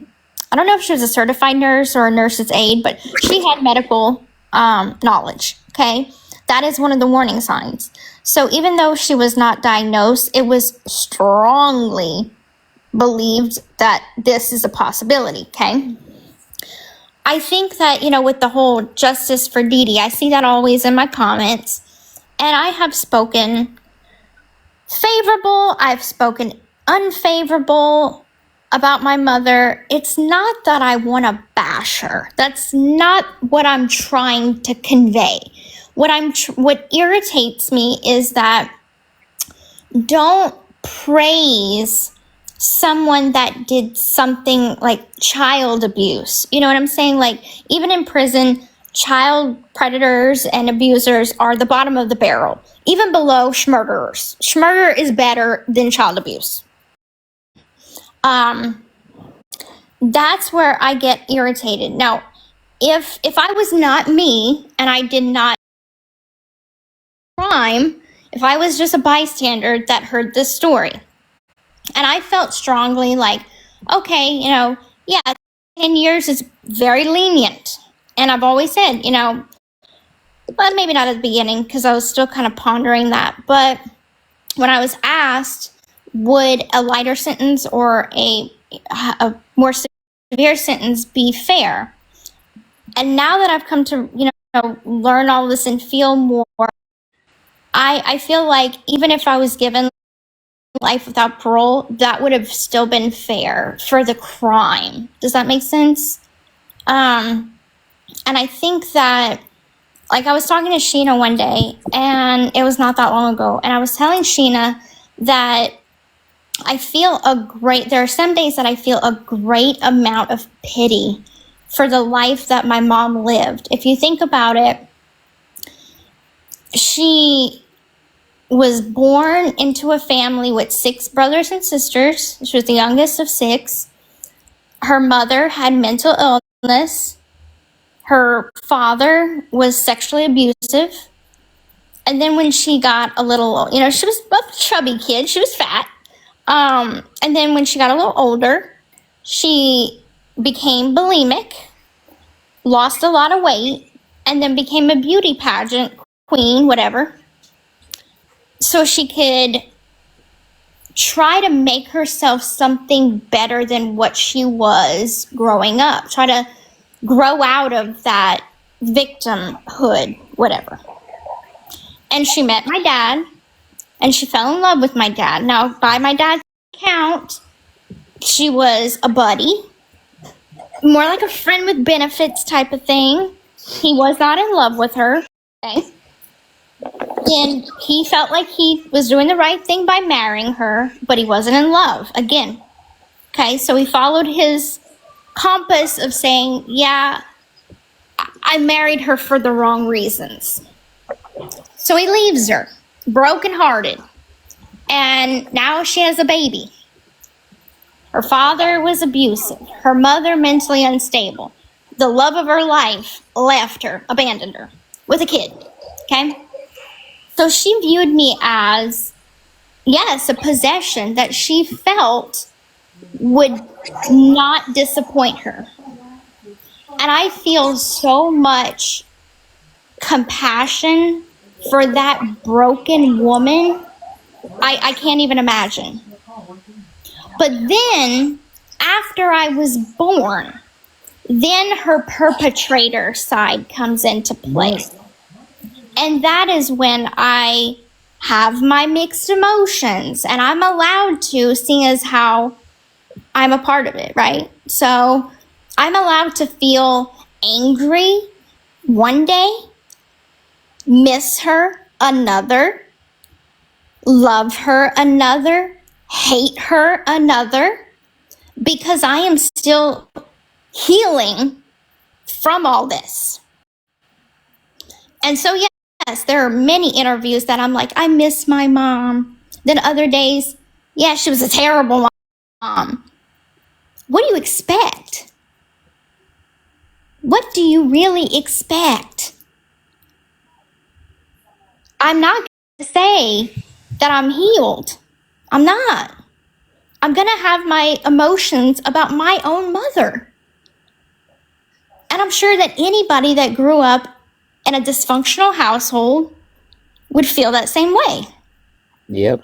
don't know if she was a certified nurse or a nurse's aide, but she had medical knowledge, okay? That is one of the warning signs. So even though she was not diagnosed, it was strongly believed that this is a possibility, okay? I think that, with the whole justice for Dee Dee, I see that always in my comments. And I have spoken favorable, I've spoken unfavorable about my mother. It's not that I want to bash her. That's not what I'm trying to convey. What irritates me is that don't praise someone that did something like child abuse. You know what I'm saying? Like, even in prison, child predators and abusers are the bottom of the barrel, even below schmurderers. Schmurder is better than child abuse. That's where I get irritated. Now, if I was not me and I did not crime, if I was just a bystander that heard this story, and I felt strongly like, okay, yeah, 10 years is very lenient. And I've always said, well, maybe not at the beginning because I was still kind of pondering that. But when I was asked, would a lighter sentence or a more severe sentence be fair? And now that I've come to, learn all this and feel more, I feel like even if I was given life without parole, that would have still been fair for the crime. Does that make sense? And I think that, like, I was talking to Sheena one day, and it was not that long ago, and I was telling Sheena that there are some days that I feel a great amount of pity for the life that my mom lived. If you think about it, she was born into a family with 6 brothers and sisters. She was the youngest of 6. Her mother had mental illness. Her father was sexually abusive. And then when she got a little, she was a chubby kid. She was fat. And then when she got a little older, she became bulimic, lost a lot of weight, and then became a beauty pageant queen, whatever, so she could try to make herself something better than what she was growing up, try to grow out of that victimhood, whatever. And she met my dad, and she fell in love with my dad. Now, by my dad's account, she was a buddy, more like a friend with benefits type of thing. He was not in love with her, okay? And he felt like he was doing the right thing by marrying her, but he wasn't in love, again. Okay, so he followed his compass of saying, yeah, I married her for the wrong reasons. So he leaves her, brokenhearted. And now she has a baby. Her father was abusive. Her mother mentally unstable. The love of her life left her, abandoned her, with a kid. Okay? So she viewed me as, yes, a possession that she felt would not disappoint her. And I feel so much compassion for that broken woman. I can't even imagine. But then, after I was born, then her perpetrator side comes into play. And that is when I have my mixed emotions, and I'm allowed to, seeing as how I'm a part of it, right? So I'm allowed to feel angry one day, miss her another, love her another, hate her another, because I am still healing from all this. And so, yes, there are many interviews that I'm like, I miss my mom. Then other days, yeah, she was a terrible mom. What do you expect? What do you really expect? I'm not going to say that I'm healed. I'm not. I'm going to have my emotions about my own mother. And I'm sure that anybody that grew up in a dysfunctional household would feel that same way. Yep.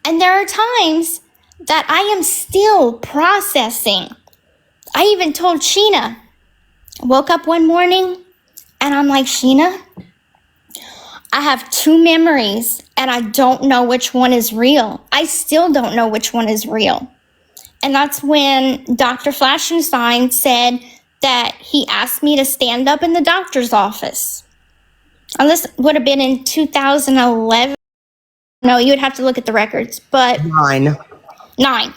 And there are times that I am still processing. I even told Sheena, woke up one morning and I'm like, Sheena, I have two memories and I don't know which one is real. I still don't know which one is real. And that's when Dr. Flashenstein said that he asked me to stand up in the doctor's office. And this would have been in 2011. No, you would have to look at the records, but 9.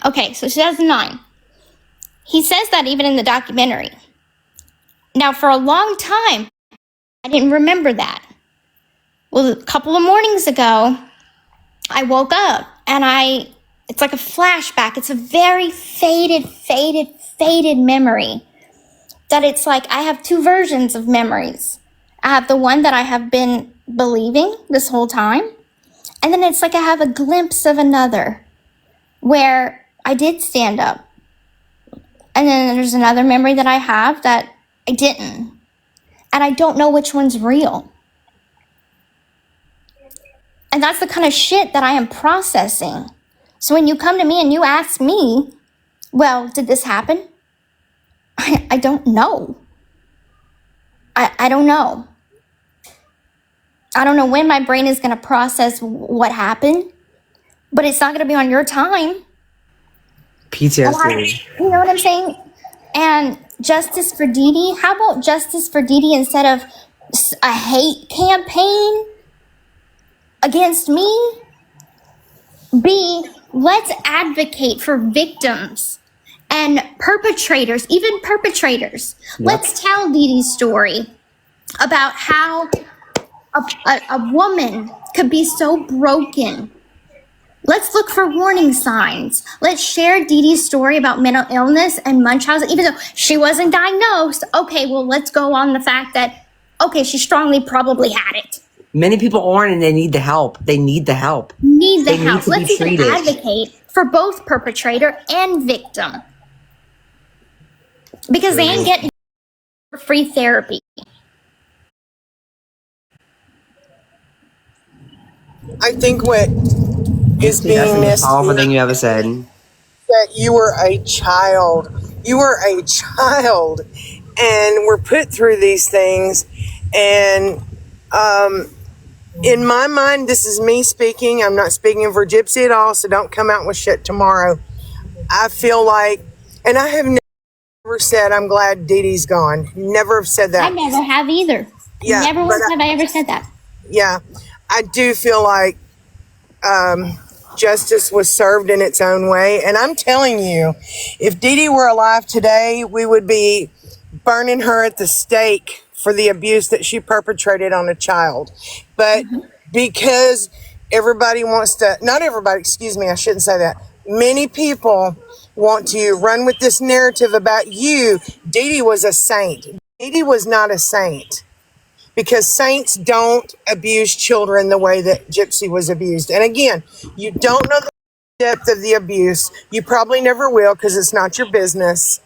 Okay, so 2009. He says that even in the documentary. Now, for a long time, I didn't remember that. Well, a couple of mornings ago, I woke up and it's like a flashback. It's a very faded memory. That it's like I have two versions of memories. I have the one that I have been believing this whole time. And then it's like I have a glimpse of another where I did stand up. And then there's another memory that I have that I didn't. And I don't know which one's real. And that's the kind of shit that I am processing. So when you come to me and you ask me, well, did this happen? I don't know. I don't know. I don't know when my brain is going to process what happened, but it's not going to be on your time. PTSD. You know what I'm saying? And justice for Dee Dee. How about justice for Dee Dee instead of a hate campaign against me? B, let's advocate for victims and perpetrators, even perpetrators. Yep. Let's tell Dee Dee's story about how a woman could be so broken. Let's look for warning signs. Let's share Dee Dee's story about mental illness and Munchausen, even though she wasn't diagnosed. Okay, well, let's go on the fact that, okay, she strongly probably had it. Many people aren't, and they need the help. They need the help. Let's even advocate for both perpetrator and victim. Because they ain't getting free therapy. I think what is being That's the most missed powerful is thing you ever said. that you were a child. You were a child, and we're put through these things. And in my mind, this is me speaking. I'm not speaking for Gypsy at all, so don't come out with shit tomorrow. I feel like, and I have never said I'm glad Dee Dee's gone. Never have said that. I never have either. Yeah, never once have I ever said that. Yeah, I do feel like justice was served in its own way. And I'm telling you, if Dee Dee were alive today, we would be burning her at the stake for the abuse that she perpetrated on a child. But because everybody wants to, not everybody, excuse me, I shouldn't say that. Many people want to run with this narrative about you. Dee Dee was a saint. Dee Dee was not a saint. Because saints don't abuse children the way that Gypsy was abused. And again, you don't know the depth of the abuse. You probably never will because it's not your business.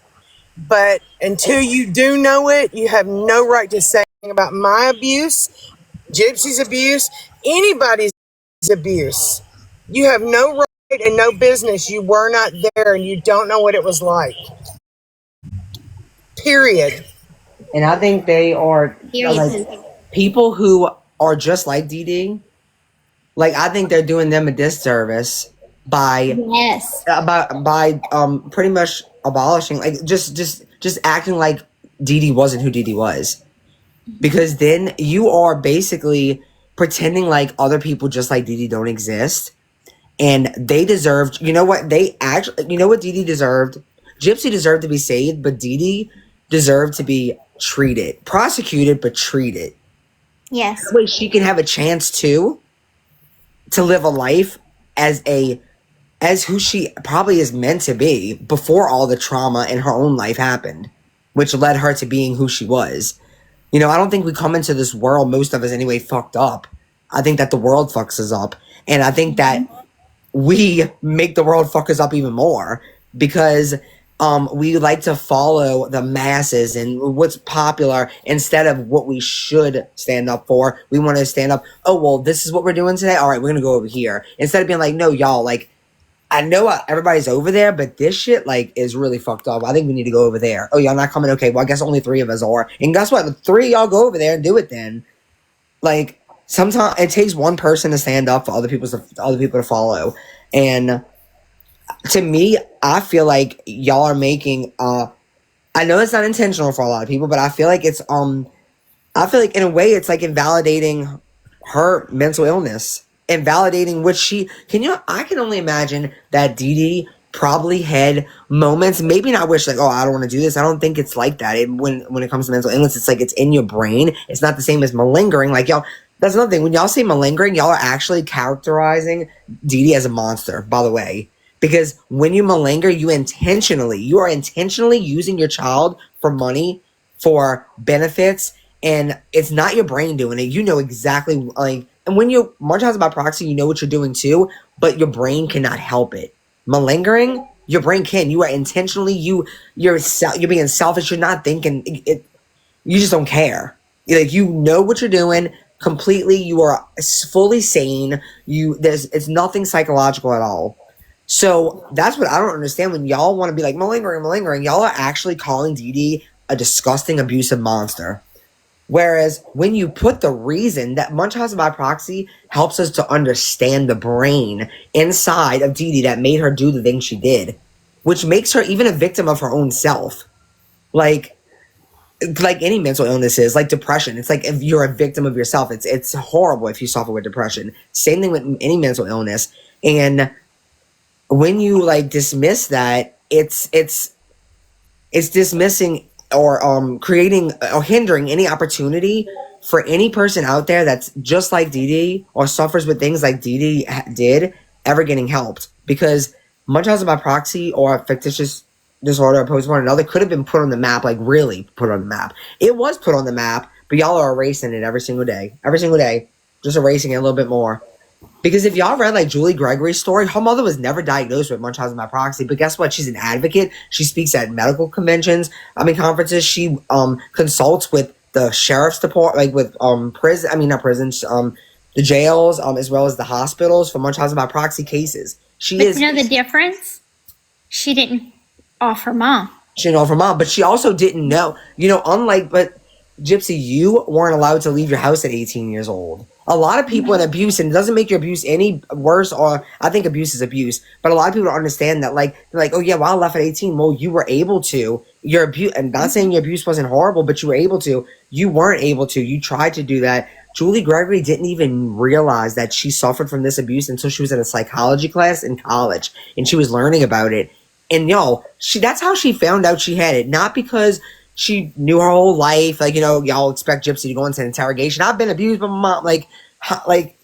But until you do know it, you have no right to say anything about my abuse, Gypsy's abuse, anybody's abuse. You have no right and no business. You were not there and you don't know what it was like. Period. And I think they are like, people who are just like Dee Dee. Like, I think they're doing them a disservice by pretty much abolishing, like just acting like Dee Dee wasn't who Dee Dee was, because then you are basically pretending like other people just like Dee Dee don't exist. And they deserved, you know what? You know what Dee Dee deserved? Gypsy deserved to be saved, but Dee Dee deserved to be treated. Prosecuted, but treated. Yes. That way she can have a chance to live a life as who she probably is meant to be before all the trauma in her own life happened, which led her to being who she was. You know, I don't think we come into this world, most of us anyway, fucked up. I think that the world fucks us up. And I think that we make the world fuck us up even more because we like to follow the masses and what's popular instead of what we should stand up for. We want to stand up, oh, well, this is what we're doing today. All right, we're going to go over here. Instead of being like, no, y'all, like, I know everybody's over there, but this shit, like, is really fucked up. I think we need to go over there. Oh, y'all not coming? Okay, well, I guess only 3 of us are. And guess what? The 3 of y'all go over there and do it then. Like, sometimes it takes one person to stand up for other people to follow. And to me, I feel like y'all are making I know it's not intentional for a lot of people, but I feel like it's I feel like in a way it's like invalidating her mental illness, invalidating what I can only imagine that Dee Dee probably had moments, maybe not wish like, oh, I don't want to do this. I don't think it's like that. When it comes to mental illness, it's like it's in your brain. It's not the same as malingering. Like y'all, that's another thing. When y'all say malingering, y'all are actually characterizing Dee Dee as a monster, by the way. Because when you malinger, you are intentionally using your child for money, for benefits, and it's not your brain doing it. You know exactly, like, and when you Munchausen by proxy, you know what you're doing too, but your brain cannot help it. Malingering, your brain can. You are intentionally, you're being selfish. You're not thinking it. You just don't care. Like, you know what you're doing completely. You are fully sane. It's nothing psychological at all. So that's what I don't understand when y'all want to be like malingering. Y'all are actually calling Dee Dee a disgusting, abusive monster. Whereas when you put the reason that Munchausen by proxy helps us to understand the brain inside of Dee Dee that made her do the things she did, which makes her even a victim of her own self. Like any mental illness is, like depression. It's like if you're a victim of yourself, it's horrible if you suffer with depression. Same thing with any mental illness. And when you like dismiss that, it's dismissing or creating or hindering any opportunity for any person out there that's just like Dee Dee or suffers with things like Dee Dee did ever getting helped. Because Munchausen by proxy or fictitious disorder opposed to one another could have been put on the map, like really put on the map. It was put on the map, but y'all are erasing it every single day, just erasing it a little bit more. Because if y'all read like Julie Gregory's story, her mother was never diagnosed with Munchausen by proxy, but guess what? She's an advocate. She speaks at medical conferences. She consults with the sheriff's department, like with the jails, as well as the hospitals for Munchausen by proxy cases. You know the difference? She didn't offer mom. She didn't offer mom, but she also didn't know. But Gypsy, you weren't allowed to leave your house at 18 years old. A lot of people in abuse, and it doesn't make your abuse any worse, or I think abuse is abuse, but a lot of people don't understand that, like, they're like, oh yeah, well, I left at 18. Well, you were able to. Your abuse, and not saying your abuse wasn't horrible, but you were able to. You weren't able to. You tried to do that. Julie Gregory didn't even realize that she suffered from this abuse until she was in a psychology class in college, and she was learning about it. And that's how she found out she had it, not because she knew her whole life. Like, y'all expect Gypsy to go into an interrogation. I've been abused by my mom. Like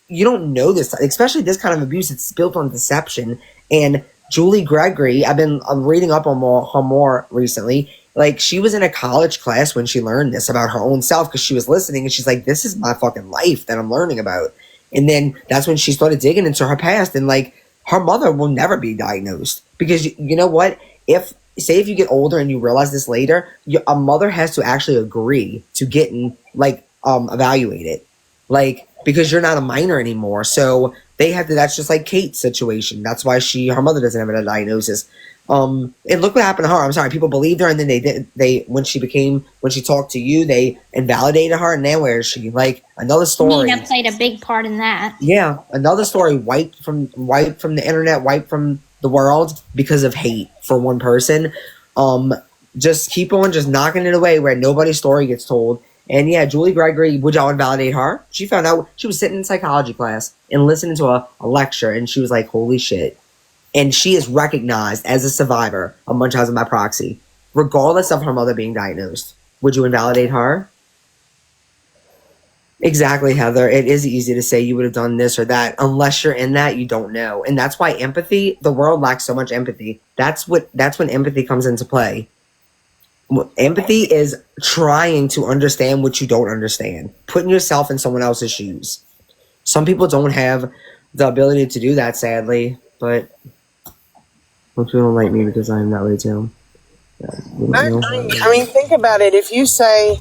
you don't know this, especially this kind of abuse. It's built on deception. And Julie Gregory, I've been reading up on her more recently. Like, she was in a college class when she learned this about her own self because she was listening and she's like, this is my fucking life that I'm learning about. And then that's when she started digging into her past. And like, her mother will never be diagnosed because you know what? If you get older and you realize this later, a mother has to actually agree to getting evaluated, because you're not a minor anymore. So they have to. That's just like Kate's situation. That's why her mother doesn't have a diagnosis. And look what happened to her. I'm sorry, people believed her, and then when she talked to you, they invalidated her, and now where is she? Like, another story. Nina played a big part in that. Yeah, another story wiped from the internet, wiped from the world because of hate for one person. Just keep on just knocking it away where nobody's story gets told. And yeah, Julie Gregory, would y'all invalidate her? She found out she was sitting in psychology class and listening to a lecture, and she was like, holy shit. And she is recognized as a survivor of Munchausen by proxy, regardless of her mother being diagnosed. Would you invalidate her? Exactly, Heather. It is easy to say you would have done this or that. Unless you're in that, you don't know. And that's why empathy, the world lacks so much empathy. That's when empathy comes into play. Empathy is trying to understand what you don't understand, putting yourself in someone else's shoes. Some people don't have the ability to do that, sadly, but most people don't like me because I'm that way too. I mean, think about it. If you say,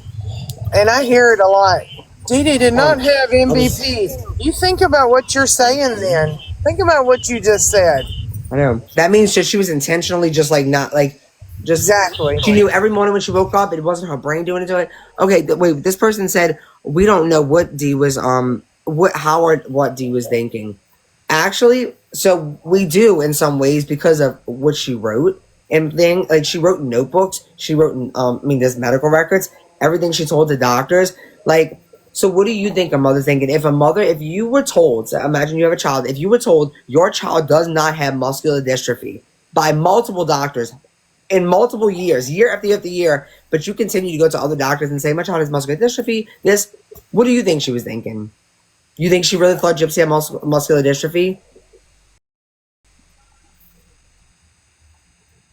and I hear it a lot, Dee Dee did not have MVP. You think about what you're saying then. Think about what you just said. I know. That means just she was intentionally just like not like just Exactly. She knew every morning when she woke up, it wasn't her brain doing it to it. Okay, wait. This person said we don't know what Dee was what Dee was thinking. Actually, so we do in some ways because of what she wrote and thing. Like she wrote notebooks. She wrote there's medical records. Everything she told the doctors. Like, so what do you think a mother's thinking? If you were told, so imagine you have a child. If you were told your child does not have muscular dystrophy by multiple doctors in multiple years, year after year after year, but you continue to go to other doctors and say, my child has muscular dystrophy, what do you think she was thinking? You think she really thought Gypsy had muscular dystrophy?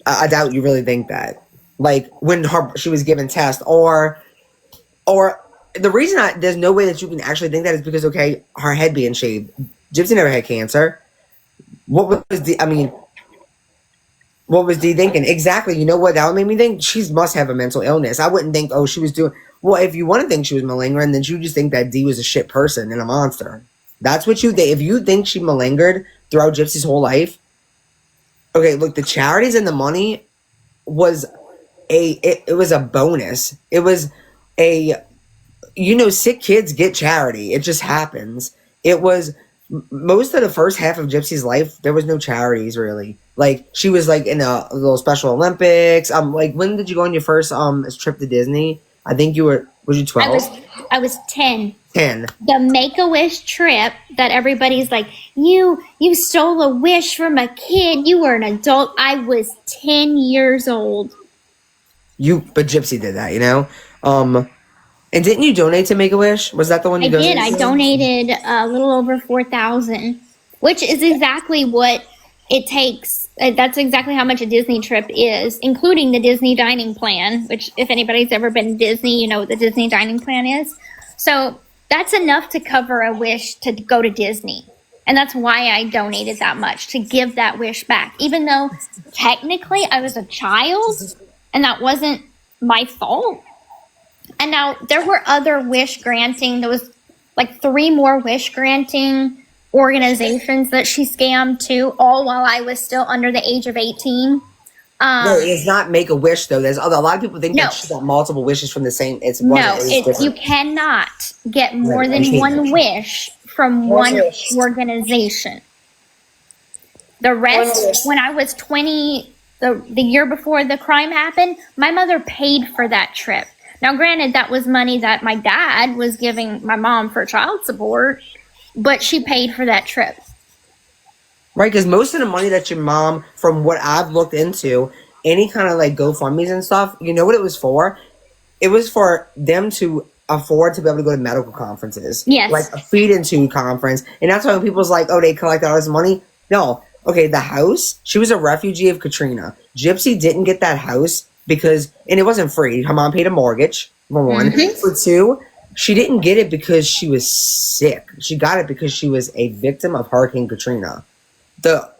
I doubt you really think that. Like, when she was given tests, or the reason there's no way that you can actually think that is because, okay, her head being shaved. Gypsy never had cancer. What was Dee thinking? Exactly. You know what? That would make me think she must have a mental illness. I wouldn't think, she was doing... Well, if you want to think she was malingering, then you just think that Dee was a shit person and a monster. That's what you think. If you think she malingered throughout Gypsy's whole life... Okay, look, the charities and the money was it was a bonus. It was sick kids get charity. It just happens. It was... Most of the first half of Gypsy's life, there was no charities really. Like she was like in a little Special Olympics. Like when did you go on your first trip to Disney? I think was you 12? I was 10. 10. The Make-A-Wish trip that everybody's like, you stole a wish from a kid. You were an adult. I was 10 years old. But Gypsy did that, And didn't you donate to Make-A-Wish? Was that the one you donated? I did. I donated a little over 4,000, which is exactly what it takes. That's exactly how much a Disney trip is, including the Disney dining plan, which if anybody's ever been to Disney, you know what the Disney dining plan is. So that's enough to cover a wish to go to Disney. And that's why I donated that much, to give that wish back. Even though technically I was a child and that wasn't my fault. And now there were other wish granting. There was like 3 more wish granting organizations that she scammed too, all while I was still under the age of 18. No, it's not Make-A-Wish though. There's a lot of people think that she got multiple wishes from the same. You cannot get more than one wish from one organization. The rest, when I was 20, the year before the crime happened, my mother paid for that trip. Now, granted, that was money that my dad was giving my mom for child support, but she paid for that trip. Right, because most of the money that your mom, from what I've looked into, any kind of like GoFundMe's and stuff, you know what it was for? It was for them to afford to be able to go to medical conferences. Yes. Like a feed into conference. And that's why when people's like, they collected all this money. No. Okay, the house, she was a refugee of Katrina. Gypsy didn't get that house because, and it wasn't free. Her mom paid a mortgage, for one. Mm-hmm. For 2, she didn't get it because she was sick. She got it because she was a victim of Hurricane Katrina. The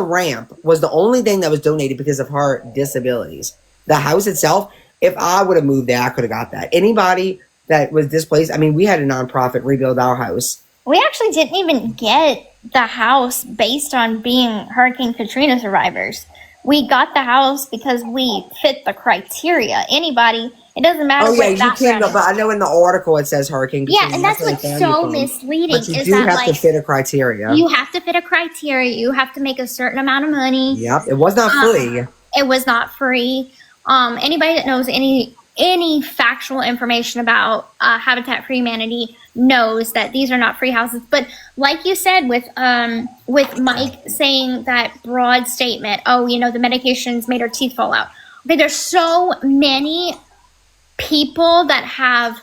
ramp was the only thing that was donated because of her disabilities. The house itself, if I would have moved there, I could have got that. Anybody that was displaced, we had a nonprofit rebuild our house. We actually didn't even get the house based on being Hurricane Katrina survivors. We got the house because we fit the criteria. Anybody, it doesn't matter what background. But I know in the article it says Hurricane Katrina. Yeah, and that's what's so misleading. But you do have to fit a criteria. You have to fit a criteria. You have to make a certain amount of money. Yep, it was not free. It was not free. Anybody that knows any any factual information about Habitat for Humanity knows that these are not free houses. But like you said, with Mike saying that broad statement, oh, you know, the medications made her teeth fall out. Okay, there's so many people that have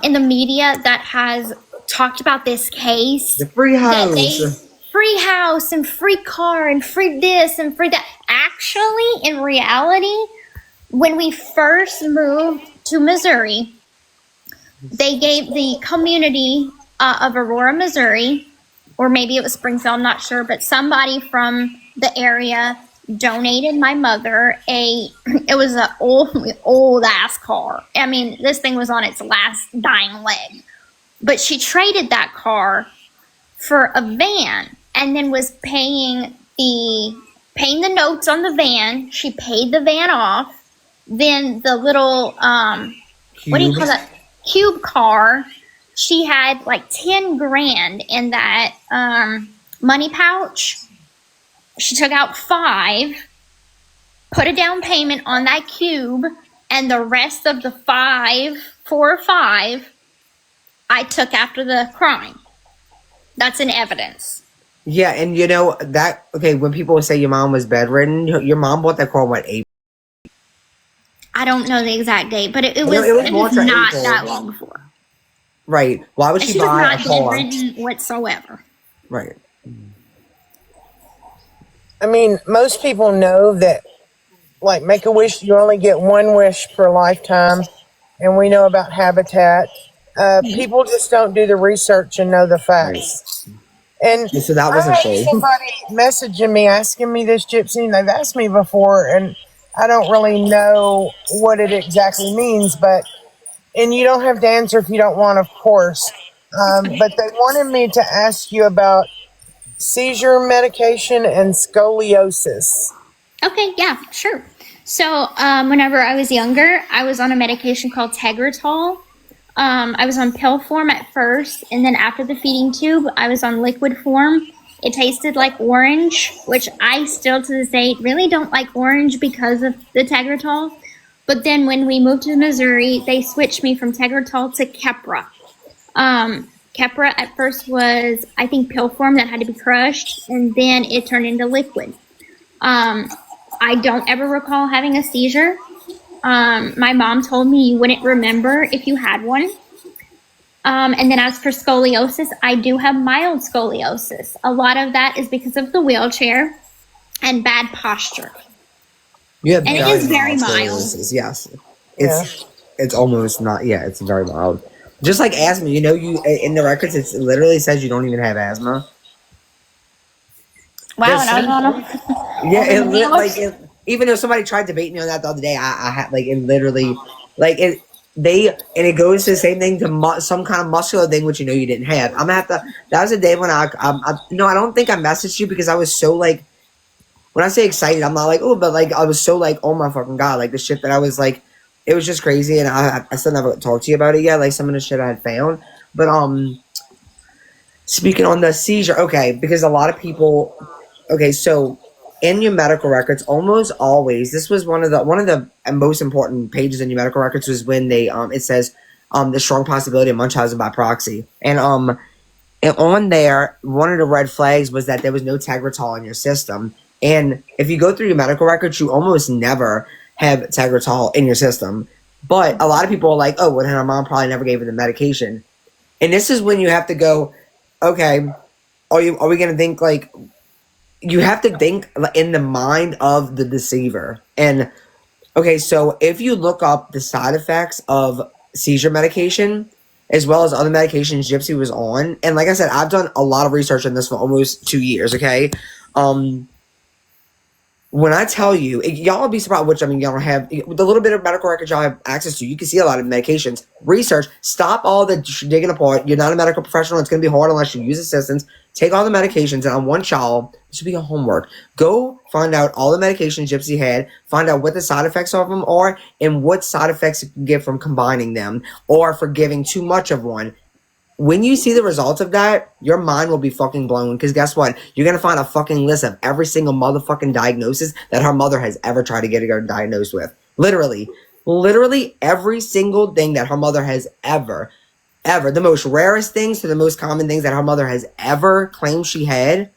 in the media that has talked about this case. The free house. Free house and free car and free this and free that. Actually, in reality, when we first moved to Missouri, they gave the community of Aurora, Missouri, or maybe it was Springfield, I'm not sure, but somebody from the area donated my mother it was an old ass car. I mean, this thing was on its last dying leg. But she traded that car for a van and then was paying the notes on the van. She paid the van off. Then the little, what do you call that? Cube car. She had like 10 grand in that money pouch. She took out 5, put a down payment on that cube, and the rest of the 4 or 5, I took after the crime. That's in evidence. Yeah, and you know that. Okay, when people say your mom was bedridden, your mom bought that car what, April? I don't know the exact date, but it was March or not April. that long before. Right. Why would And she she was buy not a car? bedridden whatsoever. Right. I mean, most people know that, like, make a wish, you only get one wish per lifetime, and we know about Habitat. People just don't do the research and know the facts. And So that wasn't I true. had somebody messaging me, asking me this, Gypsy, and they've asked me before, and I don't really know what it exactly means, and you don't have to answer if you don't want, of course. But they wanted me to ask you about seizure medication and scoliosis. Okay, yeah, sure. So whenever I was younger, I was on a medication called Tegretol. I was on pill form at first, and then after the feeding tube, I was on liquid form. It tasted like orange, which I still to this day really don't like orange because of the Tegretol. But then when we moved to Missouri, they switched me from Tegretol to Keppra. Keppra at first was, I think, pill form that had to be crushed, and then it turned into liquid. I don't ever recall having a seizure. My mom told me you wouldn't remember if you had one. And then as for scoliosis, I do have mild scoliosis. A lot of that is because of the wheelchair and bad posture. You have And it is very mild. scoliosis, yes. It's almost not. Yeah, it's very mild. Just like asthma, you know, you in the records it literally says you don't even have asthma. Wow, and I was on Yeah, even though somebody tried to bait me on that the other day, I had like it literally like it. It goes to the same thing to some kind of muscular thing which you know you didn't have. I'm gonna have to. That was a day when I don't think I messaged you because I was so like. When I say excited, I'm not like, oh, but like I was so like, oh my fucking god, like the shit that I was like, it was just crazy, and I still never talked to you about it yet, like some of the shit I had found. But speaking on the seizure, okay, because a lot of people, okay, so in your medical records, almost always, this was one of the most important pages in your medical records was when they it says the strong possibility of Munchausen by proxy, and on there, one of the red flags was that there was no Tegretol in your system. And if you go through your medical records, you almost never have Tegretol in your system. But a lot of people are like, oh, well, her mom probably never gave her the medication. And this is when you have to go, okay, are we going to think like, you have to think in the mind of the deceiver. And, okay, so if you look up the side effects of seizure medication, as well as other medications Gypsy was on, and like I said, I've done a lot of research on this for almost 2 years, okay? When I tell you, y'all will be surprised, which I mean, y'all don't have, with the little bit of medical records y'all have access to, you can see a lot of medications. Research, stop all the digging apart. You're not a medical professional. It's going to be hard unless you use assistance. Take all the medications, and I want y'all, this should be your homework. Go find out all the medications Gypsy had, find out what the side effects of them are, and what side effects you can get from combining them, or for giving too much of one. When you see the results of that, your mind will be fucking blown. Because guess what? You're going to find a fucking list of every single motherfucking diagnosis that her mother has ever tried to get her diagnosed with. Literally. literally every single thing that her mother has ever, the most rarest things to the most common things that her mother has ever claimed she had,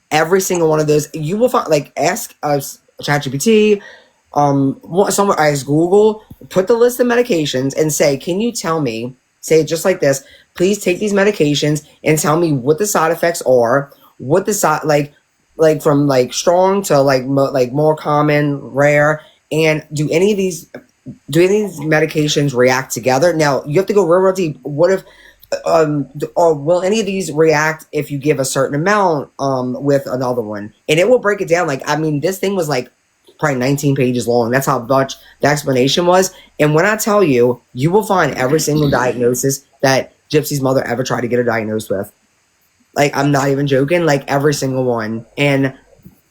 every single one of those, you will find, like, ask us, ChatGPT, someone, ask Google, put the list of medications and say, can you tell me, say it just like this, please take these medications and tell me what the side effects are, what the side, like from like strong to like more common, rare, and do any of these medications react together? Now you have to go real deep. What if or will any of these react if you give a certain amount with another one? And it will break it down. Like, I mean, this thing was like probably 19 pages long. That's how much the explanation was. And when I tell you, you will find every single diagnosis that Gypsy's mother ever tried to get her diagnosed with. Like, I'm not even joking. Like, every single one. And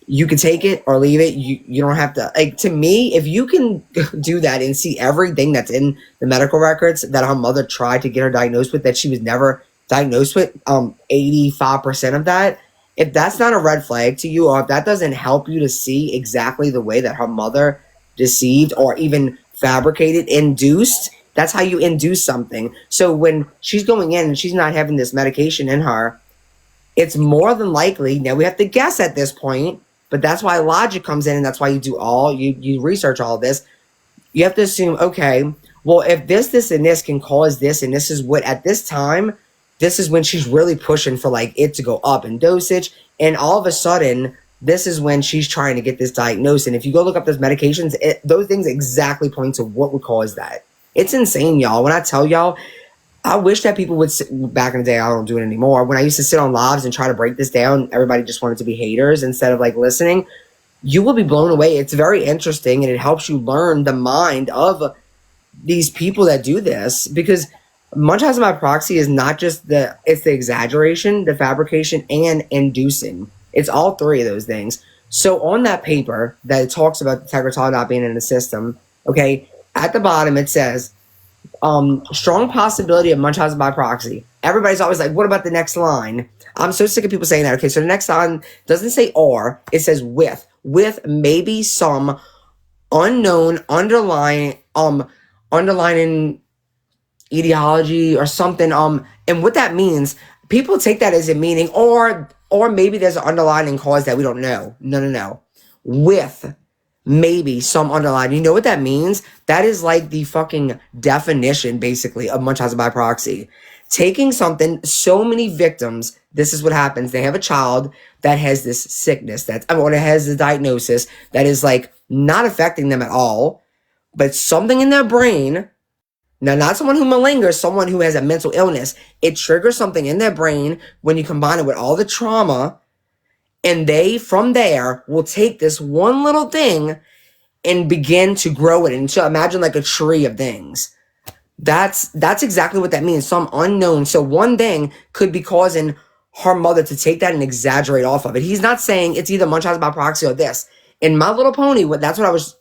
you can take it or leave it. You don't have to. Like, to me, if you can do that and see everything that's in the medical records that her mother tried to get her diagnosed with that she was never diagnosed with, 85% of that, if that's not a red flag to you, or if that doesn't help you to see exactly the way that her mother deceived or even fabricated, induced, that's how you induce something. So when she's going in and she's not having this medication in her, it's more than likely, now we have to guess at this point, but that's why logic comes in, and that's why you research all this. You have to assume, okay, well, if this, and this can cause this, and this is what, at this time, this is when she's really pushing for like it to go up in dosage, and all of a sudden, this is when she's trying to get this diagnosed. And if you go look up those medications, those things exactly point to what would cause that. It's insane, y'all. When I tell y'all, I wish that people would sit, back in the day, I don't do it anymore. When I used to sit on lives and try to break this down, everybody just wanted to be haters instead of like listening. You will be blown away. It's very interesting, and it helps you learn the mind of these people that do this, because Munchausen by proxy is not just it's the exaggeration, the fabrication, and inducing. It's all three of those things. So on that paper that it talks about the Tegretol not being in the system, okay, at the bottom it says, strong possibility of Munchausen by proxy. Everybody's always like, what about the next line? I'm so sick of people saying that. Okay, so the next line doesn't say or, it says with maybe some unknown underlying etiology or something. And what that means, people take that as a meaning, or maybe there's an underlying cause that we don't know. No. With maybe some underlying. You know what that means? That is like the fucking definition, basically, of Munchausen by proxy. Taking something, so many victims, this is what happens. They have a child that has this sickness, it has a diagnosis that is like not affecting them at all, but something in their brain. Now, not someone who malingers, someone who has a mental illness. It triggers something in their brain when you combine it with all the trauma, and they, from there, will take this one little thing and begin to grow it into, imagine like a tree of things. That's exactly what that means. Some unknown. So one thing could be causing her mother to take that and exaggerate off of it. He's not saying it's either Munchausen by proxy or this. In My Little Pony, that's what I was...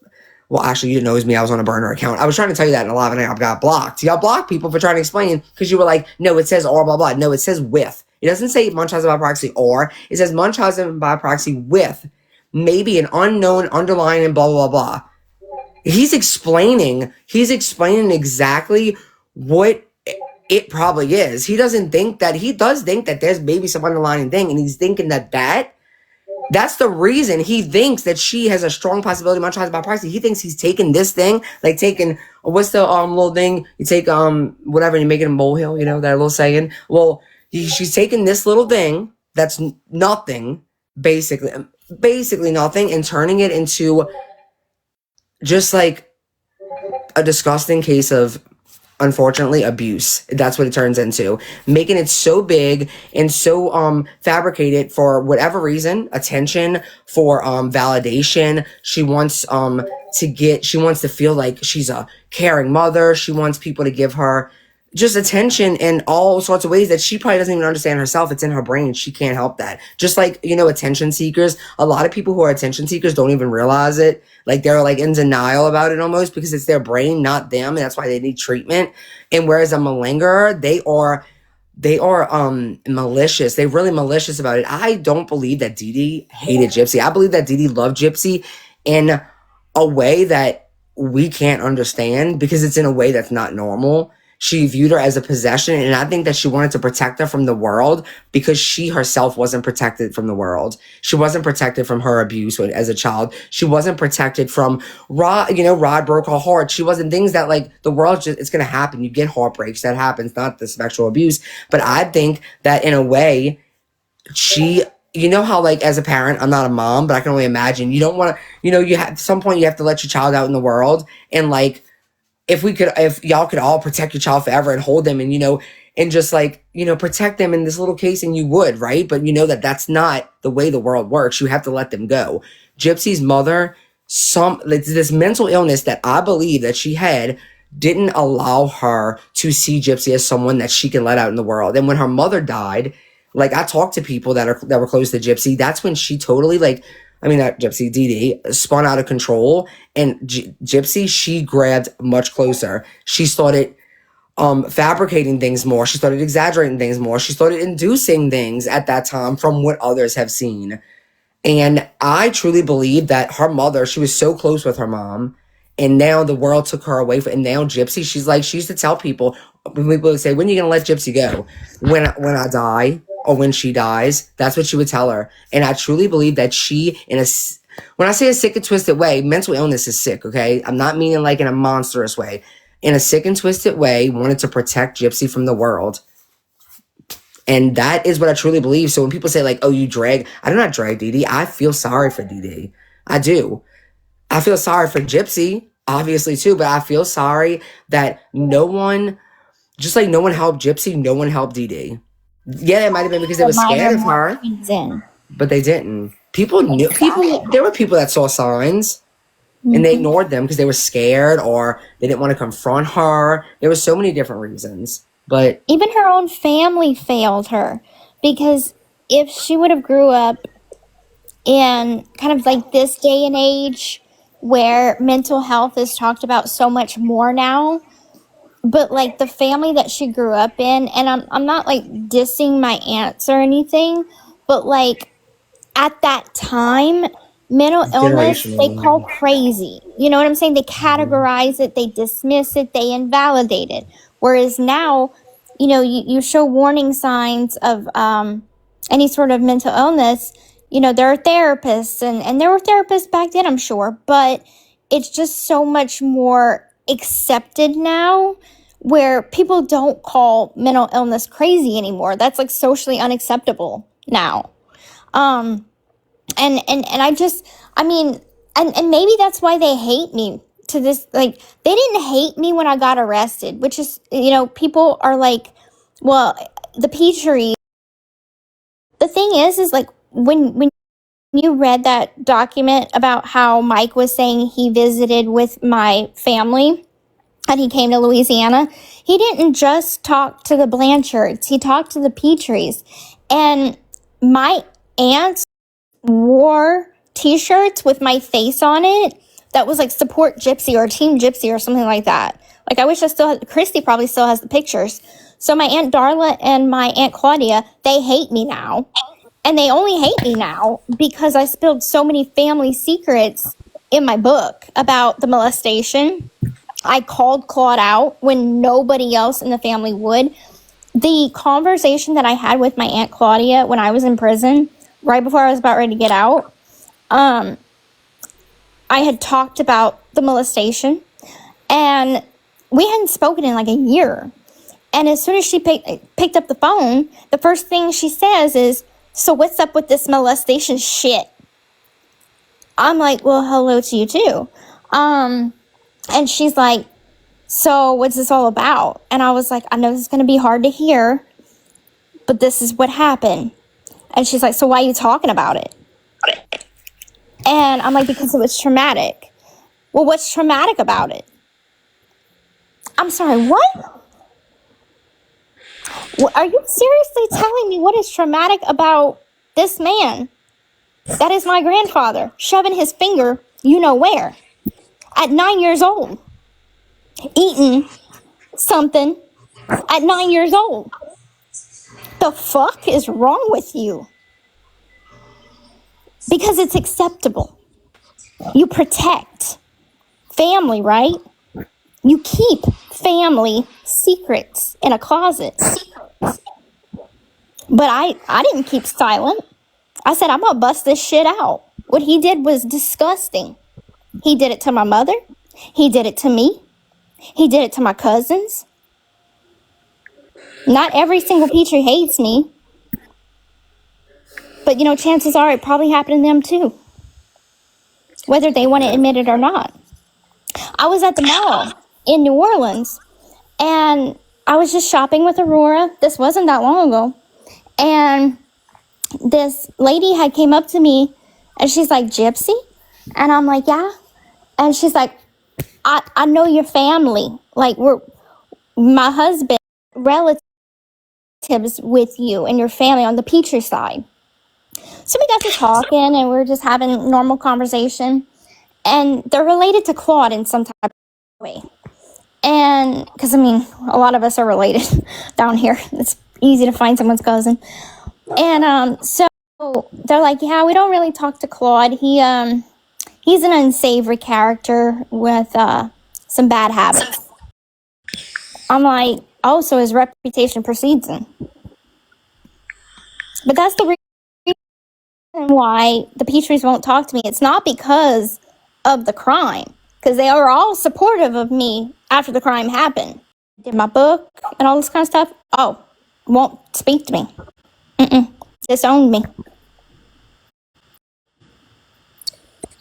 Well, actually, you didn't know it was me. I was on a burner account. I was trying to tell you that in a live, and I got blocked. Y'all block people for trying to explain because you were like, no, it says or, blah, blah. No, it says with. It doesn't say Munchausen by proxy or. It says Munchausen by proxy with maybe an unknown underlying and blah, blah, blah. He's explaining exactly what it probably is. He does think that there's maybe some underlying thing, and he's thinking that's the reason he thinks that she has a strong possibility of Munchausen by proxy. He thinks he's taken this thing, like taking, what's the little thing? You take whatever, and you make it a molehill, you know, that little saying. Well, she's taking this little thing that's nothing, basically nothing, and turning it into just like a disgusting case of, unfortunately, abuse. That's what it turns into. Making it so big and so fabricated for whatever reason, attention, for validation. She wants to feel like she's a caring mother. She wants people to give her just attention in all sorts of ways that she probably doesn't even understand herself. It's in her brain. She can't help that. Just like, attention seekers. A lot of people who are attention seekers don't even realize it. Like, they're like in denial about it almost because it's their brain, not them. And that's why they need treatment. And whereas a malingerer, they are malicious. They're really malicious about it. I don't believe that Dee Dee hated Gypsy. I believe that Dee Dee loved Gypsy in a way that we can't understand because it's in a way that's not normal. She viewed her as a possession, and I think that she wanted to protect her from the world because she herself wasn't protected from the world. She wasn't protected from her abuse as a child. She wasn't protected from Rod. Rod broke her heart. She wasn't things that like the world just, it's going to happen. You get heartbreaks. That happens, not the sexual abuse. But I think that in a way, how like as a parent, I'm not a mom, but I can only imagine you don't want to, you have at some point you have to let your child out in the world, and like, if y'all could all protect your child forever and hold them and, and just like, protect them in this little case, and you would, right? But that that's not the way the world works. You have to let them go. Gypsy's mother, this mental illness that I believe that she had didn't allow her to see Gypsy as someone that she can let out in the world. And when her mother died, like I talked to people that were close to Gypsy, that's when she totally not Gypsy, Dee Dee, spun out of control. And Gypsy, she grabbed much closer. She started fabricating things more. She started exaggerating things more. She started inducing things at that time from what others have seen. And I truly believe that her mother, she was so close with her mom, and now the world took her away from, and now Gypsy, she used to tell people, when people would say, when are you going to let Gypsy go? When I die, or when she dies. That's what she would tell her. And I truly believe that when I say a sick and twisted way, mental illness is sick, okay? I'm not meaning like in a monstrous way. In a sick and twisted way, wanted to protect Gypsy from the world. And that is what I truly believe. So when people say like, oh, you drag, I do not drag Dee Dee. I feel sorry for Dee Dee. I do. I feel sorry for Gypsy, obviously too, but I feel sorry that no one helped Gypsy, no one helped Dee Dee. Yeah, it might have been because they were scared of her, but they didn't. There were people that saw signs, and they ignored them because they were scared or they didn't want to confront her. There were so many different reasons. But even her own family failed her, because if she would have grew up in kind of like this day and age where mental health is talked about so much more now, but like the family that she grew up in, and I'm not like dissing my aunts or anything, but like at that time, mental illness, they call crazy. You know what I'm saying? They categorize it, they dismiss it, they invalidate it. Whereas now, you show warning signs of any sort of mental illness, there are therapists, and there were therapists back then, I'm sure, but it's just so much more accepted now, where people don't call mental illness crazy anymore. That's like socially unacceptable now. And maybe that's why they hate me to this. Like, they didn't hate me when I got arrested, which is, people are like, well, the Peachery. The thing is like when you read that document about how Mike was saying he visited with my family and he came to Louisiana, he didn't just talk to the Blanchards, he talked to the Peacherys. And my aunts wore t-shirts with my face on it that was like support Gypsy or Team Gypsy or something like that. Like, I wish Christy probably still has the pictures. So my Aunt Darla and my Aunt Claudia, they hate me now. And they only hate me now because I spilled so many family secrets in my book about the molestation. I called Claude out when nobody else in the family would. The conversation that I had with my Aunt Claudia when I was in prison, right before I was about ready to get out, I had talked about the molestation, and we hadn't spoken in like a year. And as soon as she picked up the phone, the first thing she says is, so what's up with this molestation shit? I'm like, well, hello to you too. And she's like, so what's this all about? And I was like, I know this is going to be hard to hear, but this is what happened. And she's like, so why are you talking about it? And I'm like, because it was traumatic. Well, what's traumatic about it? I'm sorry, what? Are you seriously telling me what is traumatic about this man? That is my grandfather shoving his finger, you know where, at 9 years old, eating something at 9 years old. The fuck is wrong with you? Because it's acceptable. You protect family, right? You keep family secrets in a closet. But I didn't keep silent. I said, I'm gonna bust this shit out. What he did was disgusting. He did it to my mother. He did it to me. He did it to my cousins. Not every single Petrie hates me. But, you know, chances are it probably happened to them too. Whether they want to admit it or not. I was at the mall in New Orleans, and I was just shopping with Aurora. This wasn't that long ago. And this lady had came up to me, and she's like, Gypsy? And I'm like, yeah. And she's like, I know your family. Like, my husband, relatives with you and your family on the Petrie side. So we got to talking, and we were just having normal conversation. And they're related to Claude in some type of way. And, because, I mean, a lot of us are related down here. It's easy to find someone's cousin. And so they're like, yeah, we don't really talk to Claude. He's an unsavory character with some bad habits. I'm like, oh, so his reputation precedes him. But that's the reason why the Petries won't talk to me. It's not because of the crime, because they are all supportive of me after the crime happened. Did my book and all this kind of stuff. Oh, won't speak to me. Disowned me.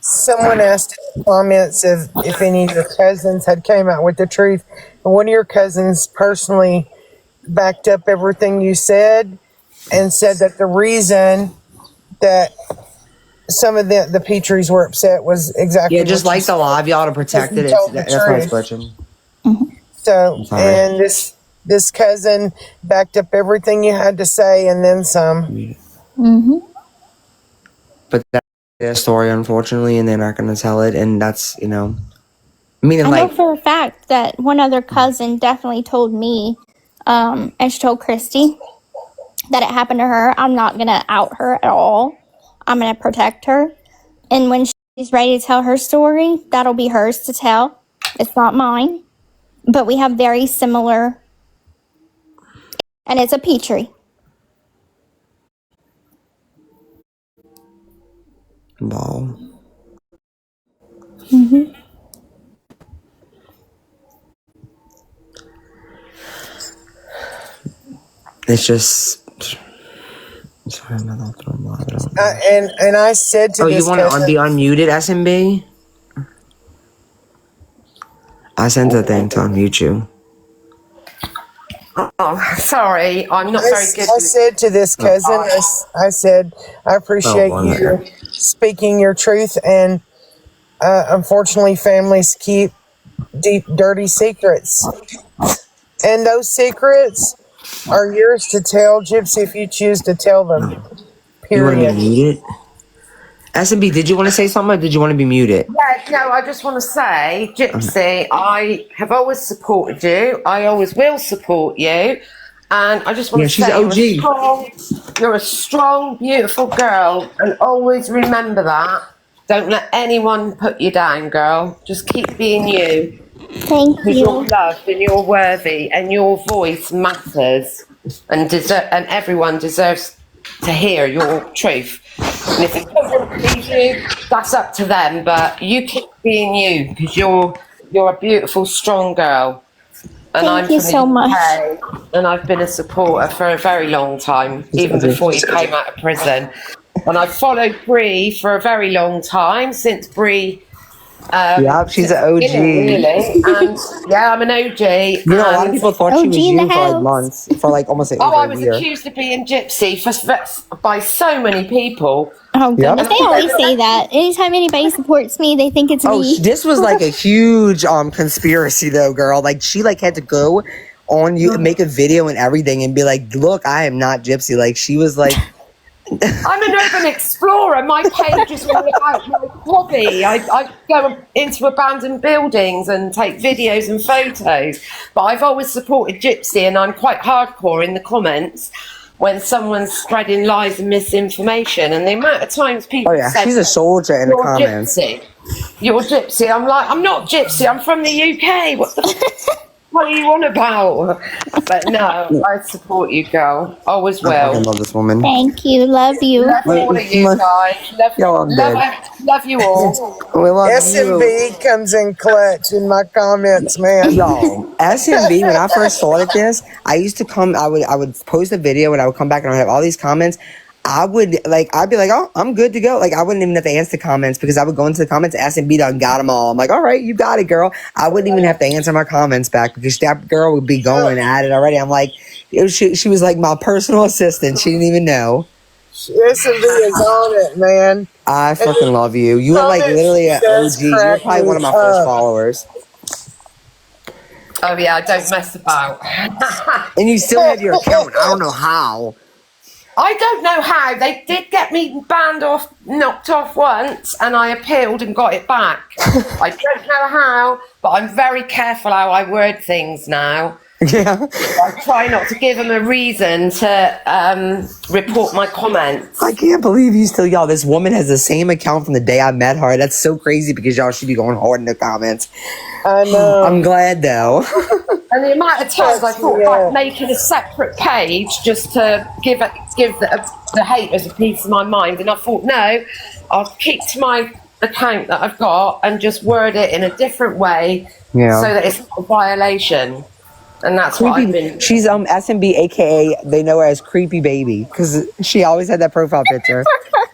Someone asked in the comments if any of your cousins had came out with the truth. And one of your cousins personally backed up everything you said and said that the reason that some of the Petries were upset was exactly just what like the live, y'all to protect it. That's why it's glitching. So, and this cousin backed up everything you had to say and then some. But that's their story, unfortunately, and they're not going to tell it, and that's, you know, meaning I know like for a fact that one other cousin definitely told me, and she told Christy that it happened to her. I'm not going to out her at all. I'm going to protect her. And when she's ready to tell her story, that'll be hers to tell. It's not mine. But we have very similar, and it's a Petrie. ball. It's just. Sorry, I'm not throwing live. And I said to this you want to cousin, be unmuted, SMB? I sent a thing to unmute you. Oh, sorry, I'm not very good. I said to this cousin, I said, I appreciate you speaking your truth, and unfortunately, families keep deep, dirty secrets. And those secrets are yours to tell, Gypsy, if you choose to tell them. You want to Period. be muted? SMB, did you want to say something, or did you want to be muted? Yeah, no, I just want to say, Gypsy, I have always supported you. I always will support you. And I just want to she's say, OG. you're a strong, beautiful girl. And always remember that. Don't let anyone put you down, girl. Just keep being you. Thank Because you. you're loved and you're worthy and your voice matters. And everyone deserves to hear your truth. And if it doesn't please you, that's up to them. But you keep being you, because you're a beautiful, strong girl. And Thank you so much. And I've been a supporter for a very long time, even before you came out of prison. And I've followed Bree for a very long time, since Bree. She's an OG. Really. And yeah, I'm an OG. You know, a lot of people thought she was you for like months, for like almost like over I a was year. accused of being Gypsy by so many people. Oh, goodness. They always say that. Anytime anybody supports me, they think it's me. This was like a huge conspiracy, though, girl. Like, she like had to go on you and make a video and everything and be like, look, I am not Gypsy. Like, she was like... I'm an urban explorer. My page is all about my hobby. I go into abandoned buildings and take videos and photos. But I've always supported Gypsy, and I'm quite hardcore in the comments when someone's spreading lies and misinformation. And the amount of times people say, she's a soldier in the comments. Gypsy. you're Gypsy. I'm like, I'm not Gypsy. I'm from the UK. What are you on about? But no, I support you, girl. Always I fucking will. love this woman. Thank you. Love you. Love all of you guys. Y'all, I'm dead. Love you all. We love you. SMB comes in clutch in my comments, man. Yo, SMB, when I first started this, I used to come, I would post a video and I would come back and I would have all these comments. I'd be like, oh, I'm good to go. Like, I wouldn't even have to answer the comments because I would go into the comments, SMB done got them all. I'm like, all right, you got it, girl. I wouldn't even have to answer my comments back because that girl would be going at it already. I'm like, she was like my personal assistant. She didn't even know. SMB is on it, man. I fucking love you. You are like literally an OG. You're probably one of my first followers. Oh yeah, I don't mess about. And you still have your account. I don't know how. I don't know how. They did get me knocked off once, and I appealed and got it back. I don't know how, but I'm very careful how I word things now. Yeah. I try not to give them a reason to report my comments. I can't believe y'all, this woman has the same account from the day I met her. That's so crazy because y'all should be going hard in the comments. I know. I'm glad though. And the amount of times I thought about making a separate page just to give the haters a piece of my mind, and I thought, no, I'll keep to my account that I've got and just word it in a different way so that it's not a violation. And that's what I've been. She's SMB, aka they know her as Creepy Baby because she always had that profile picture.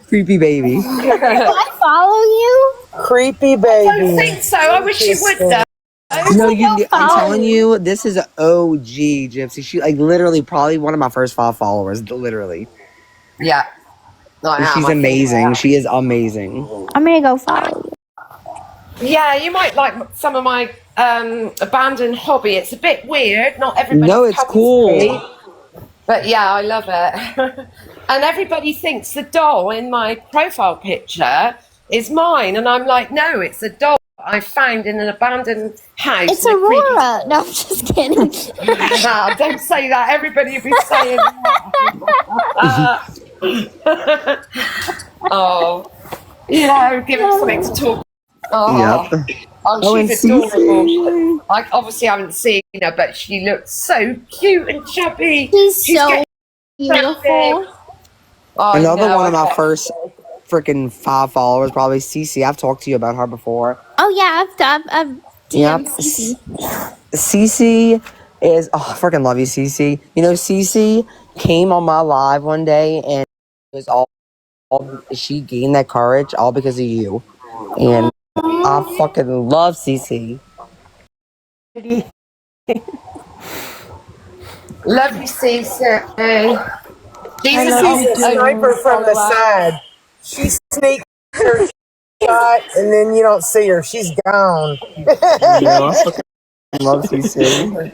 Creepy Baby. Do I follow you? Creepy baby. I don't think so. I wish you would though. No, I'm telling you, this is an OG Gypsy. She like literally probably one of my first 5 followers. Literally. Yeah. She's amazing. She is amazing. I'm gonna go follow you. Yeah, you might like some of my abandoned hobby. It's a bit weird. Not everybody. No, it's cool. But yeah, I love it. And everybody thinks the doll in my profile picture is mine, and I'm like, no, it's a doll I found in an abandoned house. It's Aurora. No, I'm just kidding. Nah, don't say that. Everybody will be saying that. Oh, you know, give it something to talk. Oh, Yep. oh, she's adorable. I obviously haven't seen her, but she looks so cute and chubby. She's so beautiful. Oh, Another one of my first freaking 5 followers, probably Cece. I've talked to you about her before. Oh yeah, I've DM'd Cece. Cece is, I freaking love you, Cece. You know, Cece came on my live one day and it was all she gained that courage all because of you. And I fucking love Cece. Love you, Cece. She's a sniper from the side. She sneaks her shot, and then you don't see her. She's gone. Yeah, I fucking love Cece.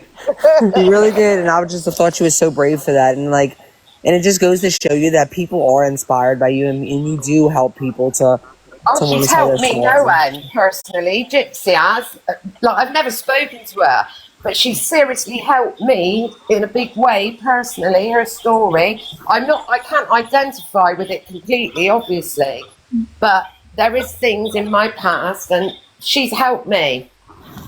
He really did, and I just thought she was so brave for that. And like, and it just goes to show you that people are inspired by you, and you do help people to. Oh, she's helped me no end personally. Gypsy has. Like, I've never spoken to her, but she's seriously helped me in a big way personally. Her story. I can't identify with it completely, obviously, but there is things in my past, and she's helped me.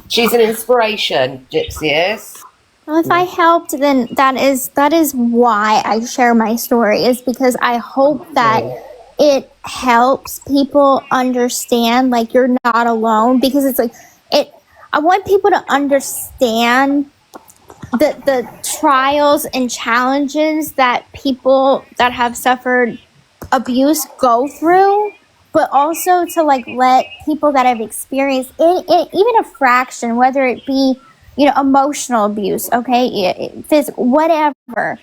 She's an inspiration. Gypsy is. Well, if I helped, then that is why I share my story. Is because I hope that it helps people understand, like, you're not alone, because it's like I want people to understand the trials and challenges that people that have suffered abuse go through, but also to like let people that have experienced even a fraction, whether it be, you know, emotional abuse, okay, physical, whatever,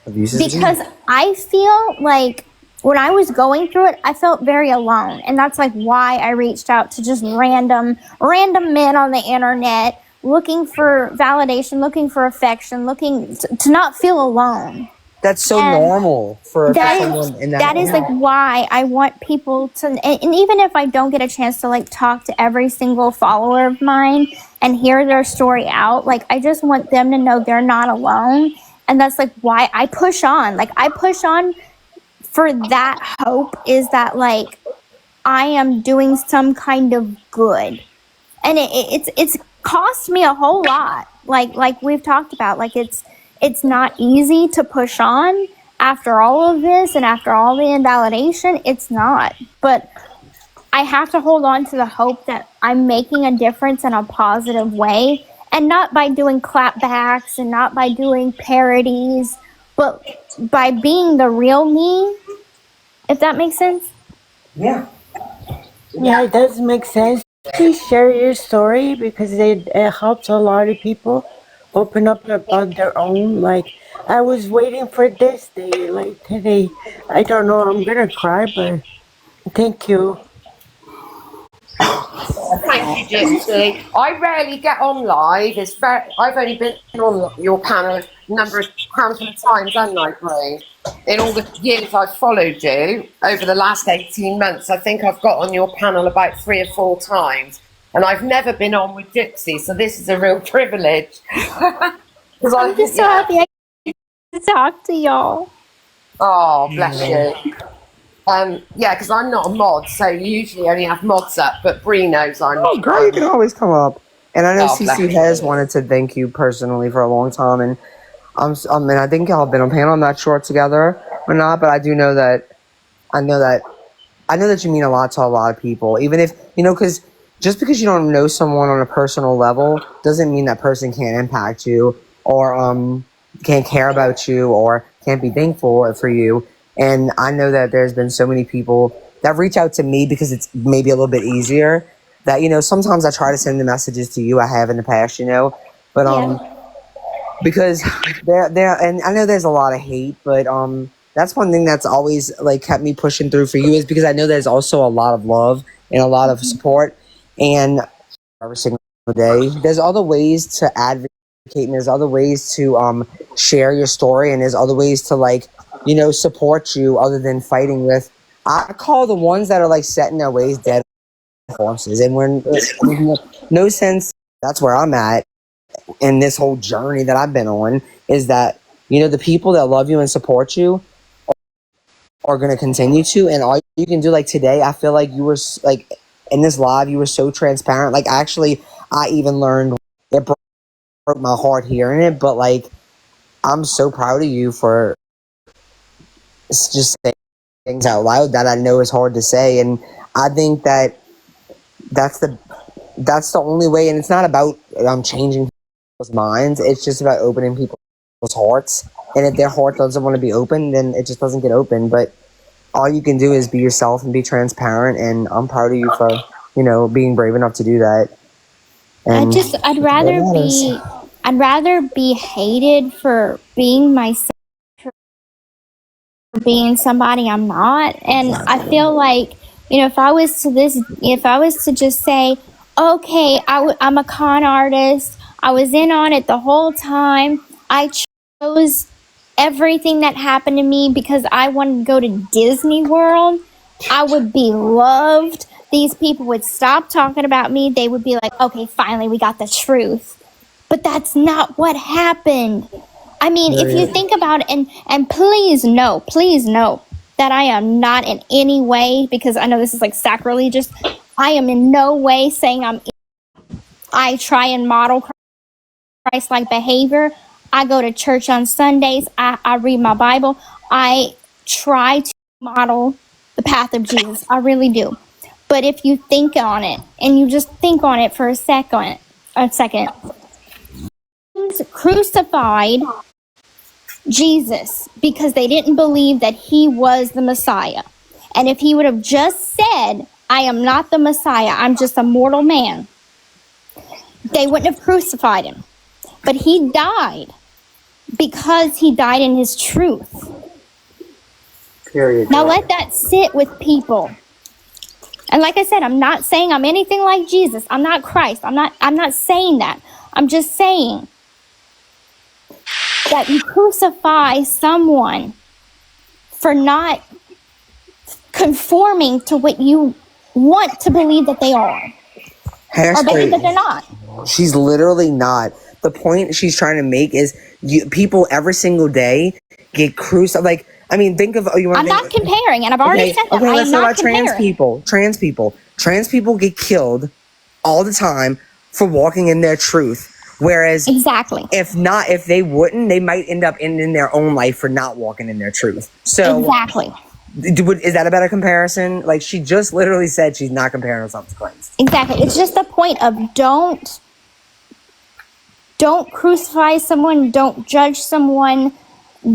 because I feel like when I was going through it, I felt very alone. And that's like why I reached out to just random men on the internet, looking for validation, looking for affection, looking to not feel alone. That's so normal for someone in that. That is like why I want people to, and even if I don't get a chance to like talk to every single follower of mine and hear their story out, like I just want them to know they're not alone. And that's like why I push on. Like I push on for that hope, is that like I am doing some kind of good. And it's cost me a whole lot. Like we've talked about, like it's not easy to push on after all of this and after all the invalidation. It's not. But I have to hold on to the hope that I'm making a difference in a positive way, and not by doing clapbacks and not by doing parodies, but by being the real me, if that makes sense. Yeah. Yeah, it does make sense. Please share your story because it helps a lot of people open up about their own. Like, I was waiting for this day, like today. I don't know, I'm gonna cry, but thank you. Thank you, Gypsy. I rarely get on live. I've only been on your panel a handful of times, haven't I, Bree? In all the years I've followed you, over the last 18 months, I think I've got on your panel about 3 or 4 times. And I've never been on with Gypsy, so this is a real privilege. I'm just so happy I get to talk to y'all. Oh, bless you. Yeah, because I'm not a mod, so you usually only have mods up, but Bree knows I'm Oh, girl, you can always come up. And I know Oh, bless CC you. has wanted to thank you personally for a long time, and and I think y'all have been on panel. I'm not sure together or not, but I do know that I know that you mean a lot to a lot of people. Even if because just because you don't know someone on a personal level doesn't mean that person can't impact you or can't care about you or can't be thankful for you. And I know that there's been so many people that reach out to me because it's maybe a little bit easier. That sometimes I try to send the messages to you. I have in the past, but because there and I know there's a lot of hate, but that's one thing that's always like kept me pushing through for you is because I know there's also a lot of love and a lot of support, and every single day there's other ways to advocate and there's other ways to share your story and there's other ways to support you other than fighting with. I call the ones that are like set in their ways dead horses, and we're no sense. That's where I'm at in this whole journey that I've been on is that the people that love you and support you are going to continue to, and all you can do, like today I feel like you were like in this live you were so transparent. Like actually I even learned, it broke my heart hearing it, but like I'm so proud of you for just saying things out loud that I know is hard to say, and I think that that's the only way. And it's not about changing people's minds, it's just about opening people's hearts, and if their heart doesn't want to be open, then it just doesn't get open. But all you can do is be yourself and be transparent, and I'm proud of you for being brave enough to do that. And I'd rather be hated for being myself, for being somebody I'm not. And I feel like if I was to just say, okay, I'm a con artist, I was in on it the whole time, I chose everything that happened to me because I wanted to go to Disney World, I would be loved. These people would stop talking about me. They would be like, okay, finally we got the truth. But that's not what happened. I mean, if you think about it, and please know that I am not in any way, because I know this is like sacrilegious, I am in no way saying I try and model Christ-like behavior. I go to church on Sundays. I read my Bible. I try to model the path of Jesus. I really do. But if you think on it, and you just think on it for a second, crucified Jesus because they didn't believe that he was the Messiah. And if he would have just said, I am not the Messiah, I'm just a mortal man, they wouldn't have crucified him. But he died because he died in his truth. Period. Now let that sit with people. And like I said, I'm not saying I'm anything like Jesus. I'm not Christ. I'm not saying that. I'm just saying that you crucify someone for not conforming to what you want to believe that they are. Or believe that they're not. She's literally not. The point she's trying to make is people every single day get crucified. Like I mean, think of you want I'm to not comparing, and I've already said that. Okay, I let's am talk not about trans comparing. people. Trans people get killed all the time for walking in their truth. Whereas Exactly. if they wouldn't, they might end up ending their own life for not walking in their truth. So Exactly. is that a better comparison? Like, she just literally said she's not comparing herself to Christ. Exactly. It's just the point of don't crucify someone, don't judge someone,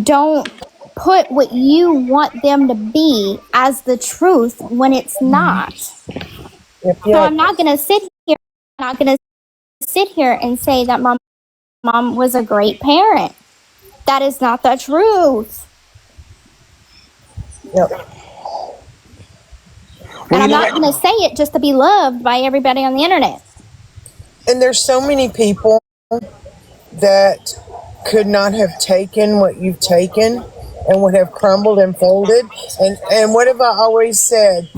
don't put what you want them to be as the truth when it's not. So I'm not going to sit here and say that my mom was a great parent. That is not the truth. Yep. And I'm not going to say it just to be loved by everybody on the internet. And there's so many people that could not have taken what you've taken and would have crumbled and folded. And what have I always said?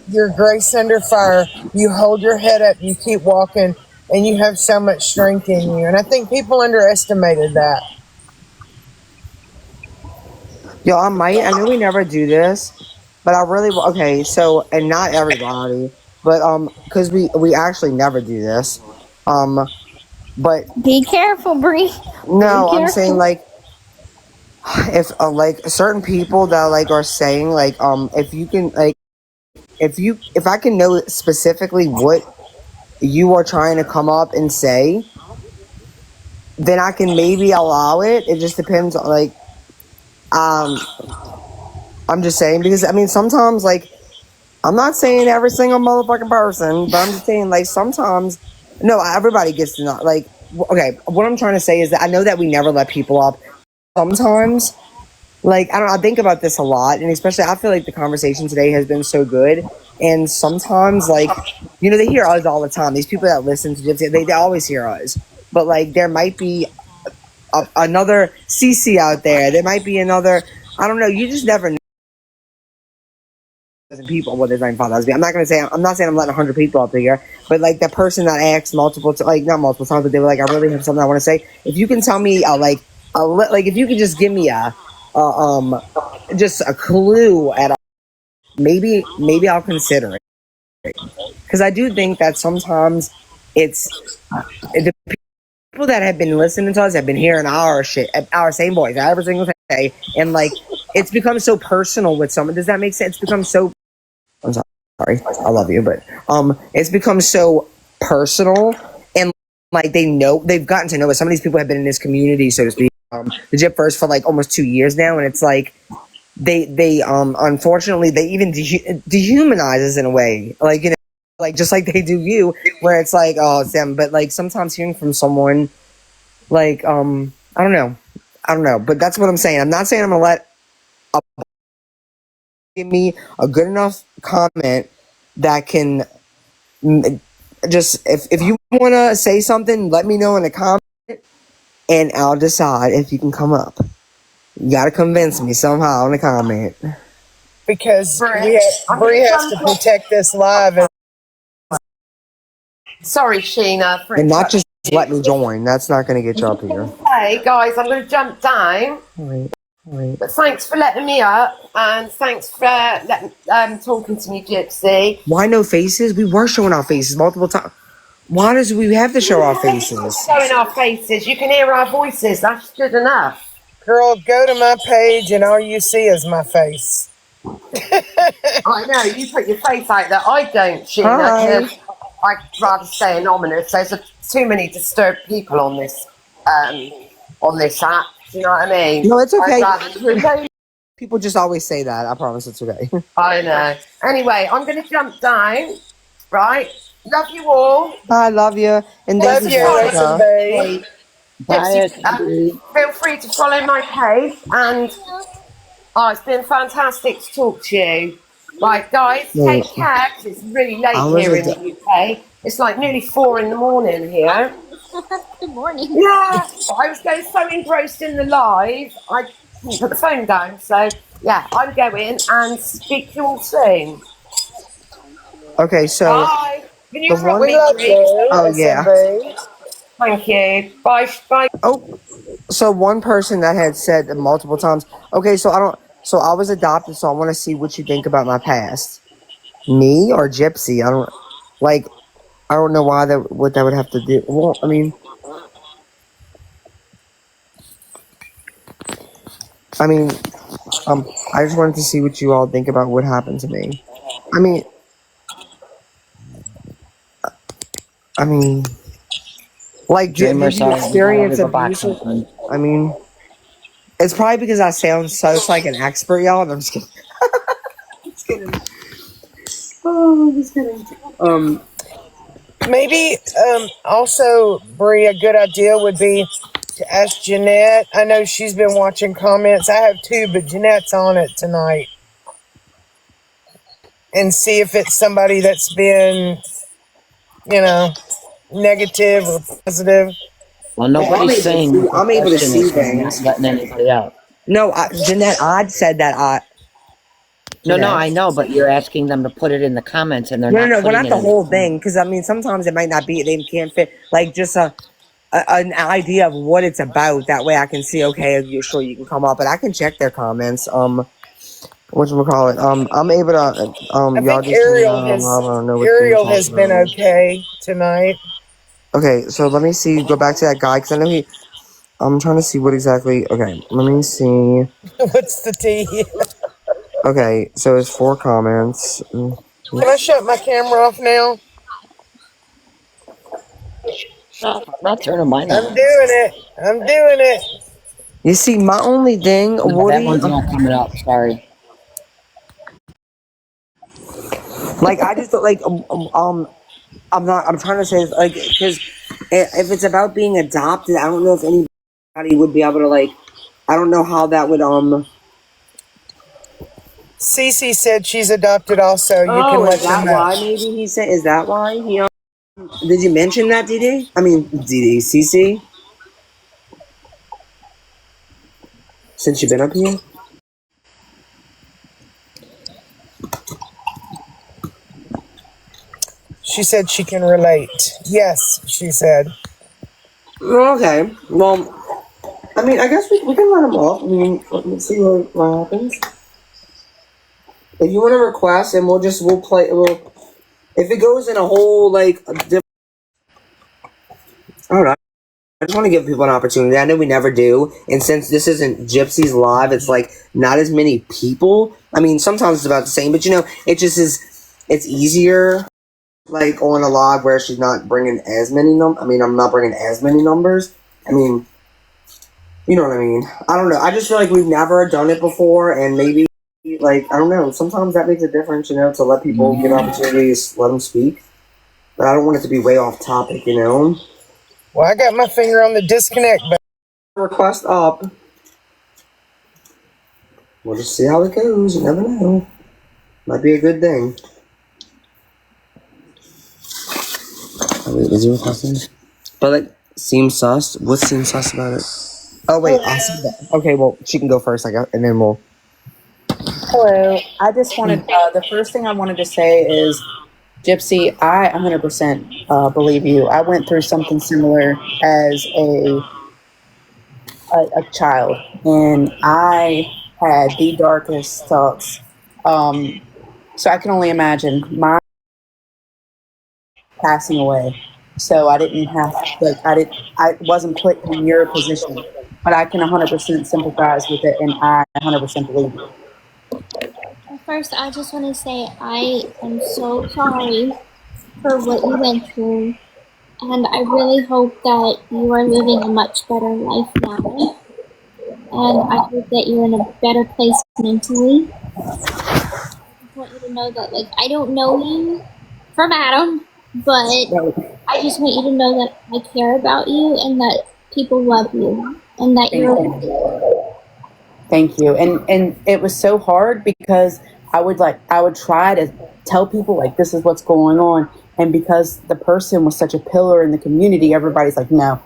Your grace under fire. You hold your head up, you keep walking, and you have so much strength in you. And I think people underestimated that. Yo, I know we never do this, but I really okay. So, and not everybody, but because we actually never do this, but Be careful, Bree. no, I'm saying like if like certain people that like are saying like if you can like if I can know specifically what you are trying to come up and say, then I can maybe allow it. It just depends on like I'm just saying because I mean sometimes like I'm not saying every single motherfucking person, but I'm just saying like sometimes no, everybody gets to not like okay, what I'm trying to say is that I know that we never let people up. Sometimes like I don't know, I think about this a lot, and especially I feel like the conversation today has been so good. And sometimes like you know, they hear us all the time. These people that listen to Gypsy, they always hear us. But like there might be another CC out there. There might be another I don't know, you just never know people what their 95 lesbian. I'm not gonna say I'm not saying I'm letting 100 people up here, but like that person that asked multiple like not multiple times, but they were like, I really have something I want to say. If you can tell me like if you could just give me just a clue at maybe I'll consider it because I do think that sometimes it's the people that have been listening to us have been hearing our shit, our same voice every single day, and like it's become so personal with someone. Does that make sense? It's become so. I'm sorry, I love you, but it's become so personal, and like they've gotten to know us. Some of these people have been in this community, so to speak, the Gyp first for like almost 2 years now, and it's like they unfortunately they even dehumanize us in a way, like you know, like just like they do you, where it's like oh it's them, but like sometimes hearing from someone like I don't know, but that's what I'm saying. I'm not saying I'm gonna let give me a good enough comment that can just if you want to say something, let me know in the comment and I'll decide if you can come up. You got to convince me somehow in the comment. Because Bree has to protect this live. And Sorry, Sheena. And not just let me join. That's not going to get you up here. Hey, guys, I'm going to jump down. All right. But thanks for letting me up, and thanks for talking to me, Gypsy. Why no faces? We were showing our faces multiple times. Why does we have to show our faces? Showing our faces. You can hear our voices. That's good enough. girl, go to my page and all you see is my face. I know, you put your face out there. I don't, Sheena, because I'd rather stay anonymous. There's too many disturbed people on this app. Do you know what I mean? No, it's okay. People just always say that. I promise it's okay. I know. Anyway, I'm going to jump down. Right? Love you all. I love you. And Love you, Gypsy, feel free to follow my page, and it's been fantastic to talk to you. Right, guys, take care, 'cause it's really late here in the UK. It's like nearly 4 a.m. here. Good morning. Yeah, I was getting so engrossed in the live, I couldn't put the phone down. So, yeah, I'm going and speak to you all soon. Okay, so bye. Can you the one, me, oh yeah. Thank you. Bye. Bye. Oh, so one person that had said multiple times. Okay, so I don't. So I was adopted, so I want to see what you think about my past. Me or Gypsy? I don't know why what that would have to do. Well, I mean, I just wanted to see what you all think about what happened to me. I mean, I mean, Dreamer, did you sorry, we gotta experience go back abuse? something. I mean, it's probably because I sound such like an expert, y'all. And I'm just kidding. Just kidding. Oh, I'm just kidding. Maybe also, Bree, a good idea would be to ask Jeanette. I know she's been watching comments. I have too, but Jeanette's on it tonight. And see if it's somebody that's been, negative or positive. Well, nobody's saying you can I'm able to question see this, so I'm not things. letting anybody out. No, Jeanette Odd said that. No, Jeanette. I know, but you're asking them to put it in the comments, and they're No, not well, putting not it the in the whole comments. thing, because sometimes it might not be. They can't fit. Just an idea of what it's about. That way, I can see. Okay, you're sure you can come up, but I can check their comments. Whatchamacallit? I'm able to. I Y'all think just know what's being Ariel talked has been about. okay tonight. Okay, so let me see. Go back to that guy, because I know he. I'm trying to see what exactly. Okay, let me see. What's the tea? Okay, so it's 4 comments. Can I shut my camera off now? No, I'm not turning mine I'm off. doing it. I'm doing it. You see, my only thing, No, that Woody. one's not coming up. Sorry. I just don't I'm not. I'm trying to say because if it's about being adopted, I don't know if anybody would be able to I don't know how that would Cece said she's adopted also. You can Oh, let is them that know. why? Maybe he said. Is that why he? Did you mention that, DD? I mean, DD, CC. Since you've been up here. She said she can relate. Yes, she said. Okay. Well, I mean, I guess we can let him off. I mean, let's see what happens. If you want to request, and we'll play. If it goes in a whole a different. All right. I just want to give people an opportunity. I know we never do, and since this isn't Gypsy's live, it's not as many people. I mean, sometimes it's about the same, but it just is. It's easier, on a live where she's not bringing as many I mean, I'm not bringing as many numbers. I mean, you know what I mean. I don't know. I just feel like we've never done it before, and maybe I don't know. Sometimes that makes a difference, to let people get opportunities, let them speak. But I don't want it to be way off topic, Well, I got my finger on the disconnect button. Request up. We'll just see how it goes. You never know. Might be a good thing. Oh, wait, is he requesting? But seems sus. What seems sus about it? Oh wait, I'll see that. Okay, well she can go first, and then we'll. Hello. I just wanted, the first thing I wanted to say is, Gypsy, I 100% believe you. I went through something similar as a child, and I had the darkest thoughts. So I can only imagine my passing away. So I didn't have, I wasn't put in your position, but I can 100% sympathize with it, and I 100% believe you. First, I just want to say I am so sorry for what you went through, and I really hope that you are living a much better life now. And I hope that you're in a better place mentally. I just want you to know that, I don't know you from Adam, but I just want you to know that I care about you and that people love you and that Thank you. And it was so hard because I would try to tell people this is what's going on, and because the person was such a pillar in the community, everybody's like, no,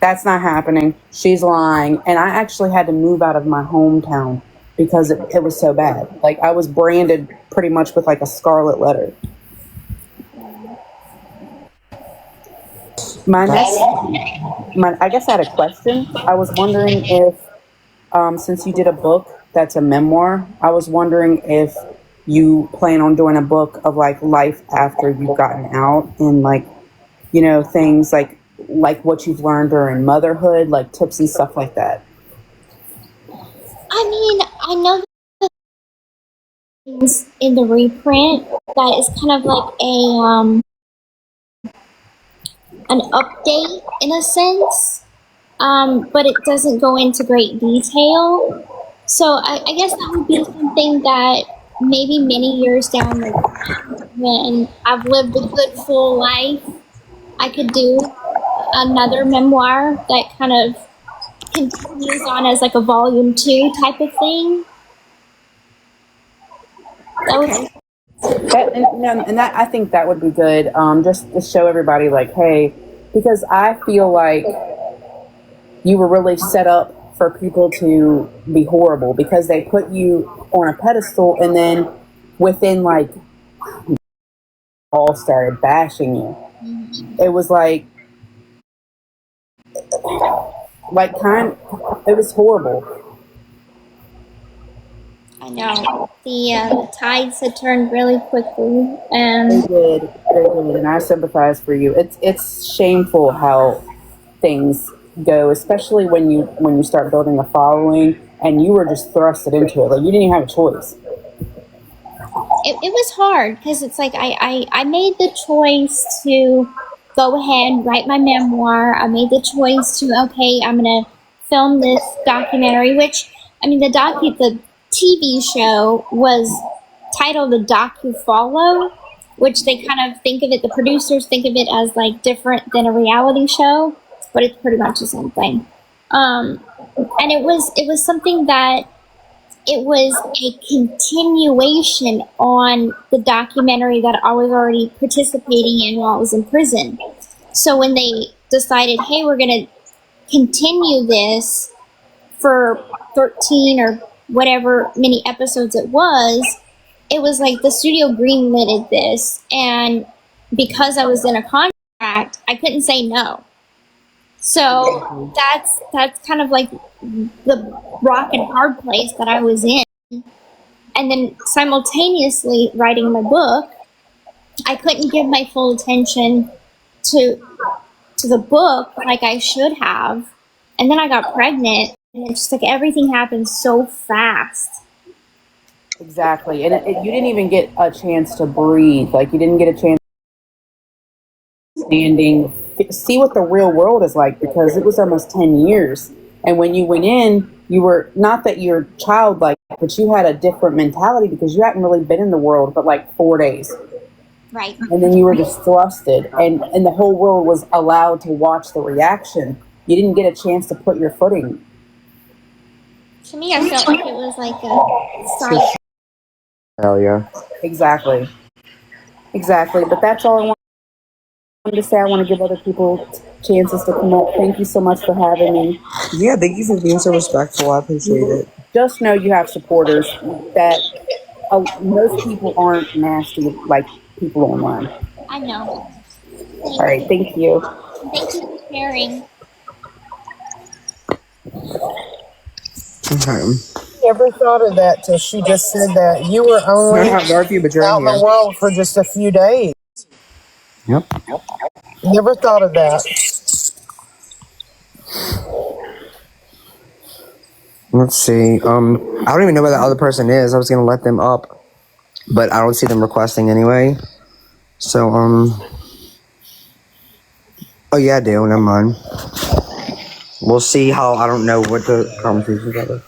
that's not happening. She's lying. And I actually had to move out of my hometown because it was so bad. I was branded pretty much with a scarlet letter. I guess I had a question. I was wondering if, since you did a book that's a memoir. I was wondering if you plan on doing a book of like life after you've gotten out and like, you know, things like what you've learned during motherhood, like tips and stuff like that. I mean, I know things in the reprint that is kind of like an update in a sense, but it doesn't go into great detail. So I guess that would be something that maybe many years down the line, when I've lived a good full life, I could do another memoir that kind of continues on as like a volume 2 type of thing. That was And that I think that would be good. Just to show everybody, like, hey, because I feel like you were really set up for people to be horrible because they put you on a pedestal, and then within like all started bashing you. It was it was horrible. I know the tides had turned really quickly, and They did, and I sympathize for you. It's shameful how things go, especially when you start building a following and you were just thrusted into it. Like you didn't even have a choice. it was hard because it's like I made the choice to go ahead and write my memoir. I made the choice to, okay, I'm gonna film this documentary, which I mean the TV show was titled The Docu Follow, which they kind of think of it, the producers think of it as like different than a reality show, but it's pretty much the same thing. And it was something that it was a continuation on the documentary that I was already participating in while I was in prison. So when they decided, hey, we're going to continue this for 13 or whatever many episodes it was like the studio greenlighted this. And because I was in a contract, I couldn't say no. So that's kind of like the rock and hard place that I was in. And then simultaneously writing my book, I couldn't give my full attention to the book like I should have. And then I got pregnant, and it's just like everything happened so fast. Exactly, and you didn't even get a chance to breathe. Like you didn't get a chance standing, see what the real world is like, because it was almost 10 years. And when you went in, you were, not that you're childlike, but you had a different mentality because you hadn't really been in the world but like 4 days. Right. And then you were just thrusted, and the whole world was allowed to watch the reaction. You didn't get a chance to put your footing. To me, I felt like it was like a sign. Hell yeah. Exactly. But that's all I wanted to say. I want to give other people chances to come up. Thank you so much for having me. Yeah, thank you for being so respectful. I appreciate it. Just know you have supporters that most people aren't nasty like people online. I know. All right, thank you. Thank you for sharing. Okay. Never thought of that till she just said that. You were only Dorothy, but you're out in the here. world for just a few days. Yep. Never thought of that. Let's see. I don't even know where the other person is. I was gonna let them up, but I don't see them requesting anyway. So, oh yeah, I do. Never mind. We'll see how. I don't know what the conversation's about.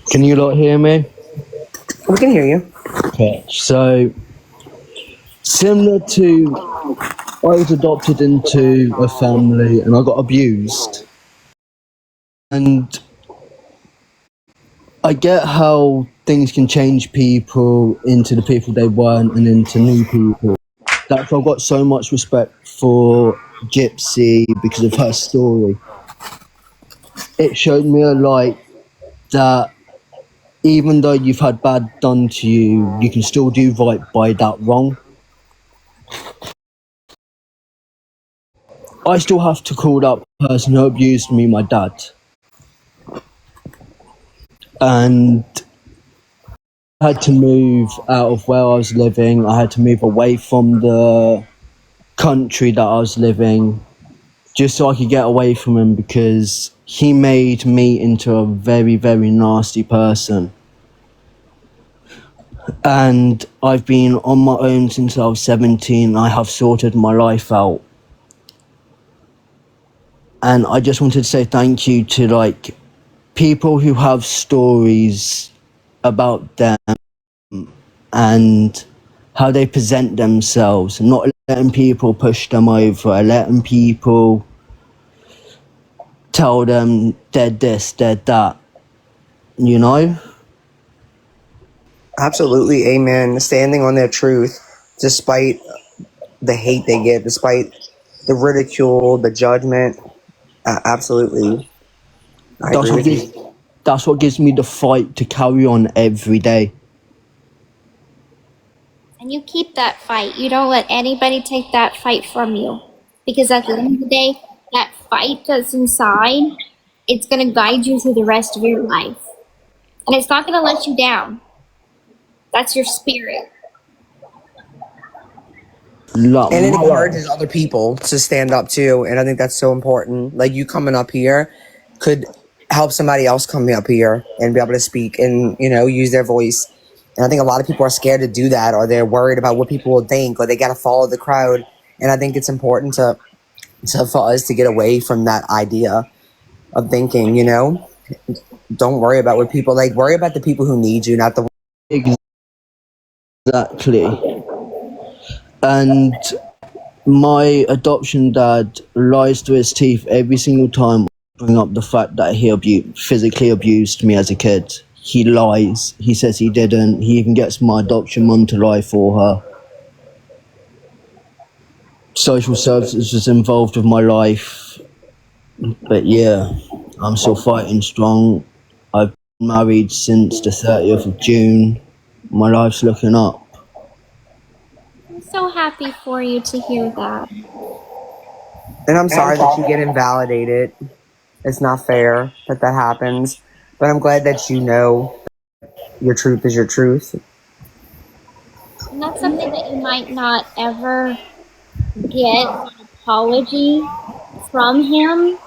Can you lot hear me? We can hear you. Okay, so similar to I was adopted into a family and I got abused. And I get how things can change people into the people they weren't and into new people. That's why I've got so much respect for Gypsy because of her story. It showed me a light that even though you've had bad done to you, you can still do right by that wrong. I still have to call that person who abused me my dad. and I had to move out of where I was living. I had to move away from the country that I was living just so I could get away from him, because he made me into a very, very nasty person. And I've been on my own since I was 17. I have sorted my life out. And I just wanted to say thank you to, like, people who have stories about them and how they present themselves, not letting people push them over, letting people tell them they're this, they're that, you know? Absolutely, amen. Standing on their truth, despite the hate they get, despite the ridicule, the judgment. Absolutely, I agree with you. That's what gives me the fight to carry on every day. And you keep that fight. You don't let anybody take that fight from you. Because at the end of the day, that fight that's inside, it's going to guide you through the rest of your life. And it's not going to let you down. That's your spirit. And it encourages other people to stand up too. And I think that's so important. Like, you coming up here could help somebody else coming up here and be able to speak and, you know, use their voice. And I think a lot of people are scared to do that, or they're worried about what people will think, or they got to follow the crowd. And I think it's important for us to get away from that idea of thinking, you know, don't worry about what people like. Worry about the people who need you, not the. Exactly. And my adoption dad lies to his teeth every single time I bring up the fact that he physically abused me as a kid. He lies. He says he didn't. He even gets my adoption mum to lie for her. Social services was involved with my life. But yeah, I'm still fighting strong. I've been married since the 30th of June. My life's looking up. I'm so happy for you to hear that. And I'm sorry that you get invalidated. It's not fair that happens. But I'm glad that you know your truth is your truth. And that's something that you might not ever get an apology from him.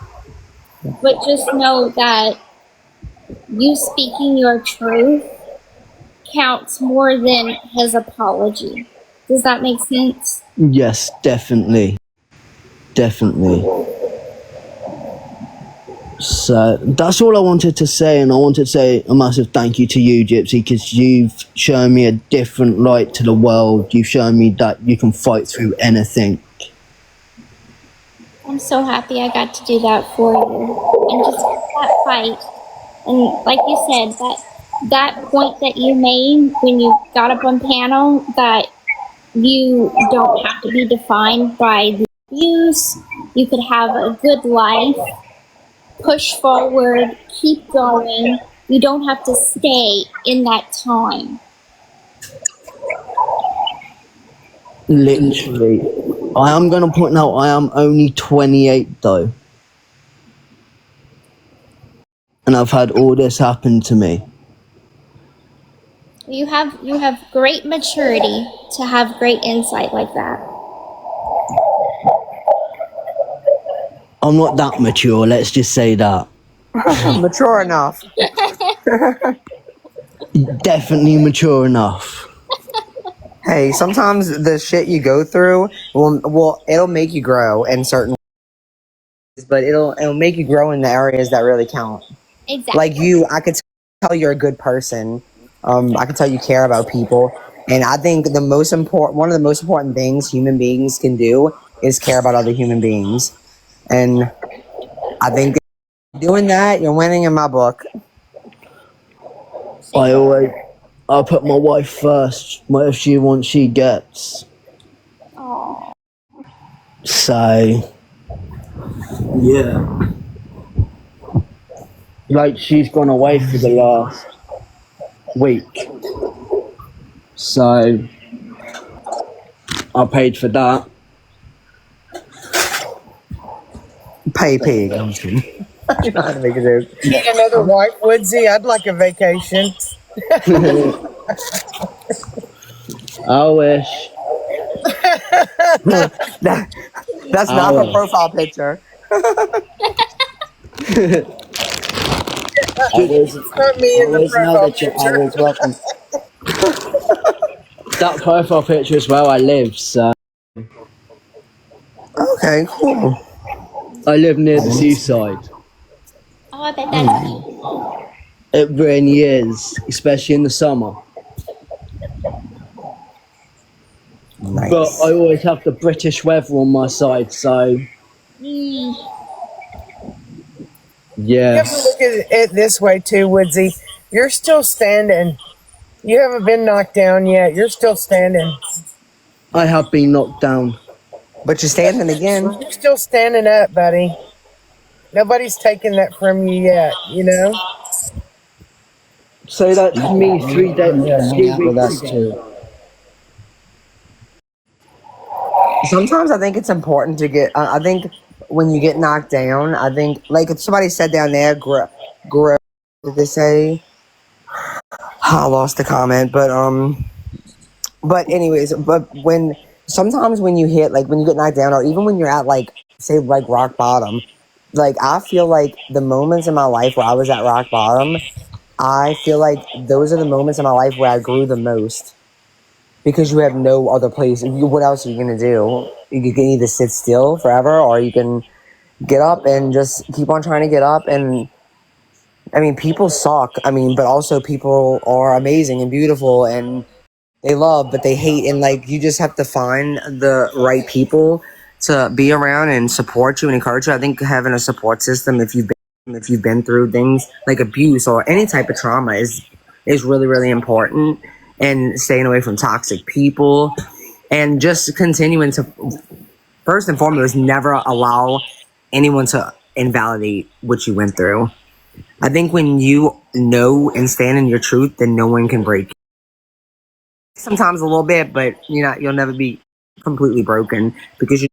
But just know that you speaking your truth counts more than his apology. Does that make sense? Yes, definitely. Definitely. So that's all I wanted to say, and I wanted to say a massive thank you to you, Gypsy, because you've shown me a different light to the world. You've shown me that you can fight through anything. I'm so happy I got to do that for you. And just that fight. And like you said, that point that you made when you got up on panel, that you don't have to be defined by the abuse. You could have a good life. Push forward, keep going. You don't have to stay in that time. Literally. I am going to point out I am only 28 though. And I've had all this happen to me. You have great maturity to have great insight like that. I'm not that mature, let's just say that. Mature enough. Definitely mature enough. Hey, sometimes the shit you go through it'll make you grow in certain ways, but it'll make you grow in the areas that really count. Exactly. Like you, I could tell you're a good person. I can tell you care about people, and I think one of the most important things human beings can do is care about other human beings. And I think doing that, you're winning in my book. I put my wife first. Whatever she wants, she gets. Aww. So, yeah. Like, she's gone away for the last week. So, I paid for that. Pay pig. I'm just kidding. You know how to make a joke. Need another wife, Woodsy? I'd like a vacation. I wish. That's I not her wish. profile picture. Always, It's not me in the always know profile that you're picture. always welcome. That profile picture is where I live, so Okay, cool. I live near the seaside. Oh, I bet that's It really is, especially in the summer. Nice. But I always have the British weather on my side, so mm, You have to yes. look at it this way too, Woodsy. You're still standing. You haven't been knocked down yet. You're still standing. I have been knocked down. But you're standing again. You're still standing up, buddy. Nobody's taking that from you yet, you know? So that's me 3 days, Yeah, hang 3 out with weeks us ago. too. Sometimes I think it's important to get. I think when you get knocked down, I think like if somebody said down there, grow. Did they say? I lost the comment, but anyways, but when sometimes when you hit like when you get knocked down, or even when you're at like say like rock bottom, like I feel like the moments in my life where I was at rock bottom, I feel like those are the moments in my life where I grew the most. Because you have no other place. What else are you gonna do? You can either sit still forever, or you can get up and just keep on trying to get up. And I mean, people suck. I mean, but also people are amazing and beautiful, and they love, but they hate. And like, you just have to find the right people to be around and support you and encourage you. I think having a support system, if you've been through things like abuse or any type of trauma, is really really important. And staying away from toxic people, and just continuing to first and foremost never allow anyone to invalidate what you went through. I think when you know and stand in your truth, then no one can break you. Sometimes a little bit, but you'll never be completely broken because you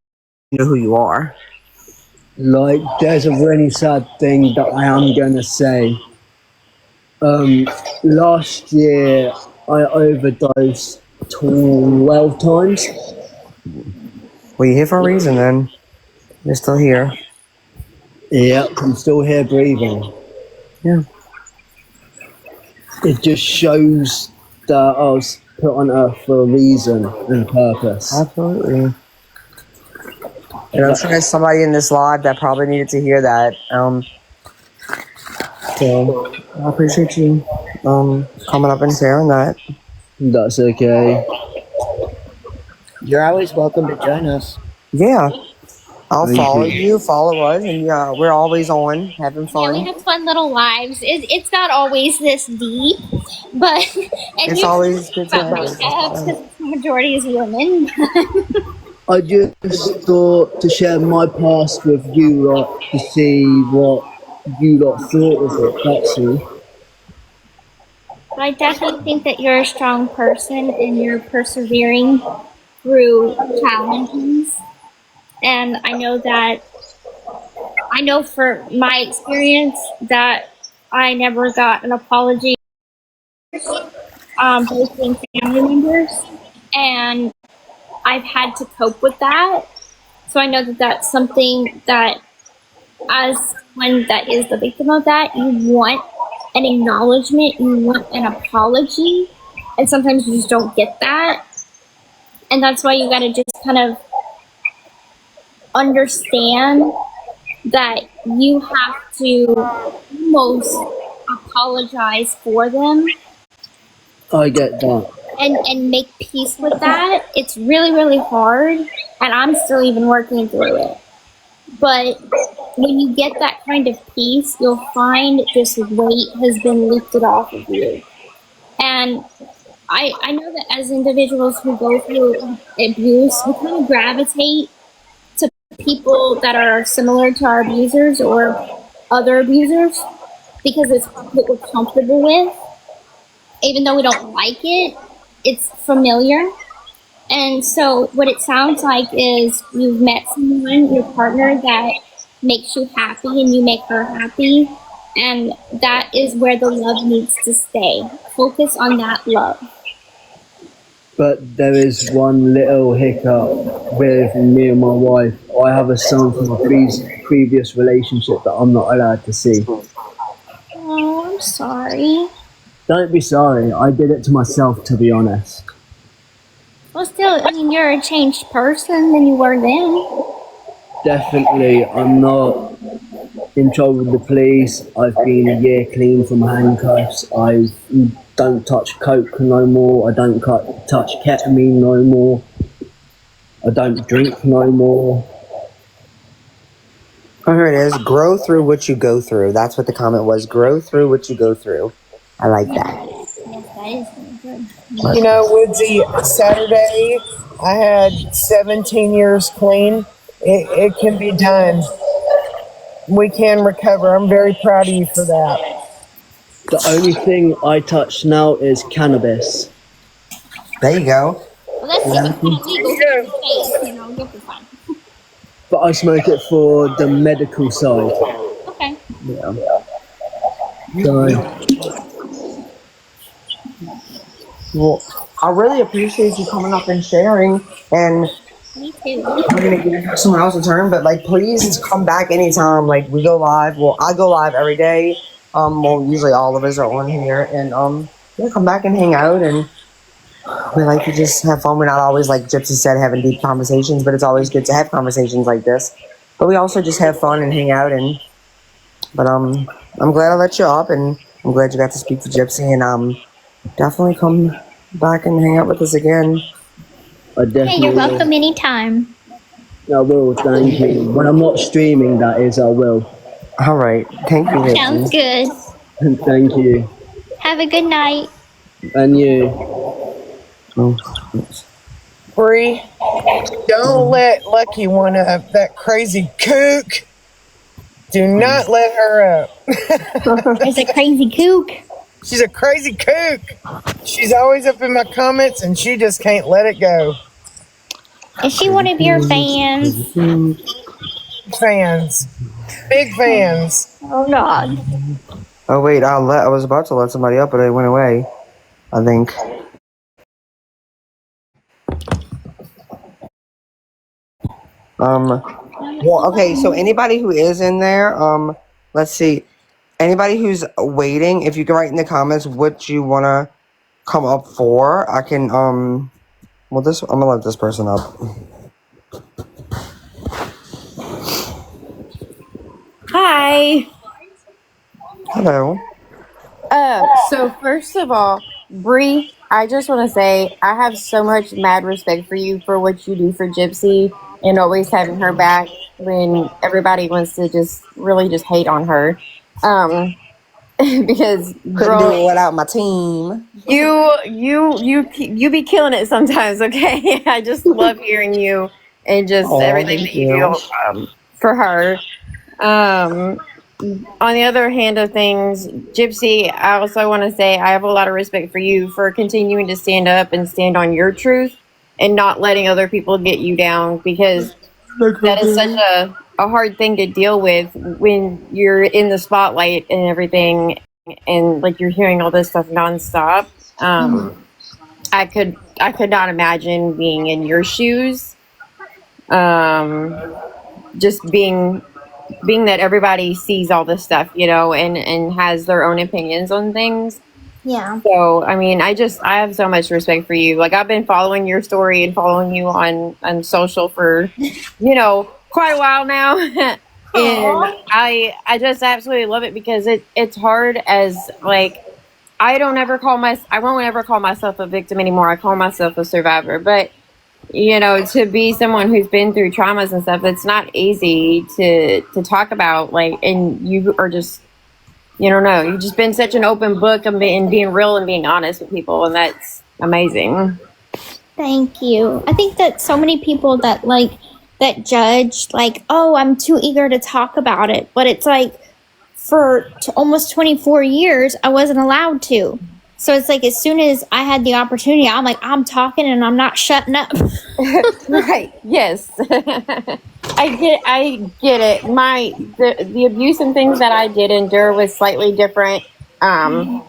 know who you are. Like, there's a really sad thing that I am gonna say. Last year I overdosed 12 times. Well, you're here for a reason then. You're still here. Yep, I'm still here breathing. Yeah. It just shows that I was put on earth for a reason and a purpose. Absolutely. And I'm sure there's somebody in this live that probably needed to hear that. So I appreciate you coming up and sharing that. That's okay. You're always welcome to join us. Yeah. I'll Thank follow you. you, follow us, and we're always on having yeah, we fun. have fun little lives. It's not always this deep, but and It's you always good to about have breakups because the majority is women. I just thought to share my past with you lot to see what you lot thought of it, that's all. But I definitely think that you're a strong person and you're persevering through challenges. And I know for my experience that I never got an apology both being family members, and I've had to cope with that. So I know that that's something that, as one that is the victim of that, you want an acknowledgement, you want an apology, and sometimes you just don't get that. And that's why you got to just kind of understand that you have to almost apologize for them I get that. and make peace with that. It's really, really hard, and I'm still even working through it. But when you get that kind of peace, you'll find this weight has been lifted off of you. And I know that as individuals who go through abuse, we kind of gravitate to people that are similar to our abusers or other abusers because it's what we're comfortable with. Even though we don't like it, it's familiar. And so what it sounds like is you've met someone, your partner, that makes you happy and you make her happy. And that is where the love needs to stay. Focus on that love. But there is one little hiccup with me and my wife. I have a son from a previous relationship that I'm not allowed to see. Oh, I'm sorry. Don't be sorry. I did it to myself, to be honest. Well, still, I mean, you're a changed person than you were then. Definitely, I'm not in trouble with the police. I've been a year clean from handcuffs. I don't touch coke no more. I don't touch ketamine no more. I don't drink no more. Oh, here it is. Grow through what you go through. That's what the comment was. Grow through what you go through. I like that. Yes, that is good. You know, Woodsy, Saturday I had 17 years clean. It can be done. We can recover. I'm very proud of you for that. The only thing I touch now is cannabis. There you go. Well, that's kind of legal here in the States, you know, you'll be fine. But I smoke it for the medical side. Okay. Yeah. So, Well, I really appreciate you coming up and sharing. And Me too. I'm gonna give someone else a turn, but like, please come back anytime. Like, we go live. Well, I go live every day. Well, usually all of us are on here, and yeah, come back and hang out. And we like to just have fun. We're not always, like Gypsy said, having deep conversations, but it's always good to have conversations like this. But we also just have fun and hang out. But I'm glad I let you up, and I'm glad you got to speak to Gypsy. And definitely come back and hang out with us again. I definitely Hey, you're welcome anytime. I will, thank you. When I'm not streaming, that is, I will. All right. Thank you, Vicky. Sounds good. Thank you. Have a good night. And you. Oh, Bree, don't let Lucky one up. That crazy kook. Do not let her up. There's a crazy kook. She's a crazy kook. She's always up in my comments, and she just can't let it go. Is she one of your fans? Fans. Big fans. Oh, God. Oh wait, I was about to let somebody up, but it went away. I think. Well, okay. So anybody who is in there, let's see. Anybody who's waiting, if you can write in the comments what you wanna come up for, I can. Well, I'm gonna let this person up. Hi. Hello. So first of all, Bree, I just want to say I have so much mad respect for you for what you do for Gypsy and always having her back when everybody wants to just really just hate on her. Because Couldn't do it without my team. you be killing it sometimes, okay? I just love hearing you and just everything that you do for her. On the other hand of things, Gypsy, I also want to say I have a lot of respect for you for continuing to stand up and stand on your truth and not letting other people get you down, because that is such a hard thing to deal with when you're in the spotlight and everything, and like you're hearing all this stuff nonstop. I could not imagine being in your shoes. Just being that everybody sees all this stuff, you know, and has their own opinions on things. Yeah. So, I mean, I have so much respect for you. Like, I've been following your story and following you on social for, you know, quite a while now. And I just absolutely love it, because it's hard as, like, I won't ever call myself a victim anymore. I call myself a survivor. But, you know, to be someone who's been through traumas and stuff, it's not easy to talk about, like, and you are just, you don't know, you've just been such an open book and being real and being honest with people, and that's amazing. Thank you. I think that so many people that judge, like, oh, I'm too eager to talk about it. But it's like, for almost 24 years, I wasn't allowed to. So it's like, as soon as I had the opportunity, I'm like, I'm talking and I'm not shutting up. Right. Yes. I I get it. The abuse and things that I did endure was slightly different. And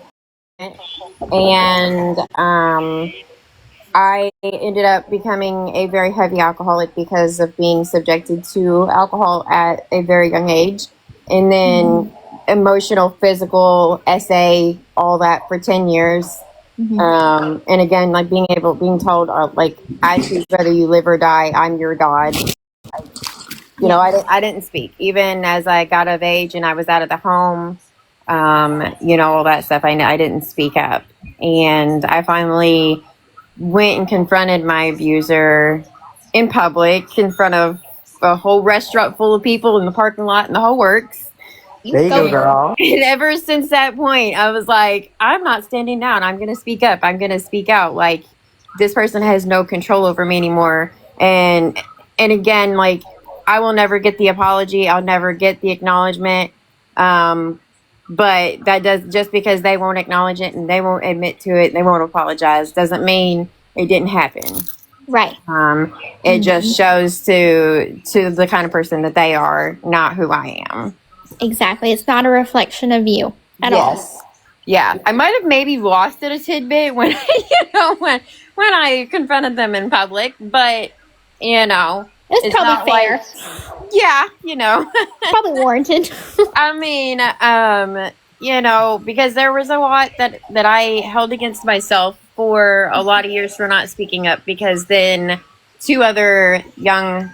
I ended up becoming a very heavy alcoholic because of being subjected to alcohol at a very young age. And then emotional, physical, SA, all that for 10 years. And again, like being told, like, I choose whether you live or die. I'm your God. You know, I didn't speak. Even as I got of age and I was out of the home, you know, all that stuff, I didn't speak up. And I finally went and confronted my abuser in public in front of a whole restaurant full of people in the parking lot and the whole works. There you go, girl. And ever since that point, I was like, I'm not standing down. I'm going to speak up. I'm going to speak out. Like, this person has no control over me anymore. And again, like, I will never get the apology. I'll never get the acknowledgement. But that does, just because they won't acknowledge it and they won't admit to it, they won't apologize, doesn't mean it didn't happen. Right. It just shows to the kind of person that they are, not who I am. Exactly. It's not a reflection of you at all. Yeah, I might have maybe lost it a tidbit when when I confronted them in public, but it's probably fair. Yeah, probably warranted. I mean, because there was a lot that I held against myself for a lot of years for not speaking up, because then 2 other young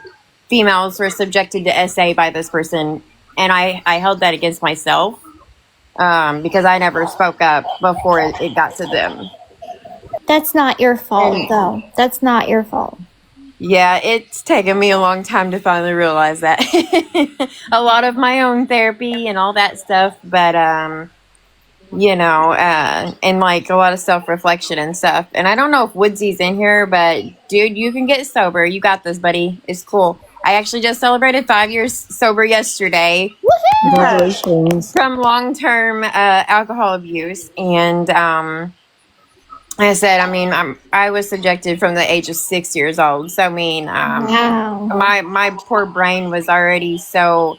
females were subjected to SA by this person, and I held that against myself because I never spoke up before it got to them. That's not your fault, though. That's not your fault. Yeah, it's taken me a long time to finally realize that. A lot of my own therapy and all that stuff, but and like a lot of self-reflection and stuff. And I don't know if Woodsy's in here, but dude, you can get sober. You got this, buddy. It's cool. I actually just celebrated 5 years sober yesterday. Woohoo! Congratulations. From long-term alcohol abuse. And like I said, I mean, I was subjected from the age of 6 years old. So, I mean, Wow. my poor brain was already so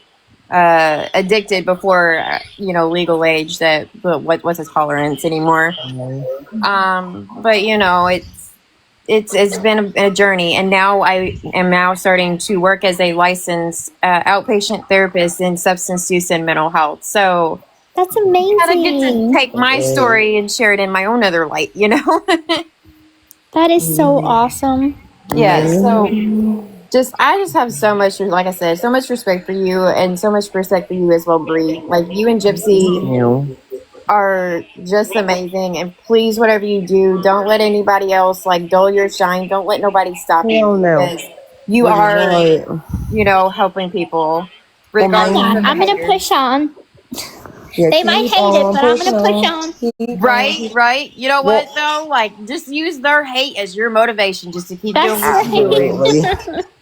addicted before, legal age that what's its tolerance anymore. But, it's been a journey. And now I am starting to work as a licensed outpatient therapist in substance use and mental health. So, that's amazing. I get to take my story and share it in my own other light, That is so awesome. Yeah, so I just have so much, like I said, so much respect for you, and so much respect for you as well, Bree. Like, you and Gypsy are just amazing, and please, whatever you do, don't let anybody else dull your shine. Don't let nobody stop you, because you are helping people regardless of I'm gonna push on. Yeah, they might hate it, but I'm gonna push on. Right. You know what though? Just use their hate as your motivation, just to keep doing what you're doing.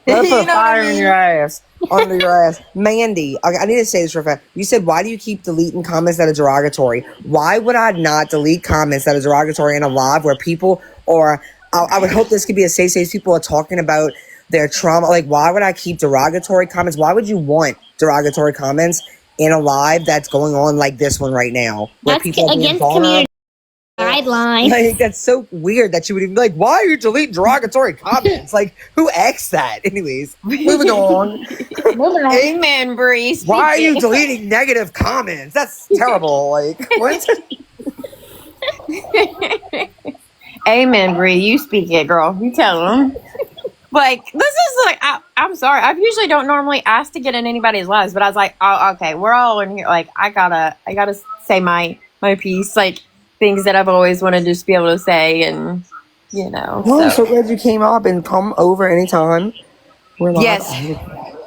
Let's put fire in your ass, under your ass. Mandy, I need to say this for a fact. You said, why do you keep deleting comments that are derogatory? Why would I not delete comments that are derogatory in a live where people, or I would hope this could be a safe space, people are talking about their trauma. Like, why would I keep derogatory comments? Why would you want derogatory comments in a live that's going on like this one right now, where that's people are being against community guidelines? Like, that's so weird that you would even be like, why are you deleting derogatory comments? Like, who asked that? Anyways, moving on. Amen, Bree. Why are you deleting negative comments? That's terrible. Like, what? Amen, Bree. You speak it, girl. You tell them. This is I'm sorry. I usually don't normally ask to get in anybody's lives, but I was like, oh, okay, we're all in here. Like, I gotta say my piece, things that I've always wanted to just be able to say, and Well, I'm so glad you came up and come over anytime. We're live. Yes.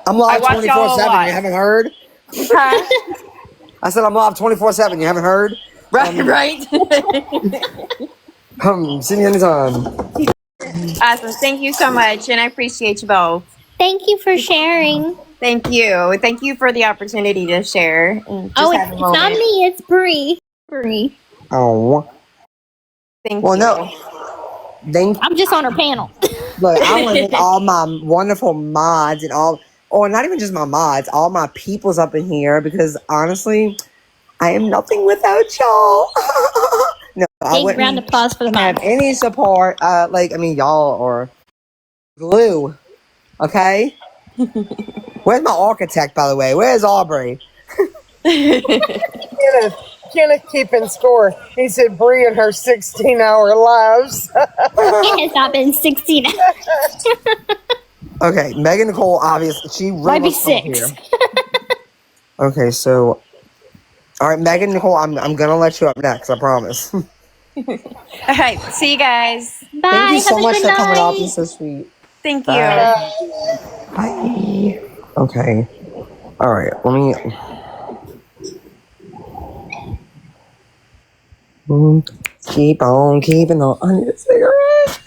I'm live 24/7. You haven't heard? I said I'm live 24/7. You haven't heard? Right. Come see me anytime. Awesome. Thank you so much, and I appreciate you both. Thank you for sharing. Thank you. Thank you for the opportunity to share. And it's not me. It's Bree. Oh. Thank you. No. I'm just on her panel. Look, I want to thank all my wonderful mods and all or not even just my mods, all my peoples up in here, because honestly, I am nothing without y'all. No, I Big round wouldn't of applause for the have mom. any support. Y'all are glue. Okay? Where's my architect, by the way? Where's Aubrey? Kenneth keeping score. He said Bree and her 16-hour lives. It has not been 16 hours. Okay, Megan Nicole, obviously, she really Might be wants to come up 6. here. Okay, so, all right, Megan Nicole, I'm gonna let you up next. I promise. All right. See you guys. Bye. Thank you Have so a much good for coming up. You're night. so sweet. Thank you. Bye. Bye. Okay. All right. Let me. Keep on keeping on. I need a cigarette.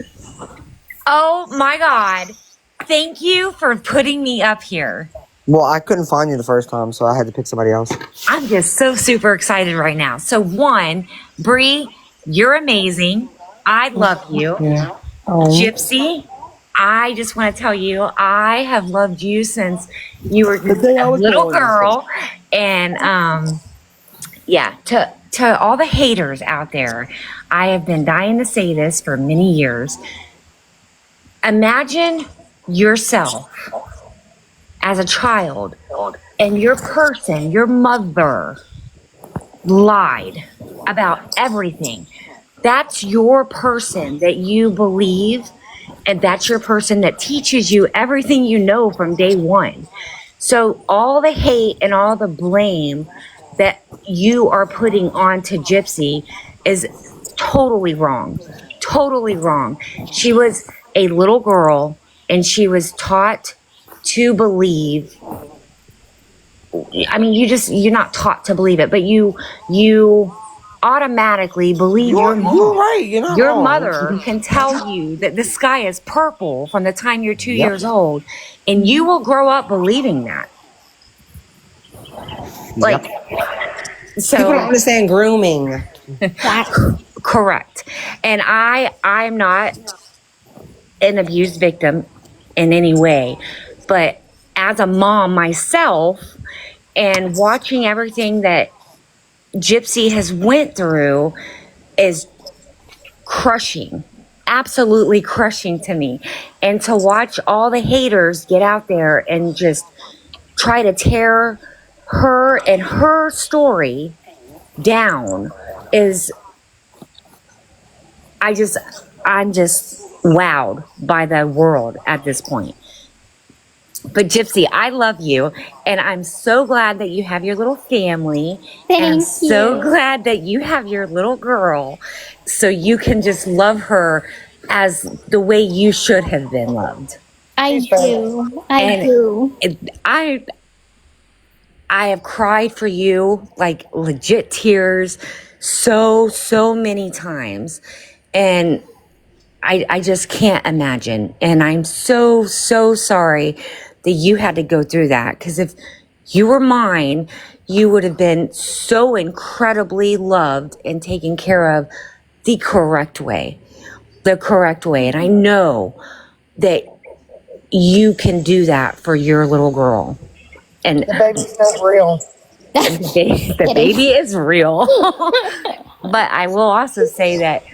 Oh my God. Thank you for putting me up here. Well, I couldn't find you the first time, so I had to pick somebody else. I'm just so super excited right now. So one, Bree, you're amazing. I love you. Yeah. Oh. Gypsy, I just want to tell you, I have loved you since you were The day I a was little born. girl. And yeah, to all the haters out there, I have been dying to say this for many years. Imagine yourself as a child and your person, your mother, lied about everything. That's your person that you believe, and that's your person that teaches you everything you know from day one. So all the hate and all the blame that you are putting onto Gypsy is totally wrong. Totally wrong. She was a little girl and she was taught to believe. I mean, you're not taught to believe it, but you automatically believe your mom. You're right. You're not Your wrong. mother can tell you that the sky is purple from the time you're 2 Yep. years old, and you will grow up believing that. Like, so People don't understand grooming. correct. And I'm not an abused victim in any way, but as a mom myself, and watching everything that Gypsy has went through is crushing, absolutely crushing to me. And to watch all the haters get out there and just try to tear her and her story down is, I'm just wowed by the world at this point. But Gypsy, I love you, and I'm so glad that you have your little family. And I'm Thank so you. glad that you have your little girl, so you can just love her as the way you should have been loved. I do. I do. I have cried for you, like legit tears, so many times, and I just can't imagine. And I'm so sorry that you had to go through that. Because if you were mine, you would have been so incredibly loved and taken care of the correct way. The correct way. And I know that you can do that for your little girl. And The baby's not real. the baby is real. But I will also say that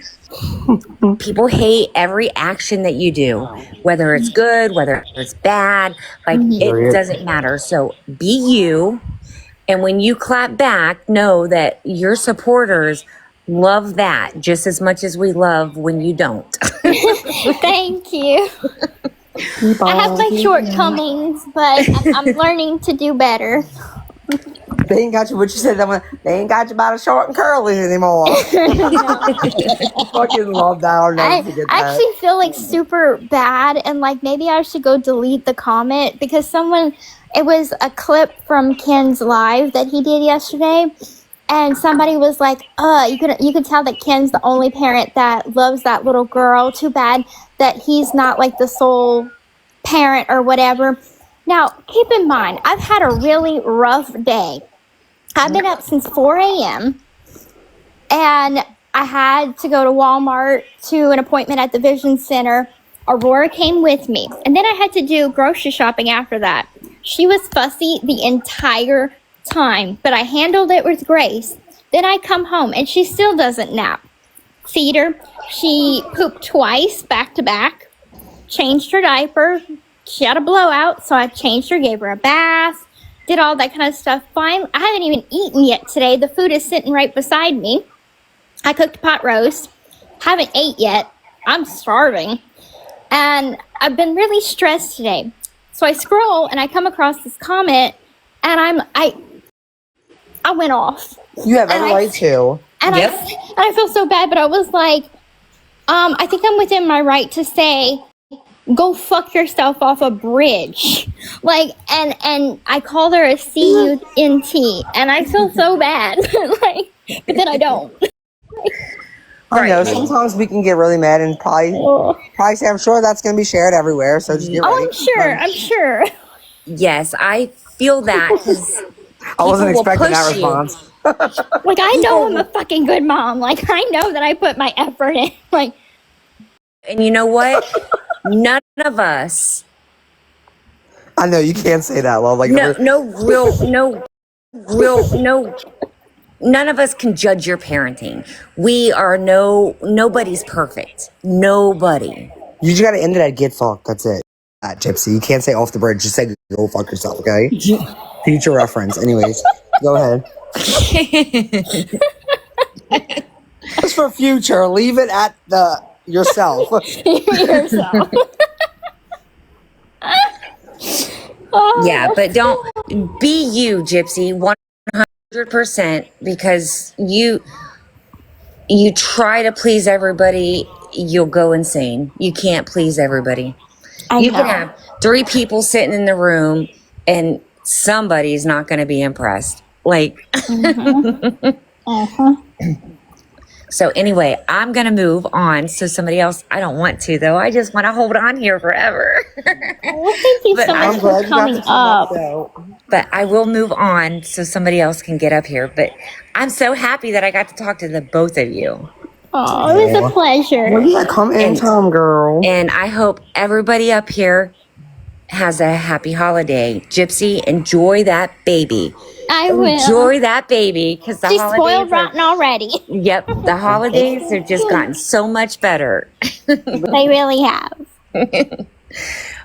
people hate every action that you do, whether it's good, whether it's bad, like it doesn't matter. So be you. And when you clap back, know that your supporters love that just as much as we love when you don't. Thank you. I have my shortcomings, but I'm learning to do better. They ain't got you. What you said? They ain't got you by the short and curly anymore. I fucking love that. I'll never forget that. I actually feel like super bad, and like maybe I should go delete the comment because it was a clip from Ken's live that he did yesterday, and somebody was like, you could tell that Ken's the only parent that loves that little girl. Too bad that he's not like the sole parent or whatever. Now, keep in mind, I've had a really rough day. I've been up since 4 a.m. and I had to go to Walmart to an appointment at the Vision Center. Aurora came with me. And then I had to do grocery shopping after that. She was fussy the entire time, but I handled it with grace. Then I come home and she still doesn't nap. Feed her. She pooped twice back to back. Changed her diaper. She had a blowout, so I changed her, gave her a bath, did all that kind of stuff. Fine. I haven't even eaten yet today. The food is sitting right beside me. I cooked pot roast. Haven't ate yet. I'm starving. And I've been really stressed today. So I scroll and I come across this comment and I went off. You have every right to. And I feel so bad, but I was like, I think I'm within my right to say, go fuck yourself off a bridge. Like, and I called her a C-U-N-T, and I feel so bad. Like, but then I don't. I know, sometimes we can get really mad and probably say, I'm sure that's going to be shared everywhere, so just get ready. I'm sure. Yes, I feel that because I wasn't expecting that response. Like, I know I'm a fucking good mom. Like, I know that I put my effort in. Like, and you know what? None of us. I know you can't say that, love. Like, none of us can judge your parenting. We are nobody's perfect. Nobody. You just got to end it at get fucked. That's it. Gypsy. You can't say off the bridge. Just say go fuck yourself, okay? Future reference. Anyways, go ahead. Just for future, leave it at the yourself. yourself. Yeah, but don't be you, Gypsy, 100%, because you try to please everybody, you'll go insane. You can't please everybody. You can have 3 people sitting in the room and somebody's not going to be impressed. Like, So anyway, I'm going to move on. So somebody else, I don't want to though. I just want to hold on here forever. Well, thank you so much for coming up. But I will move on so somebody else can get up here. But I'm so happy that I got to talk to the both of you. Oh, it was a pleasure. Well, yeah, come in, Tom, girl. And I hope everybody up here has a happy holiday. Gypsy, enjoy that baby. I will. Enjoy that baby because the She's holidays spoiled rotten already. Yep, the holidays have just gotten so much better. They really have.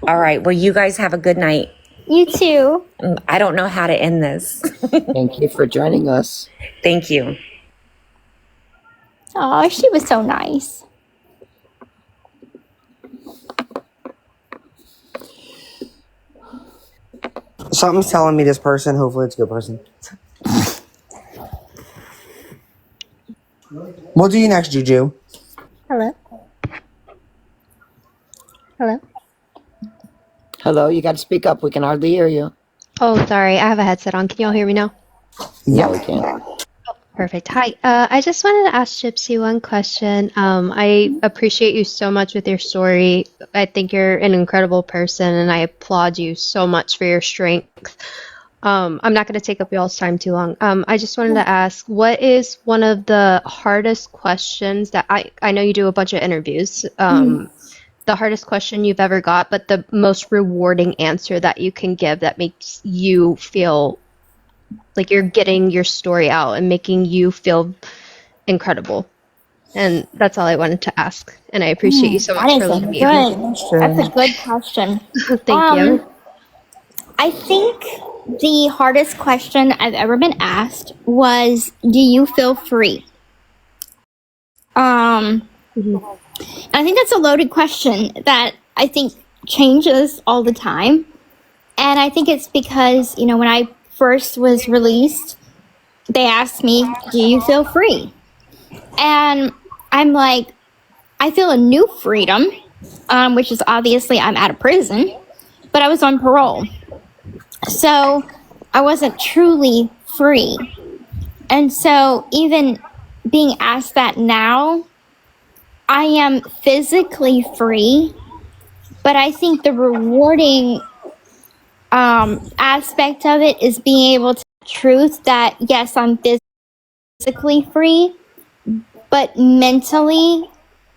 All right, well, you guys have a good night. You too. I don't know how to end this. Thank you for joining us. Thank you. Oh, she was so nice. Something's telling me this person, hopefully it's a good person. We'll do you next, Juju. Hello? Hello? Hello, you got to speak up. We can hardly hear you. Oh, sorry. I have a headset on. Can y'all hear me now? Yeah, we can. Perfect. Hi. I just wanted to ask Gypsy one question. I appreciate you so much with your story. I think you're an incredible person, and I applaud you so much for your strength. I'm not going to take up y'all's time too long. I just wanted to ask, what is one of the hardest questions that I know you do a bunch of interviews, the hardest question you've ever got, but the most rewarding answer that you can give that makes you feel like you're getting your story out and making you feel incredible. And that's all I wanted to ask. And I appreciate you so much for letting me on. That's a good question. Thank you. I think the hardest question I've ever been asked was, do you feel free? And I think that's a loaded question that I think changes all the time. And I think it's because, when I first was released, they asked me, do you feel free? And I'm like, I feel a new freedom, which is obviously I'm out of prison, but I was on parole. So I wasn't truly free. And so even being asked that now, I am physically free, but I think the rewarding aspect of it is being able to truth that yes, I'm physically free, but mentally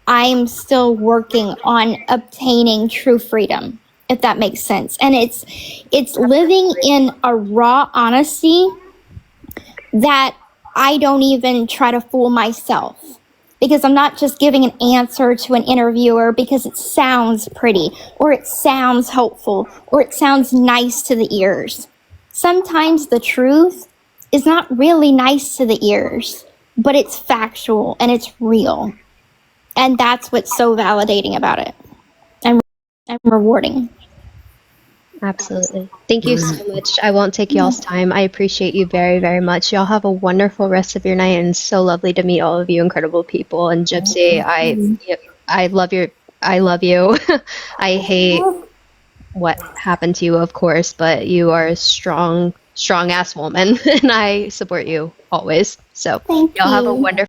I am still working on obtaining true freedom. if that makes sense. And it's living in a raw honesty that I don't even try to fool myself, because I'm not just giving an answer to an interviewer because it sounds pretty or it sounds hopeful or it sounds nice to the ears. Sometimes the truth is not really nice to the ears, but it's factual and it's real. And that's what's so validating about it and rewarding. Absolutely. Thank you so much. I won't take y'all's time. I appreciate you very, very much. Y'all have a wonderful rest of your night, and so lovely to meet all of you incredible people. And Gypsy, I love you. I hate what happened to you, of course, but you are a strong ass woman, and I support you always. So y'all have a wonderful